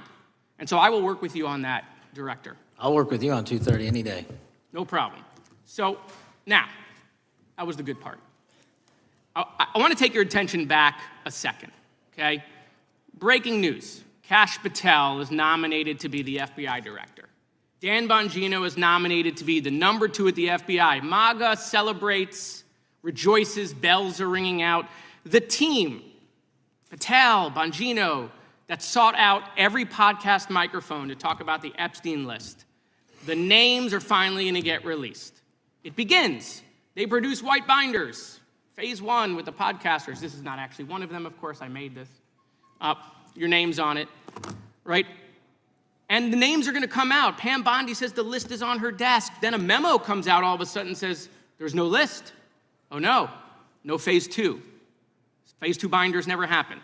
And so I will work with you on that, Director. I'll work with you on 230 any day. No problem. So now, that was the good part. I want to take your attention back a second, okay? Breaking news. Kash Patel is nominated to be the FBI Director. Dan Bongino is nominated to be the #2 at the FBI. MAGA celebrates, rejoices, bells are ringing out. The team, Patel, Bongino, that sought out every podcast microphone to talk about the Epstein list. The names are finally going to get released. It begins. They produce white binders. Phase 1 with the podcasters. This is not actually one of them, of course. I made this. Your name's on it, right? And the names are going to come out. Pam Bondi says the list is on her desk. Then a memo comes out all of a sudden and says, there's no list. Oh, no. No Phase 2. Phase 2 binders never happen.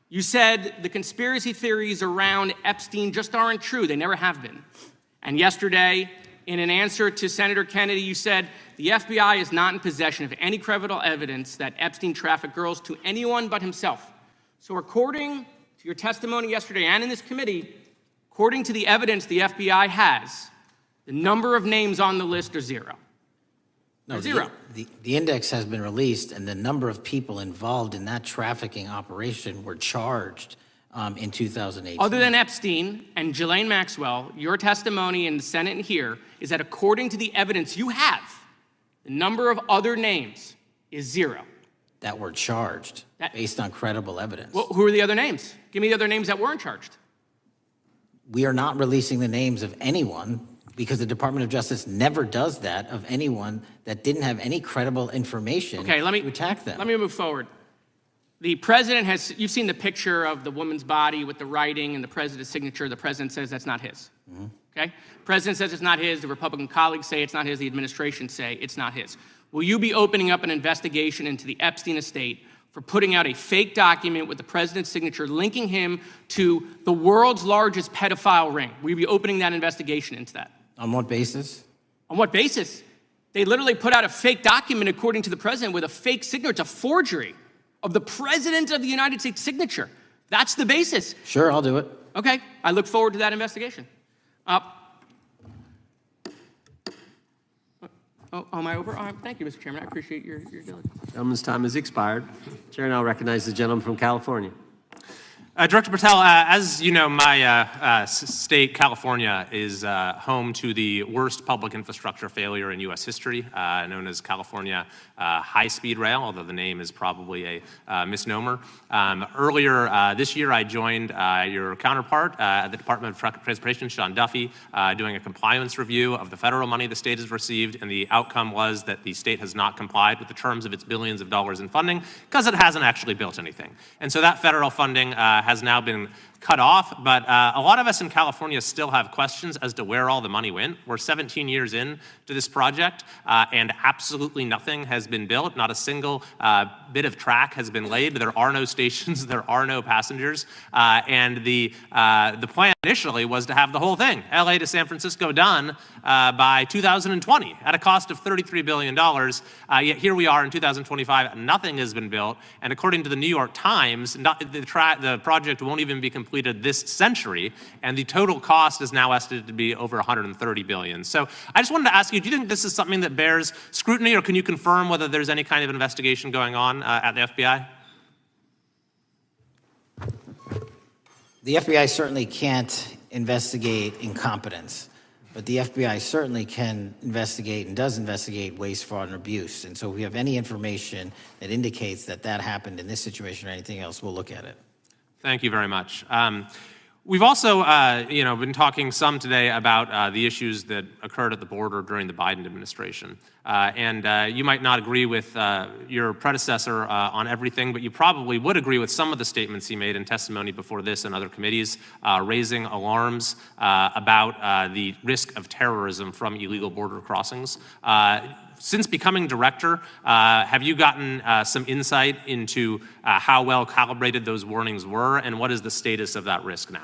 You said the conspiracy theories around Epstein just aren't true. They never have been. And yesterday, in an answer to Senator Kennedy, you said the FBI is not in possession of any credible evidence that Epstein trafficked girls to anyone but himself. So according to your testimony yesterday and in this committee, according to the evidence the FBI has, the number of names on the list are zero. No, zero. The index has been released, and the number of people involved in that trafficking operation were charged in 2018. Other than Epstein and Ghislaine Maxwell, your testimony in the Senate and here is that according to the evidence you have, the number of other names is zero. That were charged based on credible evidence. Well, who are the other names? Give me the other names that weren't charged. We are not releasing the names of anyone because the Department of Justice never does that of anyone that didn't have any credible information to attack them. Let me move forward. The president has, you've seen the picture of the woman's body with the writing and the president's signature. The president says that's not his. Okay? The president says it's not his. The Republican colleagues say it's not his. The administration say it's not his. Will you be opening up an investigation into the Epstein estate for putting out a fake document with the president's signature linking him to the world's largest pedophile ring? Will you be opening that investigation into that? On what basis? On what basis? They literally put out a fake document, according to the president, with a fake signature. It's a forgery of the president of the United States signature. That's the basis. Sure, I'll do it. Okay, I look forward to that investigation. Am I over? Thank you, Mr. Chairman. I appreciate your diligence. Gentleman's time has expired. Chair now recognizes the gentleman from California. Director Patel, as you know, my state, California, is home to the worst public infrastructure failure in U.S. history, known as California High-Speed Rail, although the name is probably a misnomer. Earlier this year, I joined your counterpart at the Department of Transportation, Sean Duffy, doing a compliance review of the federal money the state has received, and the outcome was that the state has not complied with the terms of its billions of dollars in funding because it hasn't actually built anything. And so that federal funding has now been cut off, but a lot of us in California still have questions as to where all the money went. We're 17 years in to this project, and absolutely nothing has been built. Not a single bit of track has been laid. There are no stations. There are no passengers. And the plan initially was to have the whole thing, LA to San Francisco, done by 2020 at a cost of $33 billion. Yet here we are in 2025. Nothing has been built. And according to the New York Times, the project won't even be completed this century, and the total cost is now estimated to be over $130 billion. So I just wanted to ask you, do you think this is something that bears scrutiny, or can you confirm whether there's any kind of investigation going on at the FBI? The FBI certainly can't investigate incompetence, but the FBI certainly can investigate and does investigate waste, fraud, and abuse. And so if we have any information that indicates that that happened in this situation or anything else, we'll look at it. Thank you very much. We've also, been talking some today about the issues that occurred at the border during the Biden administration. You might not agree with your predecessor on everything, but you probably would agree with some of the statements he made in testimony before this and other committees, raising alarms about the risk of terrorism from illegal border crossings. Since becoming director, have you gotten some insight into how well calibrated those warnings were, and what is the status of that risk now?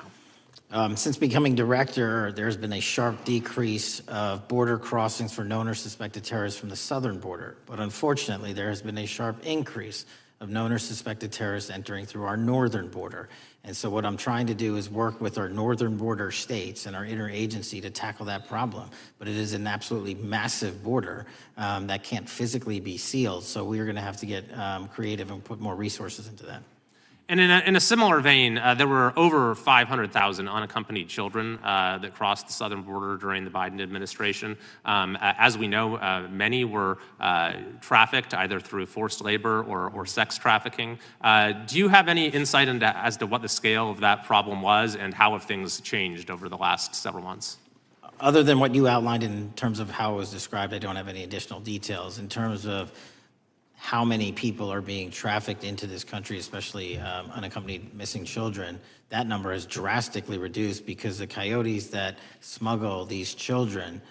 Since becoming director, there's been a sharp decrease of border crossings for known or suspected terrorists from the southern border. But unfortunately, there has been a sharp increase of known or suspected terrorists entering through our northern border. And so what I'm trying to do is work with our northern border states and our interagency to tackle that problem. But it is an absolutely massive border that can't physically be sealed. So we're going to have to get creative and put more resources into that. And in a similar vein, there were over 500,000 unaccompanied children that crossed the southern border during the Biden administration. As we know, many were trafficked either through forced labor or sex trafficking. Do you have any insight as to what the scale of that problem was and how have things changed over the last several months? Other than what you outlined in terms of how it was described, I don't have any additional details. In terms of how many people are being trafficked into this country, especially unaccompanied missing children, that number has drastically reduced because the coyotes that smuggle these children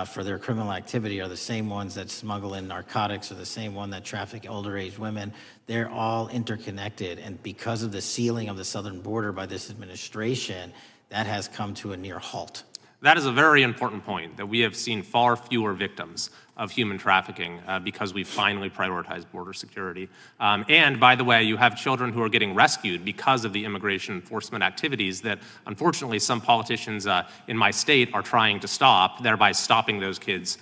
for their criminal activity are the same ones that smuggle in narcotics or the same one that traffic older age women. They're all interconnected. And because of the sealing of the southern border by this administration, that has come to a near halt. That is a very important point, that we have seen far fewer victims of human trafficking because we've finally prioritized border security. And by the way, you have children who are getting rescued because of the immigration enforcement activities that unfortunately some politicians in my state are trying to stop, thereby stopping those kids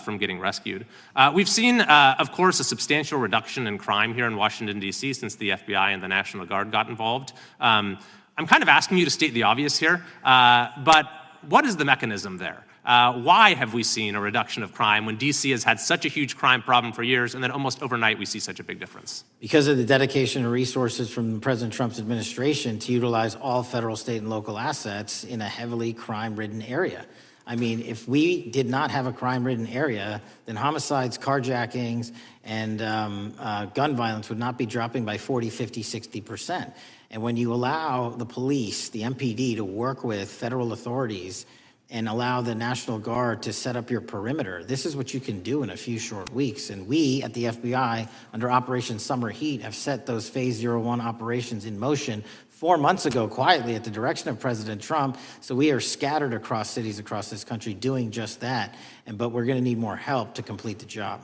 from getting rescued. We've seen, of course, a substantial reduction in crime here in Washington, D.C. since the FBI and the National Guard got involved. I'm kind of asking you to state the obvious here, but what is the mechanism there? Why have we seen a reduction of crime when D.C. has had such a huge crime problem for years, and then almost overnight we see such a big difference? Because of the dedication and resources from President Trump's administration to utilize all federal, state, and local assets in a heavily crime-ridden area. I mean, if we did not have a crime-ridden area, then homicides, carjackings, and gun violence would not be dropping by 40, 50, 60%. And when you allow the police, the MPD, to work with federal authorities and allow the National Guard to set up your perimeter, this is what you can do in a few short weeks. And we at the FBI, under Operation Summer Heat, have set those Phase 01 operations in motion 4 months ago, quietly at the direction of President Trump. So we are scattered across cities across this country doing just that. But we're going to need more help to complete the job.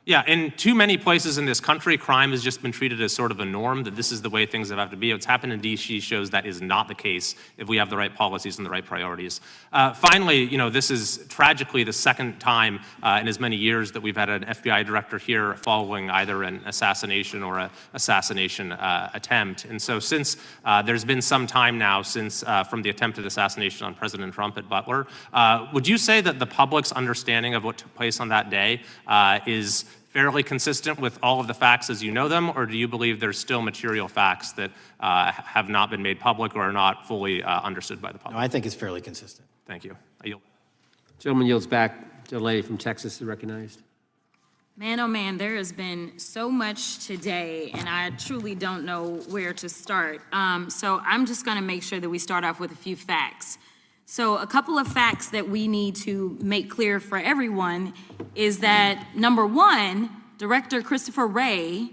Yeah, in too many places in this country, crime has just been treated as sort of a norm, that this is the way things have to be. What's happened in D.C. shows that is not the case if we have the right policies and the right priorities. Finally, this is tragically the second time in as many years that we've had an FBI director here following either an assassination or an assassination attempt. And so since there's been some time now since from the attempted assassination on President Trump at Butler, would you say that the public's understanding of what took place on that day is fairly consistent with all of the facts as you know them, or do you believe there's still material facts that have not been made public or are not fully understood by the public? No, I think it's fairly consistent. Thank you. I yield. Gentleman yields back. The lady from Texas is recognized. Man, oh man, there has been so much today, and I truly don't know where to start. So I'm just going to make sure that we start off with a few facts. So a couple of facts that we need to make clear for everyone is that, number one, Director Christopher Wray,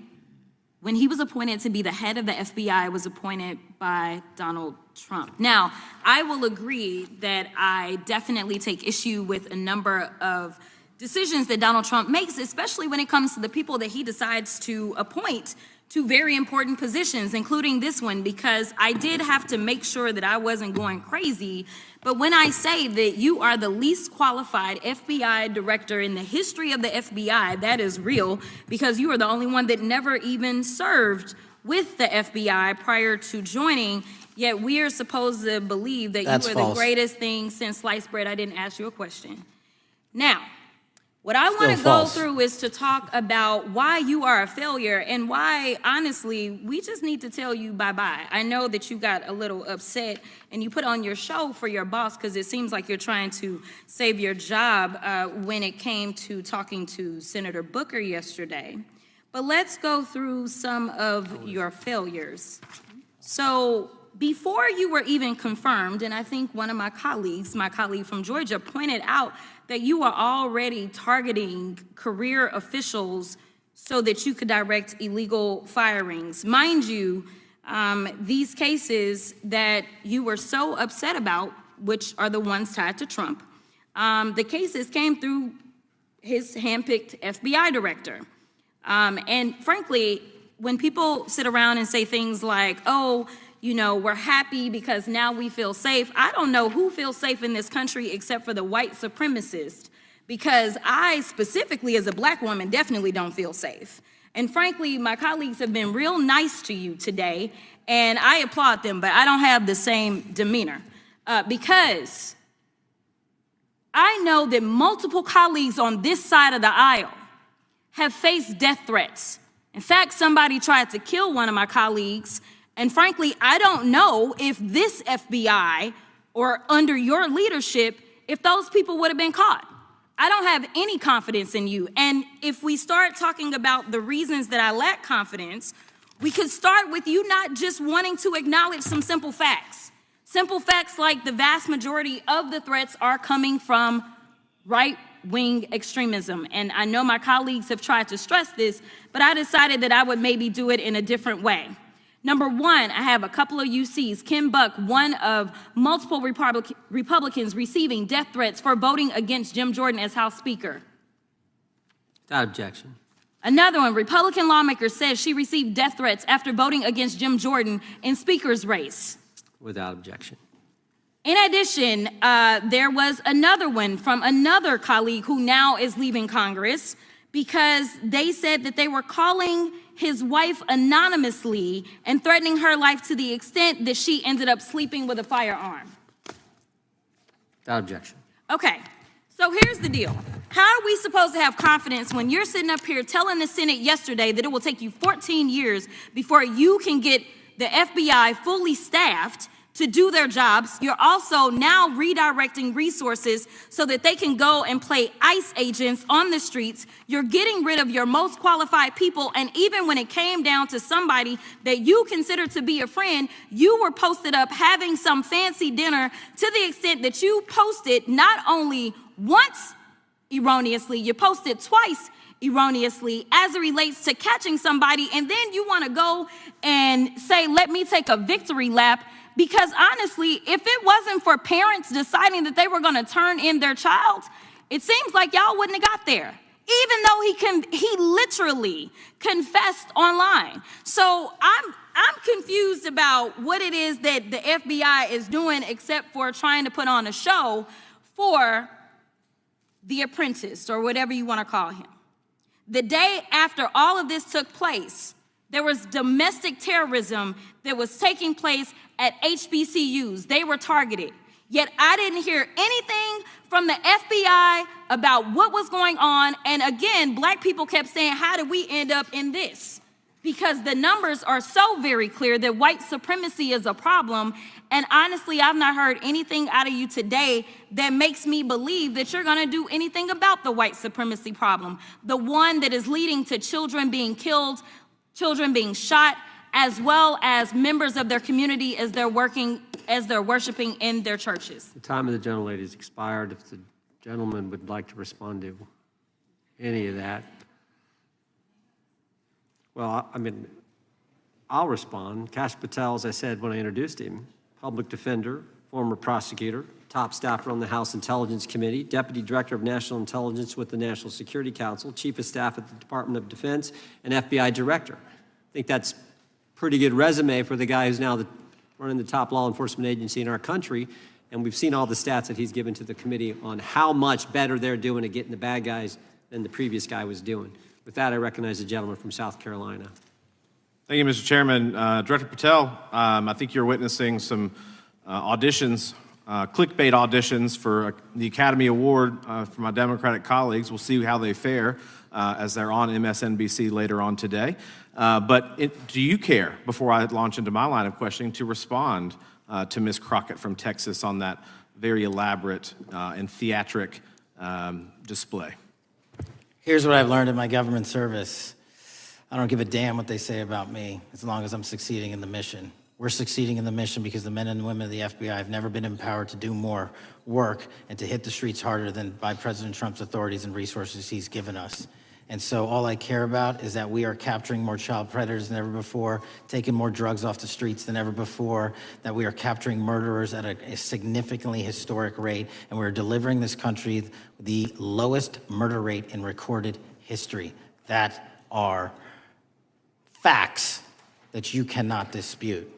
when he was appointed to be the head of the FBI, was appointed by Donald Trump. Now, I will agree that I definitely take issue with a number of decisions that Donald Trump makes, especially when it comes to the people that he decides to appoint to very important positions, including this one, because I did have to make sure that I wasn't going crazy. But when I say that you are the least qualified FBI director in the history of the FBI, that is real, because you are the only one that never even served with the FBI prior to joining, yet we are supposed to believe that you are the greatest thing since sliced bread. I didn't ask you a question. Now, What I want to Still go false. through is to talk about why you are a failure and why, honestly, we just need to tell you bye-bye. I know that you got a little upset and you put on your show for your boss because it seems like you're trying to save your job when it came to talking to Senator Booker yesterday. But let's go through some of your failures. So before you were even confirmed, and I think one of my colleague from Georgia, pointed out that you are already targeting career officials so that you could direct illegal firings. Mind you, these cases that you were so upset about, which are the ones tied to Trump, the cases came through his handpicked FBI director. And frankly, when people sit around and say things like, oh, you know, we're happy because now we feel safe. I don't know who feels safe in this country except for the white supremacists, because I specifically as a black woman definitely don't feel safe. And frankly, my colleagues have been real nice to you today, and I applaud them, but I don't have the same demeanor because I know that multiple colleagues on this side of the aisle have faced death threats. In fact, somebody tried to kill one of my colleagues. And frankly, I don't know if this FBI or under your leadership, if those people would have been caught. I don't have any confidence in you. And if we start talking about the reasons that I lack confidence, we could start with you not just wanting to acknowledge some simple facts. Simple facts like the vast majority of the threats are coming from right-wing extremism. And I know my colleagues have tried to stress this, but I decided that I would maybe do it in a different way. Number one, I have a couple of UCs. Kim Buck, one of multiple Republicans receiving death threats for voting against Jim Jordan as House Speaker. Without objection. Another one, Republican lawmaker says she received death threats after voting against Jim Jordan in Speaker's race. Without objection. In addition, there was another one from another colleague who now is leaving Congress because they said that they were calling his wife anonymously and threatening her life to the extent that she ended up sleeping with a firearm. Without objection. Okay, so here's the deal. How are we supposed to have confidence when you're sitting up here telling the Senate yesterday that it will take you 14 years before you can get the FBI fully staffed to do their jobs? You're also now redirecting resources so that they can go and play ICE agents on the streets. You're getting rid of your most qualified people, and even when it came down to somebody that you consider to be a friend, you were posted up having some fancy dinner to the extent that you posted not only once erroneously, you posted twice erroneously as it relates to catching somebody, and then you want to go and say, let me take a victory lap. Because honestly, if it wasn't for parents deciding that they were going to turn in their child, it seems like y'all wouldn't have got there, even though he literally confessed online. So I'm confused about what it is that the FBI is doing except for trying to put on a show for the apprentice or whatever you want to call him. The day after all of this took place, there was domestic terrorism that was taking place at HBCUs. They were targeted. Yet I didn't hear anything from the FBI about what was going on. And again, black people kept saying, how did we end up in this? Because the numbers are so very clear that white supremacy is a problem. And honestly, I've not heard anything out of you today that makes me believe that you're going to do anything about the white supremacy problem, the one that is leading to children being killed, children being shot, as well as members of their community as they're worshiping in their churches. The time of the gentlelady has expired. If the gentleman would like to respond to any of that. Well, I mean, I'll respond. Kash Patel, as I said when I introduced him, public defender, former prosecutor, top staffer on the House Intelligence Committee, Deputy Director of National Intelligence with the National Security Council, Chief of Staff at the Department of Defense, and FBI Director. I think that's a pretty good resume for the guy who's now running the top law enforcement agency in our country. And we've seen all the stats that he's given to the committee on how much better they're doing at getting the bad guys than the previous guy was doing. With that, I recognize the gentleman from South Carolina. Thank you, Mr. Chairman. Director Patel, I think you're witnessing some auditions clickbait auditions for the Academy Award for my Democratic colleagues. We'll see how they fare as they're on MSNBC later on today. But do you care, before I launch into my line of questioning, to respond to Ms. Crockett from Texas on that very elaborate and theatric display? Here's what I've learned in my government service. I don't give a damn what they say about me as long as I'm succeeding in the mission. We're succeeding in the mission because the men and women of the FBI have never been empowered to do more work and to hit the streets harder than by President Trump's authorities and resources he's given us. And so all I care about is that we are capturing more child predators than ever before, taking more drugs off the streets than ever before, that we are capturing murderers at a significantly historic rate, and we're delivering this country the lowest murder rate in recorded history. That are facts that you cannot dispute.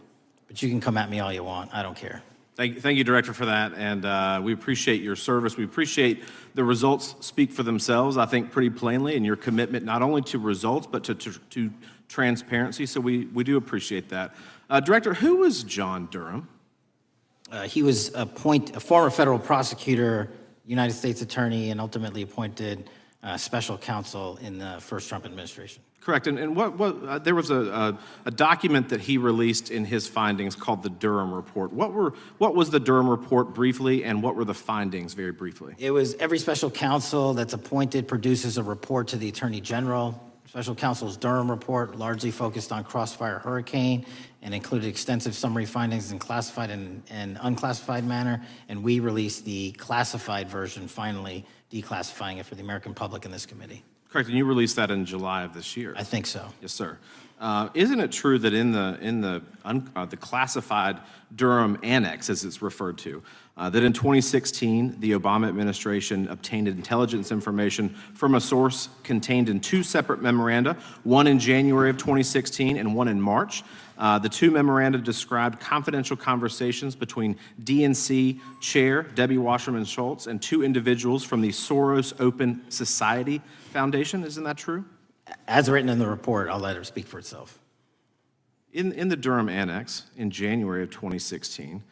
But you can come at me all you want. I don't care. Thank you, Director, for that, and we appreciate your service. We appreciate the results speak for themselves, I think, pretty plainly, and your commitment not only to results, but to transparency, so we do appreciate that. Director, who was John Durham? He was a former federal prosecutor, United States attorney, and ultimately appointed special counsel in the first Trump administration. Correct, and what there was a document that he released in his findings called the Durham Report. What was the Durham Report briefly, and what were the findings very briefly? It was every special counsel that's appointed produces a report to the Attorney General. Special counsel's Durham Report largely focused on Crossfire Hurricane and included extensive summary findings in classified and unclassified manner, and we released the classified version, finally declassifying it for the American public in this committee. Correct, and you released that in July of this year. I think so. Yes, sir. Isn't it true that in the classified Durham Annex, as it's referred to, that in 2016 the Obama administration obtained intelligence information from a source contained in two separate memoranda, one in January of 2016 and one in March? The two memoranda described confidential conversations between DNC Chair Debbie Wasserman Schultz and two individuals from the Soros Open Society Foundation. Isn't that true? As written in the report, I'll let it speak for itself. In the Durham Annex in January of 2016,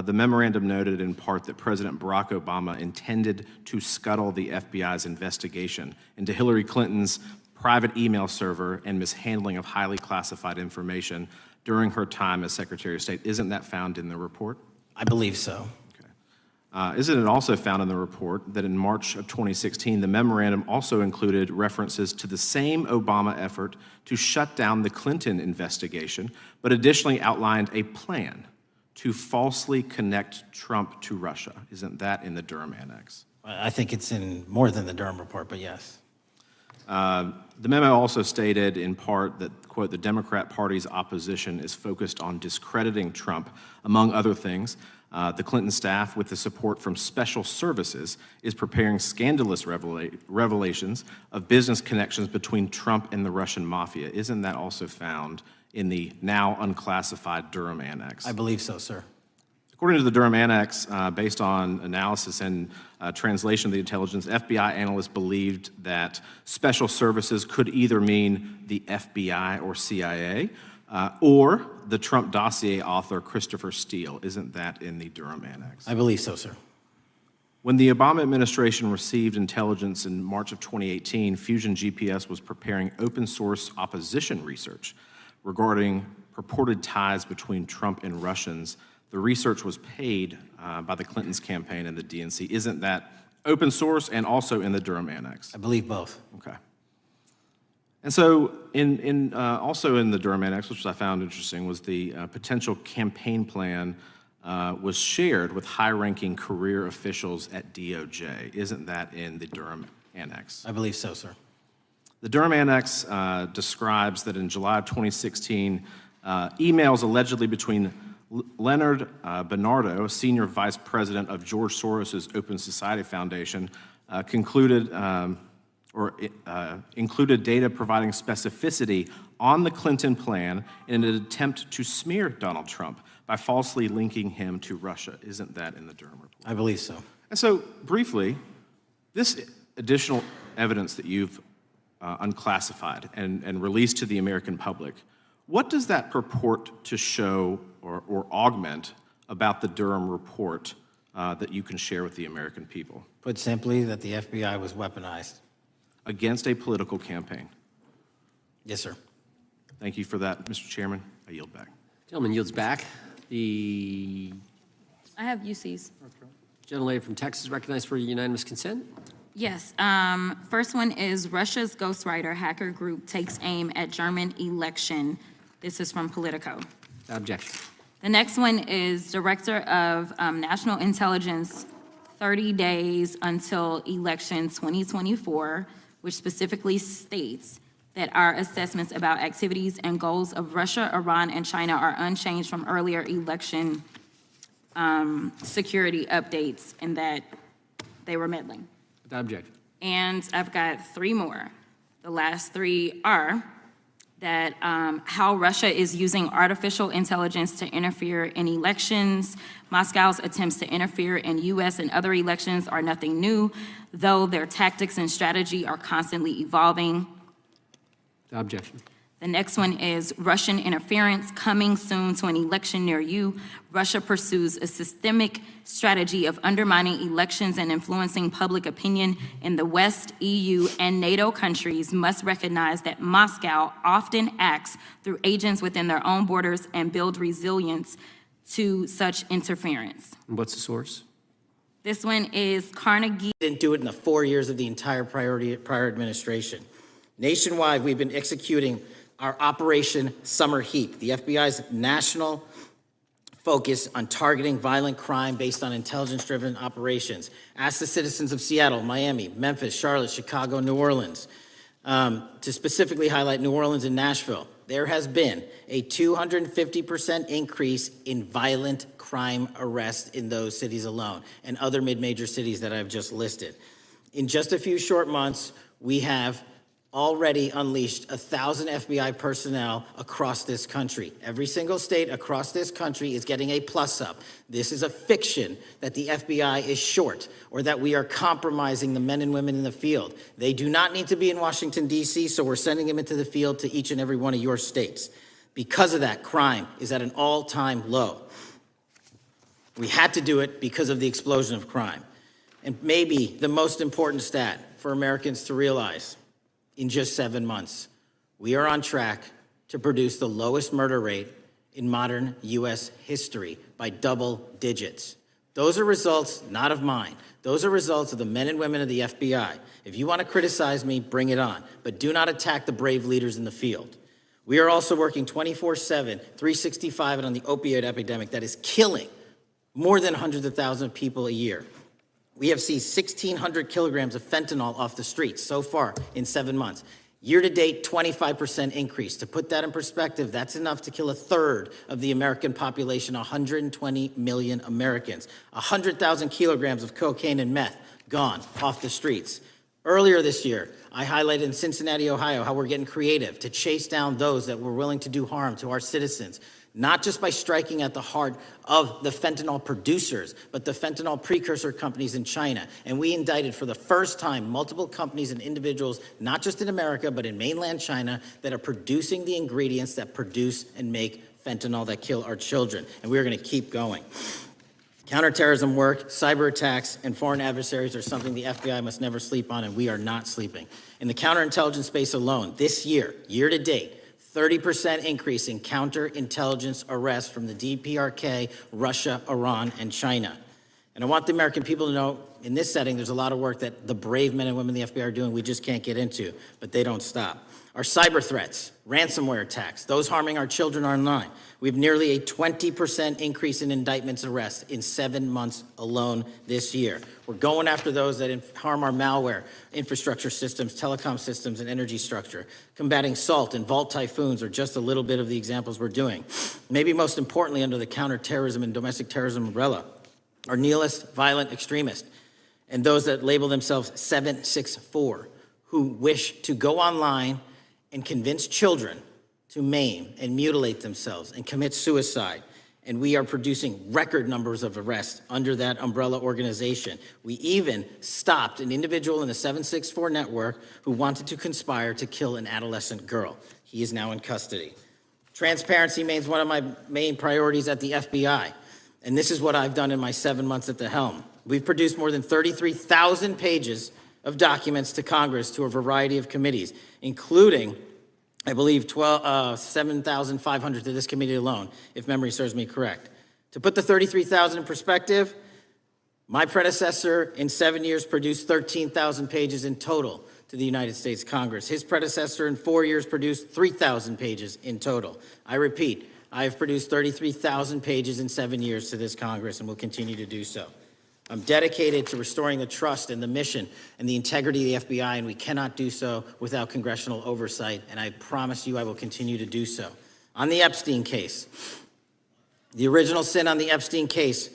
the memorandum noted in part that President Barack Obama intended to scuttle the FBI's investigation into Hillary Clinton's private email server and mishandling of highly classified information during her time as Secretary of State. Isn't that found in the report? I believe so. Isn't it also found in the report that in March of 2016, the memorandum also included references to the same Obama effort to shut down the Clinton investigation, but additionally outlined a plan to falsely connect Trump to Russia? Isn't that in the Durham Annex? I think it's in more than the Durham Report, but yes. The memo also stated in part that, quote, the Democrat Party's opposition is focused on discrediting Trump, among other things. The Clinton staff, with the support from special services, is preparing scandalous revelations of business connections between Trump and the Russian mafia. Isn't that also found in the now unclassified Durham Annex? I believe so, sir. According to the Durham Annex, based on analysis and translation of the intelligence, FBI analysts believed that special services could either mean the FBI or CIA, or the Trump dossier author Christopher Steele. Isn't that in the Durham Annex? I believe so, sir. When the Obama administration received intelligence in March of 2018, Fusion GPS was preparing open source opposition research regarding purported ties between Trump and Russians. The research was paid by the Clintons' campaign and the DNC. Isn't that open source and also in the Durham Annex? I believe both. Okay. And so also in the Durham Annex, which I found interesting, was the potential campaign plan was shared with high-ranking career officials at DOJ. Isn't that in the Durham Annex? I believe so, sir. The Durham Annex describes that in July of 2016, emails allegedly between Leonard Bernardo, a senior vice president of George Soros' Open Society Foundation, included data providing specificity on the Clinton plan in an attempt to smear Donald Trump by falsely linking him to Russia. Isn't that in the Durham report? I believe so. And so, briefly, this additional evidence that you've unclassified and released to the American public, what does that purport to show or augment about the Durham report that you can share with the American people? Put simply, that the FBI was weaponized. Against a political campaign. Yes, sir. Thank you for that, Mr. Chairman. I yield back. Gentleman yields back. The I have UCs. gentlelady from Texas recognized for unanimous consent. Yes. First one is Russia's ghostwriter hacker group takes aim at German election. This is from Politico. Objection. The next one is Director of National Intelligence, 30 days until election 2024, which specifically states that our assessments about activities and goals of Russia, Iran, and China are unchanged from earlier election security updates, and that they were meddling. Without objection. And I've got three more. The last three are that how Russia is using artificial intelligence to interfere in elections. Moscow's attempts to interfere in U.S. and other elections are nothing new, though their tactics and strategy are constantly evolving. Without objection. The next one is Russian interference coming soon to an election near you. Russia pursues a systemic strategy of undermining elections and influencing public opinion in the West. EU and NATO countries must recognize that Moscow often acts through agents within their own borders and build resilience to such interference. And what's the source? This one is Carnegie. Didn't do it in the 4 years of the entire prior administration. Nationwide, we've been executing our Operation Summer Heat, the FBI's national focus on targeting violent crime based on intelligence-driven operations. Ask the citizens of Seattle, Miami, Memphis, Charlotte, Chicago, New Orleans, to specifically highlight New Orleans and Nashville. There has been a 250% increase in violent crime arrests in those cities alone, and other mid-major cities that I've just listed. In just a few short months, we have already unleashed 1,000 FBI personnel across this country. Every single state across this country is getting a plus-up. This is a fiction that the FBI is short or that we are compromising the men and women in the field. They do not need to be in Washington, D.C., so we're sending them into the field to each and every one of your states. Because of that, crime is at an all-time low. We had to do it because of the explosion of crime. And maybe the most important stat for Americans to realize: in just 7 months, we are on track to produce the lowest murder rate in modern U.S. history by double digits. Those are results not of mine. Those are results of the men and women of the FBI. If you want to criticize me, bring it on, but do not attack the brave leaders in the field. We are also working 24/7, 365 on the opioid epidemic that is killing more than hundreds of thousands of people a year. We have seized 1,600 kilograms of fentanyl off the streets so far in 7 months. Year to date, 25% increase. To put that in perspective, that's enough to kill a third of the American population, 120 million Americans. 100,000 kilograms of cocaine and meth gone off the streets. Earlier this year, I highlighted in Cincinnati, Ohio, how we're getting creative to chase down those that were willing to do harm to our citizens, not just by striking at the heart of the fentanyl producers, but the fentanyl precursor companies in China. And we indicted for the first time multiple companies and individuals, not just in America, but in mainland China, that are producing the ingredients that produce and make fentanyl that kill our children. And we're going to keep going. Counterterrorism work, cyber attacks, and foreign adversaries are something the FBI must never sleep on, and we are not sleeping. In the counterintelligence space alone, this year, year to date, 30% increase in counterintelligence arrests from the DPRK, Russia, Iran, and China. And I want the American people to know, in this setting, there's a lot of work that the brave men and women in the FBI are doing we just can't get into, but they don't stop. Our cyber threats, ransomware attacks, those harming our children online. We have nearly a 20% increase in indictments arrests in 7 months alone this year. We're going after those that harm our malware, infrastructure systems, telecom systems, and energy structure. Combating SALT and Vault typhoons are just a little bit of the examples we're doing. Maybe most importantly, under the counterterrorism and domestic terrorism umbrella, our nihilist, violent extremists, and those that label themselves 764, who wish to go online and convince children to maim and mutilate themselves and commit suicide. And we are producing record numbers of arrests under that umbrella organization. We even stopped an individual in the 764 network who wanted to conspire to kill an adolescent girl. He is now in custody. Transparency remains one of my main priorities at the FBI. And this is what I've done in my 7 months at the helm. We've produced more than 33,000 pages of documents to Congress to a variety of committees, including, I believe, 7,500 to this committee alone, if memory serves me correct. To put the 33,000 in perspective, my predecessor in 7 years produced 13,000 pages in total to the United States Congress. His predecessor in 4 years produced 3,000 pages in total. I repeat, I have produced 33,000 pages in 7 years to this Congress and will continue to do so. I'm dedicated to restoring the trust and the mission and the integrity of the FBI, and we cannot do so without congressional oversight, and I promise you I will continue to do so. On the Epstein case, the original sin on the Epstein case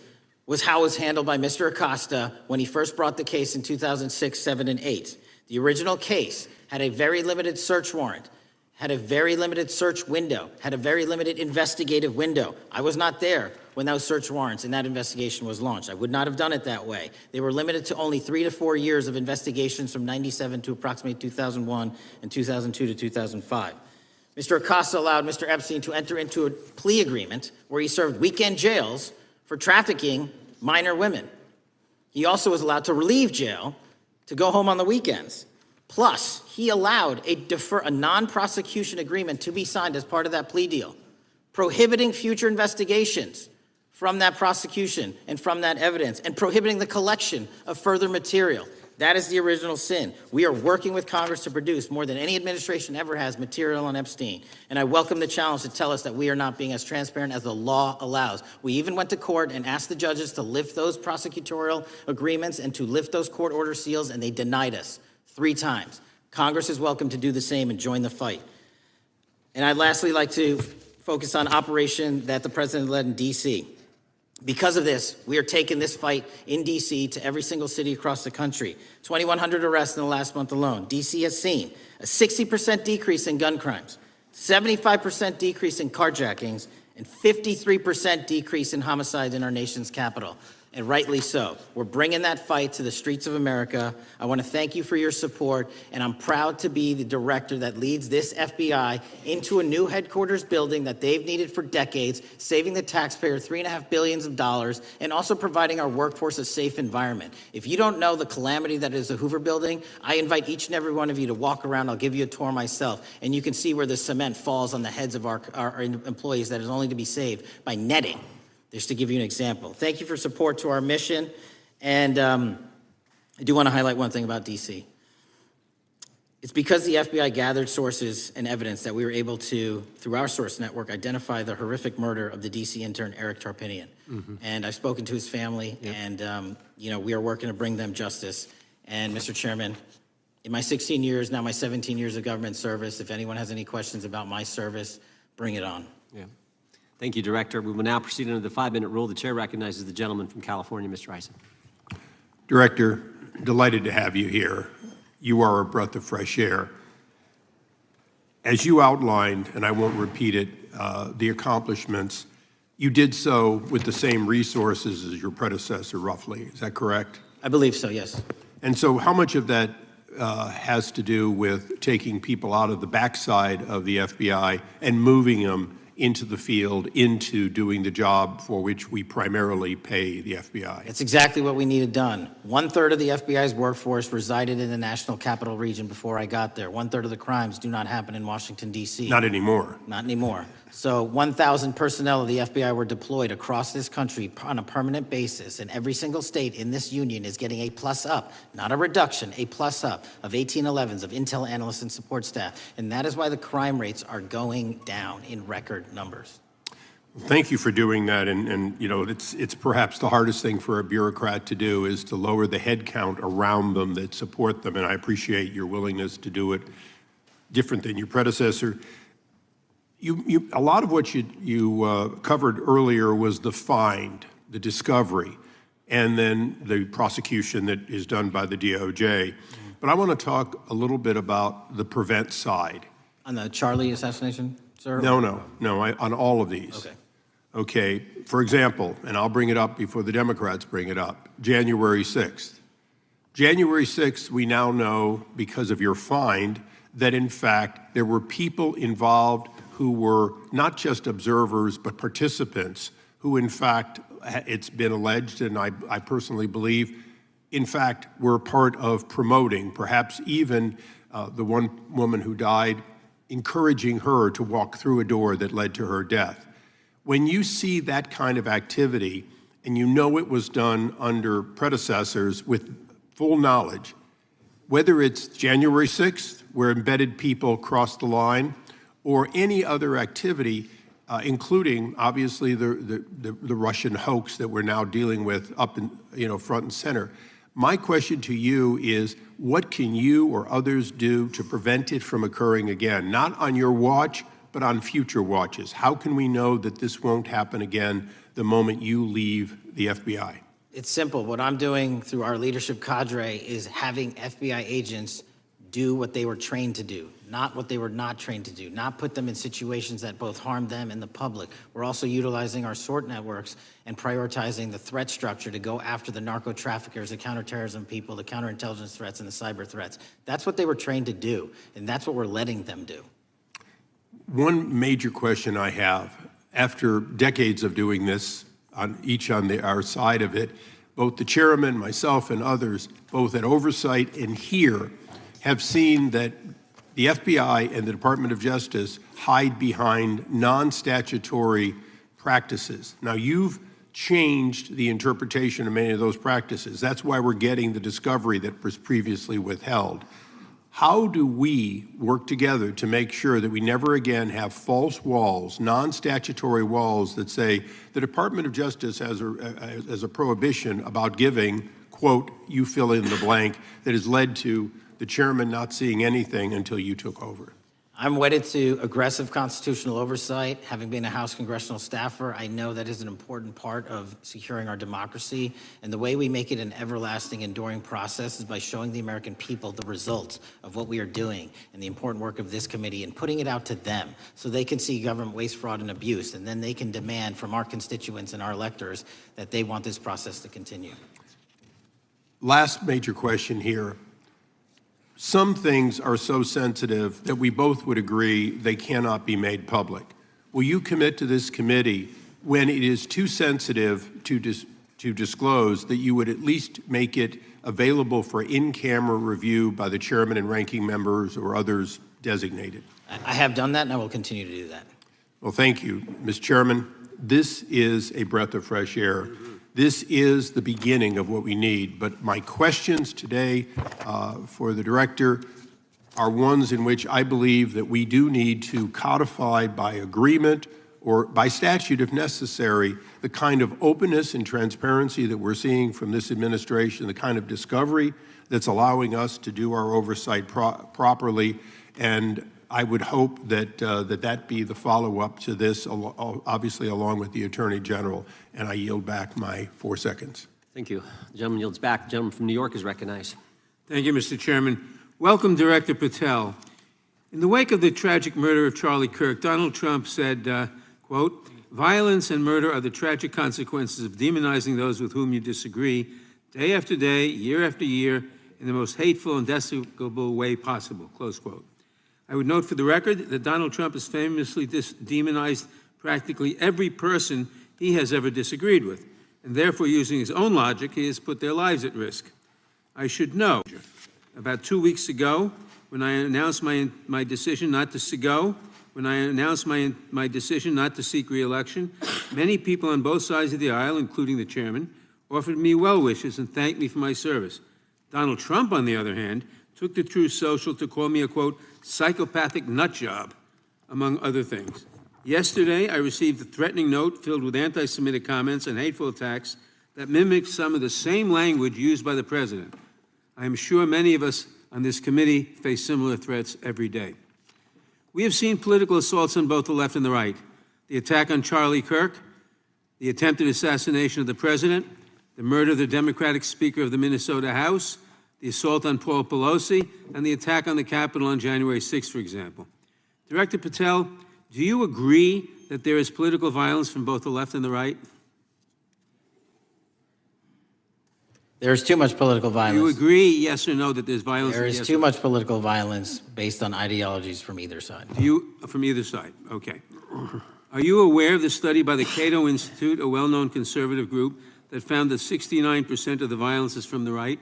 was how it was handled by Mr. Acosta when he first brought the case in 2006, 7, and 8. The original case had a very limited search warrant, had a very limited search window, had a very limited investigative window. I was not there when those search warrants and that investigation was launched. I would not have done it that way. They were limited to only 3 to 4 years of investigations from 97 to approximately 2001 and 2002 to 2005. Mr. Acosta allowed Mr. Epstein to enter into a plea agreement where he served weekend jails for trafficking minor women. He also was allowed to leave jail to go home on the weekends. Plus, he allowed a non-prosecution agreement to be signed as part of that plea deal, prohibiting future investigations from that prosecution and from that evidence, and prohibiting the collection of further material. That is the original sin. We are working with Congress to produce more than any administration ever has material on Epstein. And I welcome the challenge to tell us that we are not being as transparent as the law allows. We even went to court and asked the judges to lift those prosecutorial agreements and to lift those court order seals, and they denied us 3 times. Congress is welcome to do the same and join the fight. And I'd lastly like to focus on operation that the president led in D.C. Because of this, we are taking this fight in D.C. to every single city across the country. 2,100 arrests in the last month alone. D.C. has seen a 60% decrease in gun crimes, 75% decrease in carjackings, and 53% decrease in homicides in our nation's capital. And rightly so. We're bringing that fight to the streets of America. I want to thank you for your support, and I'm proud to be the director that leads this FBI into a new headquarters building that they've needed for decades, saving the taxpayer $3.5 billion, and also providing our workforce a safe environment. If you don't know the calamity that is the Hoover Building, I invite each and every one of you to walk around. I'll give you a tour myself, and you can see where the cement falls on the heads of our employees that is only to be saved by netting. Just to give you an example. Thank you for support to our mission. And I do want to highlight one thing about D.C. It's because the FBI gathered sources and evidence that we were able to, through our source network, identify the horrific murder of the D.C. intern, Eric Tarpinian. And I've spoken to his family, and we are working to bring them justice. And Mr. Chairman, in my 16 years, now my 17 years of government service, if anyone has any questions about my service, bring it on. Yeah. Thank you, Director. We will now proceed under the 5-minute rule. The chair recognizes the gentleman from California, Mr. Eisen. Director, delighted to have you here. You are a breath of fresh air. As you outlined, and I won't repeat it, the accomplishments, you did so with the same resources as your predecessor, roughly. Is that correct? I believe so, yes. And so how much of that has to do with taking people out of the backside of the FBI and moving them into the field, into doing the job for which we primarily pay the FBI? It's exactly what we needed done. 1/3 of the FBI's workforce resided in the National Capital Region before I got there. 1/3 of the crimes do not happen in Washington, D.C. Not anymore. Not anymore. So 1,000 personnel of the FBI were deployed across this country on a permanent basis, and every single state in this union is getting a plus up, not a reduction, a plus up of 1811s of intel analysts and support staff. And that is why the crime rates are going down in record numbers. Thank you for doing that, and it's perhaps the hardest thing for a bureaucrat to do is to lower the head count around them that support them, and I appreciate your willingness to do it different than your predecessor. A lot of what you covered earlier was the find, the discovery, and then the prosecution that is done by the DOJ. But I want to talk a little bit about the prevent side. On the Charlie assassination, sir? No, on all of these. Okay. Okay, for example, and I'll bring it up before the Democrats bring it up, January 6th. January 6th, we now know, because of your find, that in fact there were people involved who were not just observers but participants who in fact it's been alleged, and I personally believe, in fact, were part of promoting, perhaps even the one woman who died, encouraging her to walk through a door that led to her death. When you see that kind of activity, and you know it was done under predecessors with full knowledge, whether it's January 6th, where embedded people crossed the line, or any other activity, including obviously the Russian hoax that we're now dealing with up in, front and center. My question to you is, what can you or others do to prevent it from occurring again? Not on your watch, but on future watches. How can we know that this won't happen again the moment you leave the FBI? It's simple. What I'm doing through our leadership cadre is having FBI agents do what they were trained to do, not what they were not trained to do, not put them in situations that both harm them and the public. We're also utilizing our SORT networks and prioritizing the threat structure to go after the narco traffickers, the counterterrorism people, the counterintelligence threats, and the cyber threats. That's what they were trained to do, and that's what we're letting them do. One major question I have, after decades of doing this, on our side of it, both the chairman, myself, and others, both at oversight and here, have seen that the FBI and the Department of Justice hide behind non-statutory practices. Now, you've changed the interpretation of many of those practices. That's why we're getting the discovery that was previously withheld. How do we work together to make sure that we never again have false walls, non-statutory walls that say the Department of Justice has a prohibition about giving, quote, you fill in the blank, that has led to the chairman not seeing anything until you took over? I'm wedded to aggressive constitutional oversight. Having been a House congressional staffer, I know that is an important part of securing our democracy. And the way we make it an everlasting, enduring process is by showing the American people the results of what we are doing and the important work of this committee and putting it out to them so they can see government waste, fraud, and abuse. And then they can demand from our constituents and our electors that they want this process to continue. Last major question here. Some things are so sensitive that we both would agree they cannot be made public. Will you commit to this committee, when it is too sensitive to disclose, that you would at least make it available for in-camera review by the chairman and ranking members or others designated? I have done that, and I will continue to do that. Well, thank you, Mr. Chairman. This is a breath of fresh air. This is the beginning of what we need. But my questions today for the director are ones in which I believe that we do need to codify by agreement or by statute, if necessary, the kind of openness and transparency that we're seeing from this administration, the kind of discovery that's allowing us to do our oversight properly. And I would hope that that be the follow-up to this, obviously along with the Attorney General. And I yield back my 4 seconds. Thank you. The gentleman yields back. The gentleman from New York is recognized. Thank you, Mr. Chairman. Welcome, Director Patel. In the wake of the tragic murder of Charlie Kirk, Donald Trump said, quote, "Violence and murder are the tragic consequences of demonizing those with whom you disagree, day after day, year after year, in the most hateful and despicable way possible," close quote. I would note for the record that Donald Trump has famously demonized practically every person he has ever disagreed with, and therefore, using his own logic, he has put their lives at risk. I should know, about 2 weeks ago, when I announced my decision not to my decision not to seek re-election, many people on both sides of the aisle, including the chairman, offered me well wishes and thanked me for my service. Donald Trump, on the other hand, took to Truth Social to call me a, quote, psychopathic nut job, among other things. Yesterday, I received a threatening note filled with anti-Semitic comments and hateful attacks that mimicked some of the same language used by the president. I am sure many of us on this committee face similar threats every day. We have seen political assaults on both the left and the right. The attack on Charlie Kirk, the attempted assassination of the president, the murder of the Democratic Speaker of the Minnesota House, the assault on Paul Pelosi, and the attack on the Capitol on January 6th, for example. Director Patel, do you agree that there is political violence from both the left and the right? There's too much political violence. Do you agree, yes or no, that there's violence? There is too much political violence based on ideologies from either side. From either side, okay. Are you aware of the study by the Cato Institute, a well-known conservative group, that found that 69% of the violence is from the right?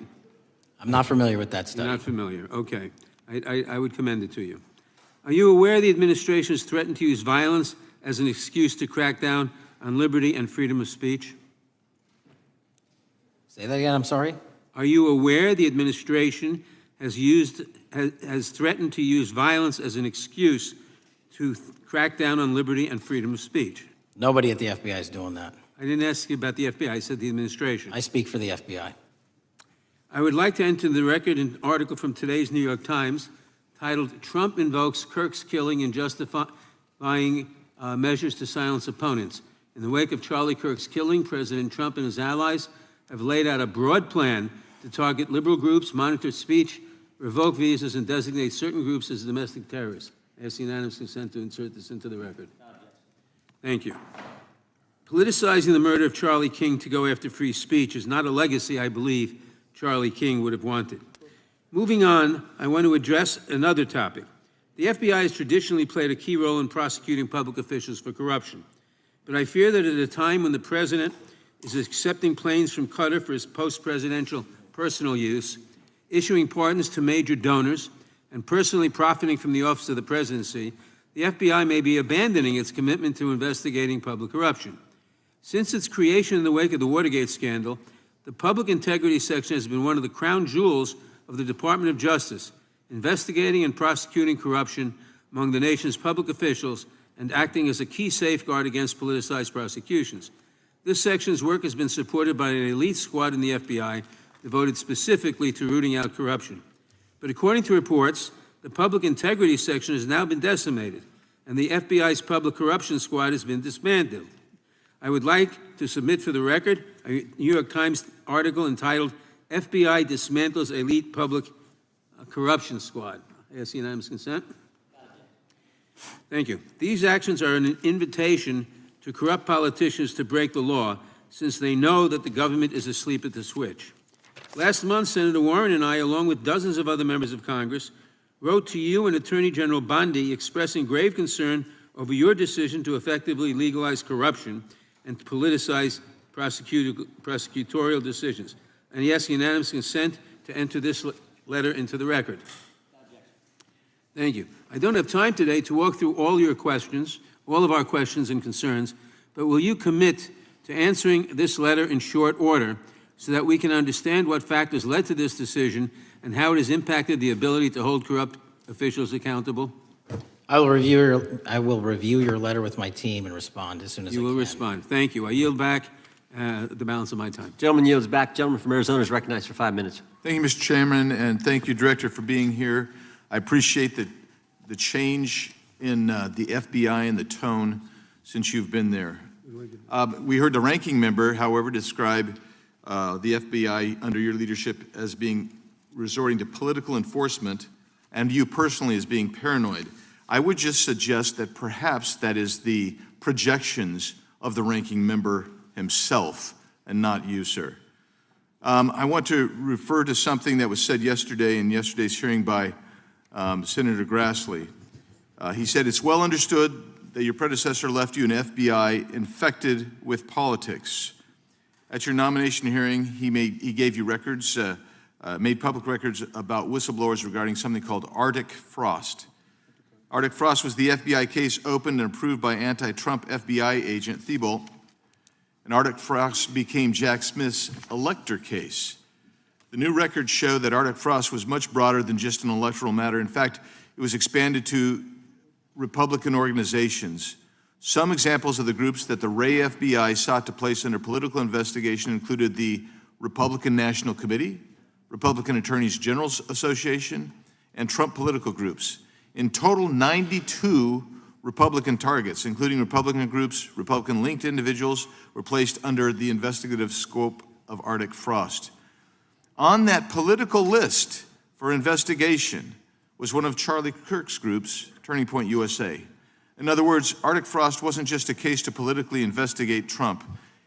I'm not familiar with that study. You're not familiar, okay. I would commend it to you. Are you aware the administration has threatened to use violence as an excuse to crack down on liberty and freedom of speech? Say that again, I'm sorry? Are you aware the administration has threatened to use violence as an excuse to crack down on liberty and freedom of speech? Nobody at the FBI is doing that. I didn't ask you about the FBI, I said the administration. I speak for the FBI. I would like to enter the record an article from today's New York Times titled, "Trump Invokes Kirk's Killing and Justifying Measures to Silence Opponents." In the wake of Charlie Kirk's killing, President Trump and his allies have laid out a broad plan to target liberal groups, monitor speech, revoke visas, and designate certain groups as domestic terrorists. I ask unanimous consent to insert this into the record. Thank you. Politicizing the murder of Charlie King to go after free speech is not a legacy I believe Charlie King would have wanted. Moving on, I want to address another topic. The FBI has traditionally played a key role in prosecuting public officials for corruption. But I fear that at a time when the president is accepting planes from Qatar for his post-presidential personal use, issuing pardons to major donors, and personally profiting from the office of the presidency, the FBI may be abandoning its commitment to investigating public corruption. Since its creation in the wake of the Watergate scandal, the Public Integrity Section has been one of the crown jewels of the Department of Justice, investigating and prosecuting corruption among the nation's public officials and acting as a key safeguard against politicized prosecutions. This section's work has been supported by an elite squad in the FBI devoted specifically to rooting out corruption. But according to reports, the Public Integrity Section has now been decimated, and the FBI's Public Corruption Squad has been disbanded. I would like to submit for the record a New York Times article entitled, "FBI Dismantles Elite Public Corruption Squad." I ask unanimous consent. Thank you. These actions are an invitation to corrupt politicians to break the law, since they know that the government is asleep at the switch. Last month, Senator Warren and I, along with dozens of other members of Congress, wrote to you and Attorney General Bondi expressing grave concern over your decision to effectively legalize corruption and to politicize prosecutorial decisions. And yes, unanimous consent to enter this letter into the record. Thank you. I don't have time today to walk through all your questions, all of our questions and concerns, but will you commit to answering this letter in short order so that we can understand what factors led to this decision and how it has impacted the ability to hold corrupt officials accountable? I will review your letter with my team and respond as soon as I can. You will respond. Thank you. I yield back the balance of my time. Gentleman yields back. Gentleman from Arizona is recognized for 5 minutes. Thank you, Mr. Chairman, and thank you, Director, for being here. I appreciate the change in the FBI and the tone since you've been there. We heard the ranking member, however, describe the FBI under your leadership as being resorting to political enforcement and you personally as being paranoid. I would just suggest that perhaps that is the projections of the ranking member himself and not you, sir. I want to refer to something that was said yesterday in yesterday's hearing by Senator Grassley. He said, "It's well understood that your predecessor left you an FBI infected with politics." At your nomination hearing, he gave you records, made public records about whistleblowers regarding something called Arctic Frost. Arctic Frost was the FBI case opened and approved by anti-Trump FBI agent Thibault, and Arctic Frost became Jack Smith's elector case. The new records show that Arctic Frost was much broader than just an electoral matter. In fact, it was expanded to Republican organizations. Some examples of the groups that the Ray FBI sought to place under political investigation included the Republican National Committee, Republican Attorneys General's Association, and Trump political groups. In total, 92 Republican targets, including Republican groups, Republican-linked individuals, were placed under the investigative scope of Arctic Frost. On that political list for investigation was one of Charlie Kirk's groups, Turning Point USA. In other words, Arctic Frost wasn't just a case to politically investigate Trump.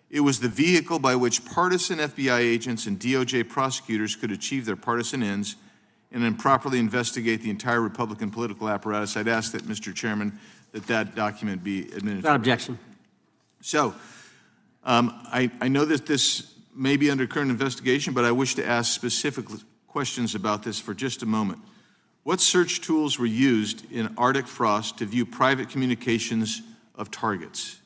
It was the vehicle by which partisan FBI agents and DOJ prosecutors could achieve their partisan ends and improperly investigate the entire Republican political apparatus, I'd ask that, Mr. Chairman, that document be administered. Without objection. So, I know that this may be under current investigation, but I wish to ask specific questions about this for just a moment. What search tools were used in Arctic Frost to view private communications of targets?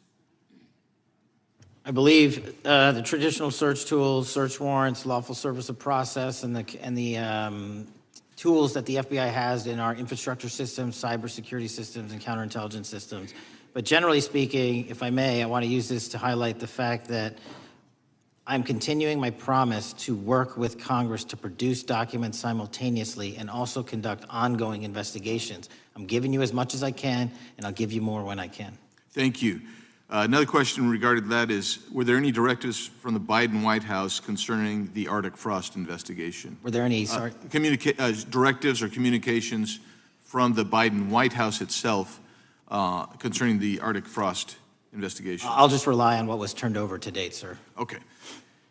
I believe the traditional search tools, search warrants, lawful service of process, and the tools that the FBI has in our infrastructure systems, cybersecurity systems, and counterintelligence systems. But generally speaking, if I may, I want to use this to highlight the fact that I'm continuing my promise to work with Congress to produce documents simultaneously and also conduct ongoing investigations. I'm giving you as much as I can, and I'll give you more when I can. Thank you. Another question regarding that is, were there any directives from the Biden White House concerning the Arctic Frost investigation? Were there any directives or communications from the Biden White House itself concerning the Arctic Frost investigation? I'll just rely on what was turned over to date, sir. Okay.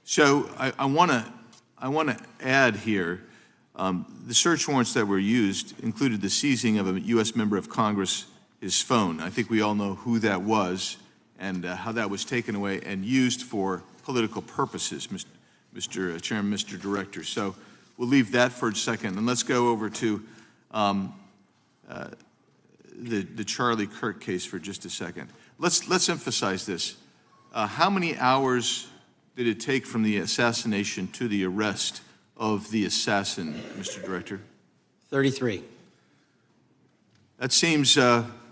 So I want to add here, the search warrants that were used included the seizing of a U.S. member of Congress, his phone. I think we all know who that was and how that was taken away and used for political purposes, Mr. Chairman, Mr. Director. So we'll leave that for a second, and let's go over to the Charlie Kirk case for just a second. Let's emphasize this. How many hours did it take from the assassination to the arrest of the assassin, Mr. Director? 33. That seems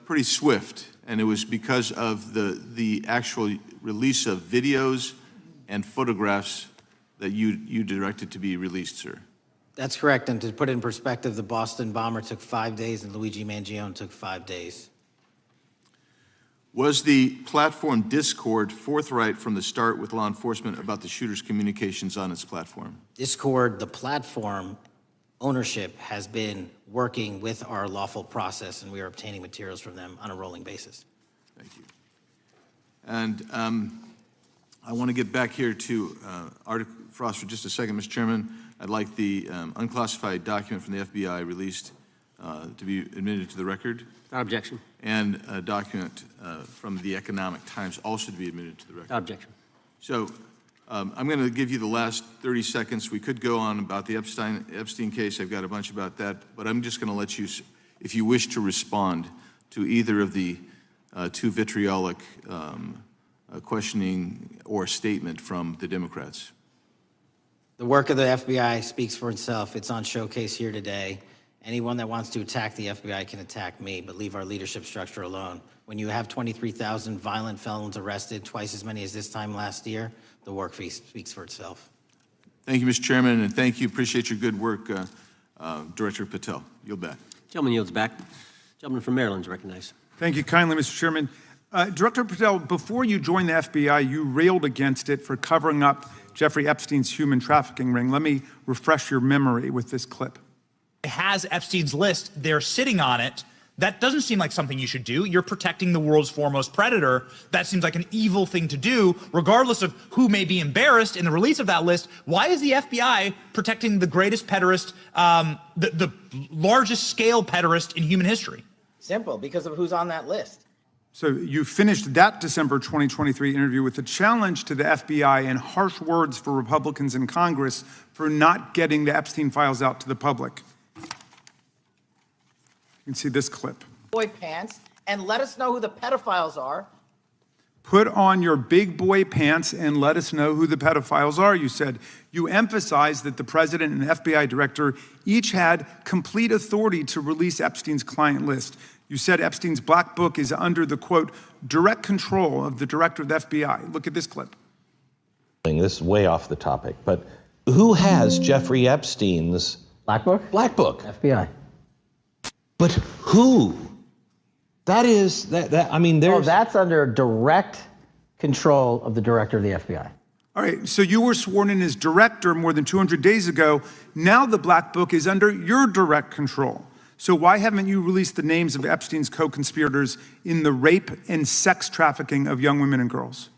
pretty swift, and it was because of the actual release of videos and photographs that you directed to be released, sir. That's correct, and to put it in perspective, the Boston bomber took 5 days and Luigi Mangione took 5 days. Was the platform Discord forthright from the start with law enforcement about the shooter's communications on its platform? Discord, the platform ownership, has been working with our lawful process, and we are obtaining materials from them on a rolling basis. Thank you. And I want to get back here to Arctic Frost for just a second, Mr. Chairman. I'd like the unclassified document from the FBI released to be admitted to the record. Without objection. And a document from the Economic Times also to be admitted to the record. Without objection. So I'm going to give you the last 30 seconds. We could go on about the Epstein case. I've got a bunch about that, but I'm just going to let you, if you wish to respond to either of the two vitriolic questioning or statement from the Democrats. The work of the FBI speaks for itself. It's on showcase here today. Anyone that wants to attack the FBI can attack me, but leave our leadership structure alone. When you have 23,000 violent felons arrested, twice as many as this time last year, the work speaks for itself. Thank you, Mr. Chairman, and thank you. Appreciate your good work, Director Patel. Yield back. Gentleman yields back. Gentleman from Maryland is recognized. Thank you kindly, Mr. Chairman. Director Patel, before you joined the FBI, you railed against it for covering up Jeffrey Epstein's human trafficking ring. Let me refresh your memory with this clip. It has Epstein's list. They're sitting on it. That doesn't seem like something you should do. You're protecting the world's foremost predator. That seems like an evil thing to do, regardless of who may be embarrassed in the release of that list. Why is the FBI protecting the greatest pederast, the largest scale pederast in human history? Simple, because of who's on that list. So you finished that December 2023 interview with a challenge to the FBI and harsh words for Republicans in Congress for not getting the Epstein files out to the public. You can see this clip. Boy pants, and let us know who the pedophiles are. Put on your big boy pants and let us know who the pedophiles are, you said. You emphasized that the president and FBI director each had complete authority to release Epstein's client list. You said Epstein's black book is under the, quote, direct control of the director of the FBI. Look at this clip. This is way off the topic, but who has Jeffrey Epstein's black book? Black book. FBI. But who? That is, I mean, there's... Oh, that's under direct control of the director of the FBI. All right, so you were sworn in as director more than 200 days ago. Now the black book is under your direct control. So why haven't you released the names of Epstein's co-conspirators in the rape and sex trafficking of young women and girls?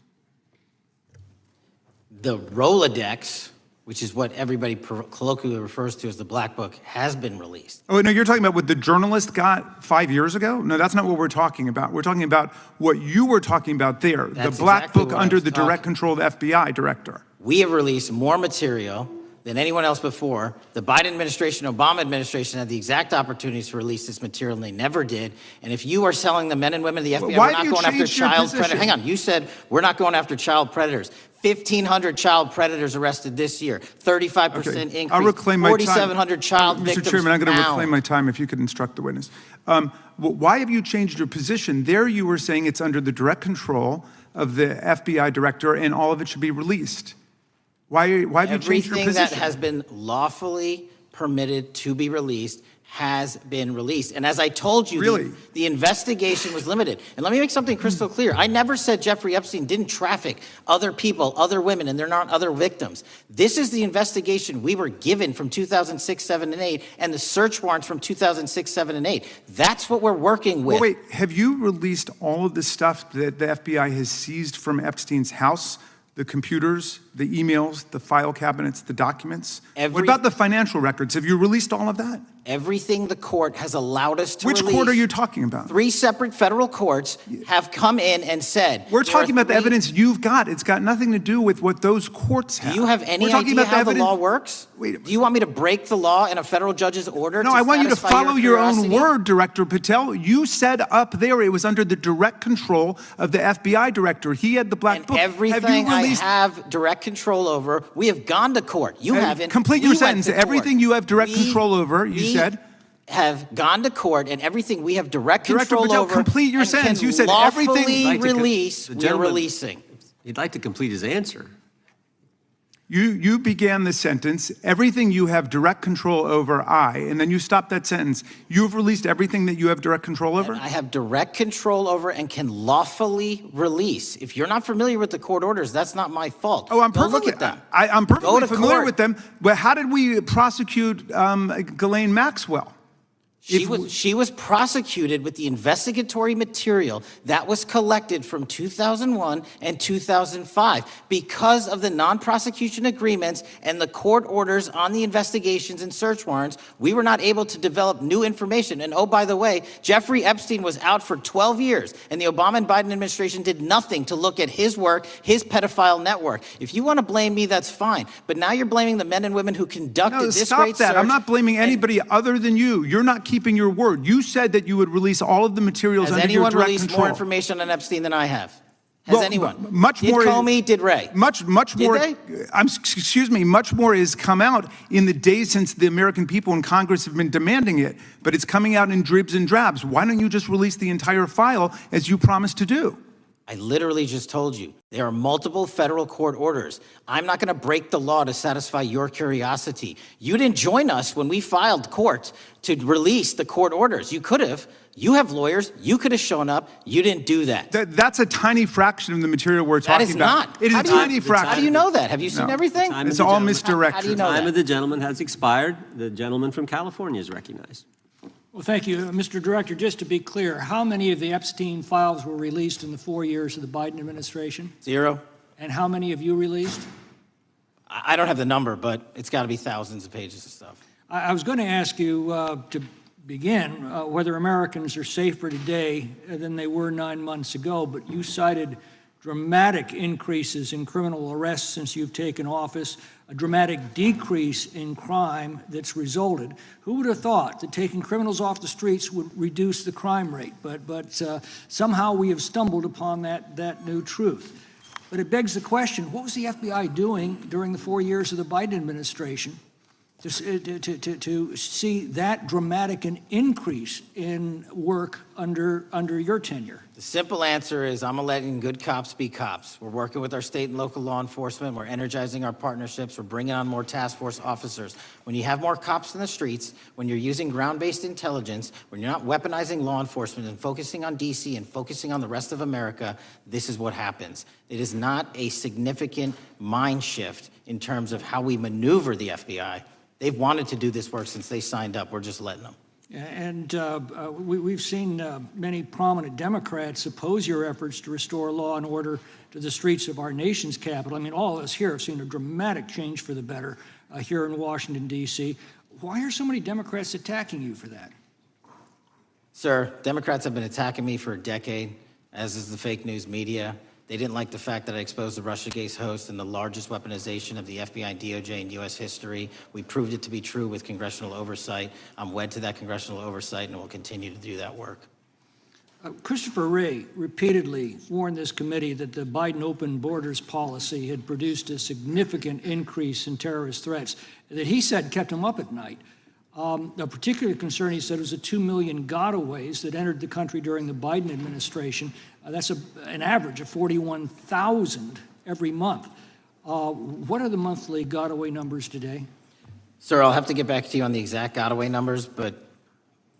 The Rolodex which is what everybody colloquially refers to as the Black Book, has been released. Oh, no, you're talking about what the journalist got 5 years ago? No, that's not what we're talking about. We're talking about what you were talking about there, That's the Black exactly Book what I under was the direct talking. control of the FBI director. We have released more material than anyone else before. The Biden administration, Obama administration had the exact opportunities to release this material, and they never did. And if you are selling the men and women of the FBI, Why we're not have you going after changed your child position? predators. Hang on, you said we're not going after child predators. 1,500 child predators arrested this year, 35% increase, I'll reclaim my time. 4,700 child victims Mr. Chairman, I'm going to found. reclaim my time if you could instruct the witness. Why have you changed your position? There you were saying it's under the direct control of the FBI director and all of it should be released. Why have you changed your Everything position? that has been lawfully permitted to be released has been released. And as I told you, Really? the investigation was limited. And let me make something crystal clear. I never said Jeffrey Epstein didn't traffic other people, other women, and they're not other victims. This is the investigation we were given from 2006, 7, and 8, and the search warrants from 2006, 7, and 8. That's what we're working with. Well, wait, have you released all of the stuff that the FBI has seized from Epstein's house? The computers, the emails, the file cabinets, the documents? What about the financial records? Have you released all of that? Everything the court has allowed us to Which release. court are you talking about? 3 separate federal courts have come in and said. We're there are talking about the 3 evidence you've got. It's got nothing to do with what those courts have. Do you have any We're talking idea about the how the evidence- law works? Do you want me to break the law in a federal judge's order? No, I want you to satisfy follow your own curiosity? word, Director Patel. You said up there it was under the direct control of the FBI director. He had the Black Book. Everything I have direct control over, we have gone to court. You haven't. Complete We your went sentence. to court. Everything you have direct control over, you said. Have gone to court, and everything we have direct Director control Patel, over. complete your and sentence. can You said lawfully everything- release. The We're gentleman- releasing. He'd like to complete his answer. You began the sentence, everything you have direct control over, and then you stopped that sentence. You've released everything that you have direct control over? I have direct control over and can lawfully release. If you're not familiar with the court orders, that's not my fault. Oh, I'm Go perfectly, look at them. I'm Go perfectly to familiar court. with them, but how did we prosecute Ghislaine Maxwell? She was prosecuted with the investigatory material that was collected from 2001 and 2005 because of the non-prosecution agreements and the court orders on the investigations and search warrants. We were not able to develop new information. And oh, by the way, Jeffrey Epstein was out for 12 years, and the Obama and Biden administration did nothing to look at his work, his pedophile network. If you want to blame me, that's fine. But now you're blaming the men and women who conducted No, this stop great that. search. I'm not blaming anybody other than you. You're not keeping your word. You said that you would release all of the materials Has under your anyone direct released control. more information on Epstein than I have? Has anyone? Much did more. Comey, did Ray? Much Did more. they? Excuse me. Much more has come out in the days since the American people in Congress have been demanding it, but it's coming out in dribs and drabs. Why don't you just release the entire file as you promised to do? I literally just told you, there are multiple federal court orders. I'm not going to break the law to satisfy your curiosity. You didn't join us when we filed court to release the court orders. You could have. You have lawyers. You could have shown up. You didn't do that. That's a tiny fraction of the material we're That talking is about. not. It is How a do you- tiny fraction. How do you know that? Have you seen everything? It's all misdirection. How do you know The time that? of the gentleman has expired. The gentleman from California is recognized. Well, thank you. Mr. Director, just to be clear, how many of the Epstein files were released in the 4 years of the Biden administration? 0. And how many have you released? I don't have the number, but it's got to be thousands of pages of stuff. I was going to ask you to begin whether Americans are safer today than they were 9 months ago, but you cited dramatic increases in criminal arrests since you've taken office, a dramatic decrease in crime that's resulted. Who would have thought that taking criminals off the streets would reduce the crime rate? But somehow we have stumbled upon that new truth. But it begs the question, what was the FBI doing during the 4 years of the Biden administration to see that dramatic an increase in work under your tenure? The simple answer is I'm letting good cops be cops. We're working with our state and local law enforcement. We're energizing our partnerships. We're bringing on more task force officers. When you have more cops in the streets, when you're using ground-based intelligence, when you're not weaponizing law enforcement and focusing on D.C. and focusing on the rest of America, this is what happens. It is not a significant mind shift in terms of how we maneuver the FBI. They've wanted to do this work since they signed up. We're just letting them. And we've seen many prominent Democrats oppose your efforts to restore law and order to the streets of our nation's capital. I mean, all of us here have seen a dramatic change for the better here in Washington, D.C. Why are so many Democrats attacking you for that? Sir, Democrats have been attacking me for a decade, as is the fake news media. They didn't like the fact that I exposed the Russiagate host and the largest weaponization of the FBI and DOJ in U.S. history. We proved it to be true with congressional oversight. I'm wed to that congressional oversight and will continue to do that work. Christopher Wray repeatedly warned this committee that the Biden open borders policy had produced a significant increase in terrorist threats that he said kept him up at night. A particular concern, he said, was the 2 million gotaways that entered the country during the Biden administration. That's an average of 41,000 every month. What are the monthly gotaway numbers today? Sir, I'll have to get back to you on the exact gotaway numbers, but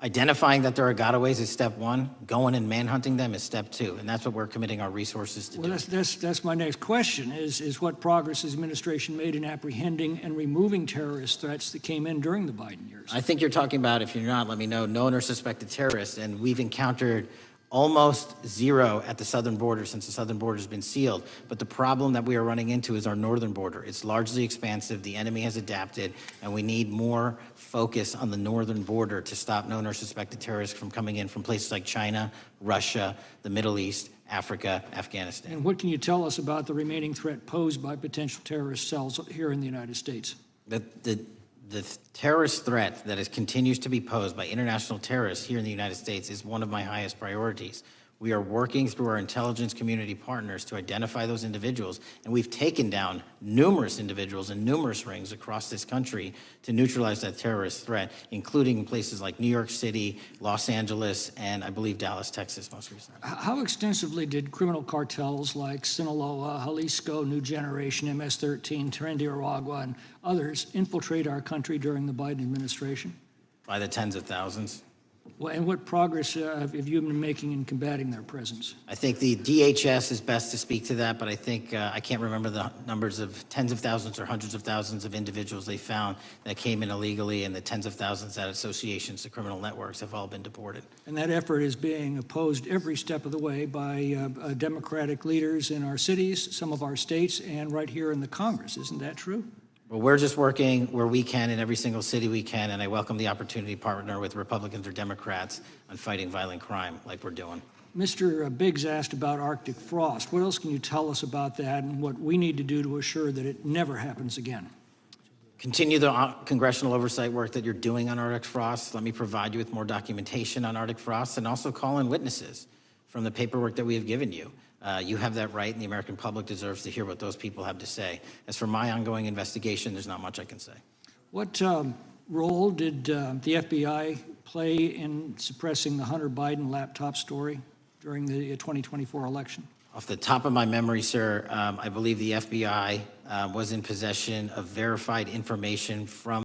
identifying that there are gotaways is step one. Going and manhunting them is step two, and that's what we're committing our resources to do. Well, that's my next question, is what progress has the administration made in apprehending and removing terrorist threats that came in during the Biden years? I think you're talking about, if you're not, let me know, known or suspected terrorists, and we've encountered almost zero at the southern border since the southern border has been sealed. But the problem that we are running into is our northern border. It's largely expansive. The enemy has adapted, and we need more focus on the northern border to stop known or suspected terrorists from coming in from places like China, Russia, the Middle East, Africa, Afghanistan. And what can you tell us about the remaining threat posed by potential terrorist cells here in the United States? The terrorist threat that continues to be posed by international terrorists here in the United States is one of my highest priorities. We are working through our intelligence community partners to identify those individuals, and we've taken down numerous individuals in numerous rings across this country to neutralize that terrorist threat, including places like New York City, Los Angeles, and I believe Dallas, Texas most recently. How extensively did criminal cartels like Sinaloa, Jalisco, New Generation, MS-13, Tren de Aragua, and others infiltrate our country during the Biden administration? By the tens of thousands. Well, and what progress have you been making in combating their presence? I think the DHS is best to speak to that, but I think I can't remember the numbers of tens of thousands or hundreds of thousands of individuals they found that came in illegally, and the tens of thousands that associations to criminal networks have all been deported. And that effort is being opposed every step of the way by Democratic leaders in our cities, some of our states, and right here in the Congress. Isn't that true? Well, we're just working where we can in every single city we can, and I welcome the opportunity to partner with Republicans or Democrats on fighting violent crime like we're doing. Mr. Biggs asked about Arctic frost. What else can you tell us about that and what we need to do to assure that it never happens again? Continue the congressional oversight work that you're doing on Arctic frost. Let me provide you with more documentation on Arctic frost, and also call in witnesses from the paperwork that we have given you. You have that right, and the American public deserves to hear what those people have to say. As for my ongoing investigation, there's not much I can say. What role did the FBI play in suppressing the Hunter Biden laptop story during the 2024 election? Off the top of my memory, sir, I believe the FBI was in possession of verified information from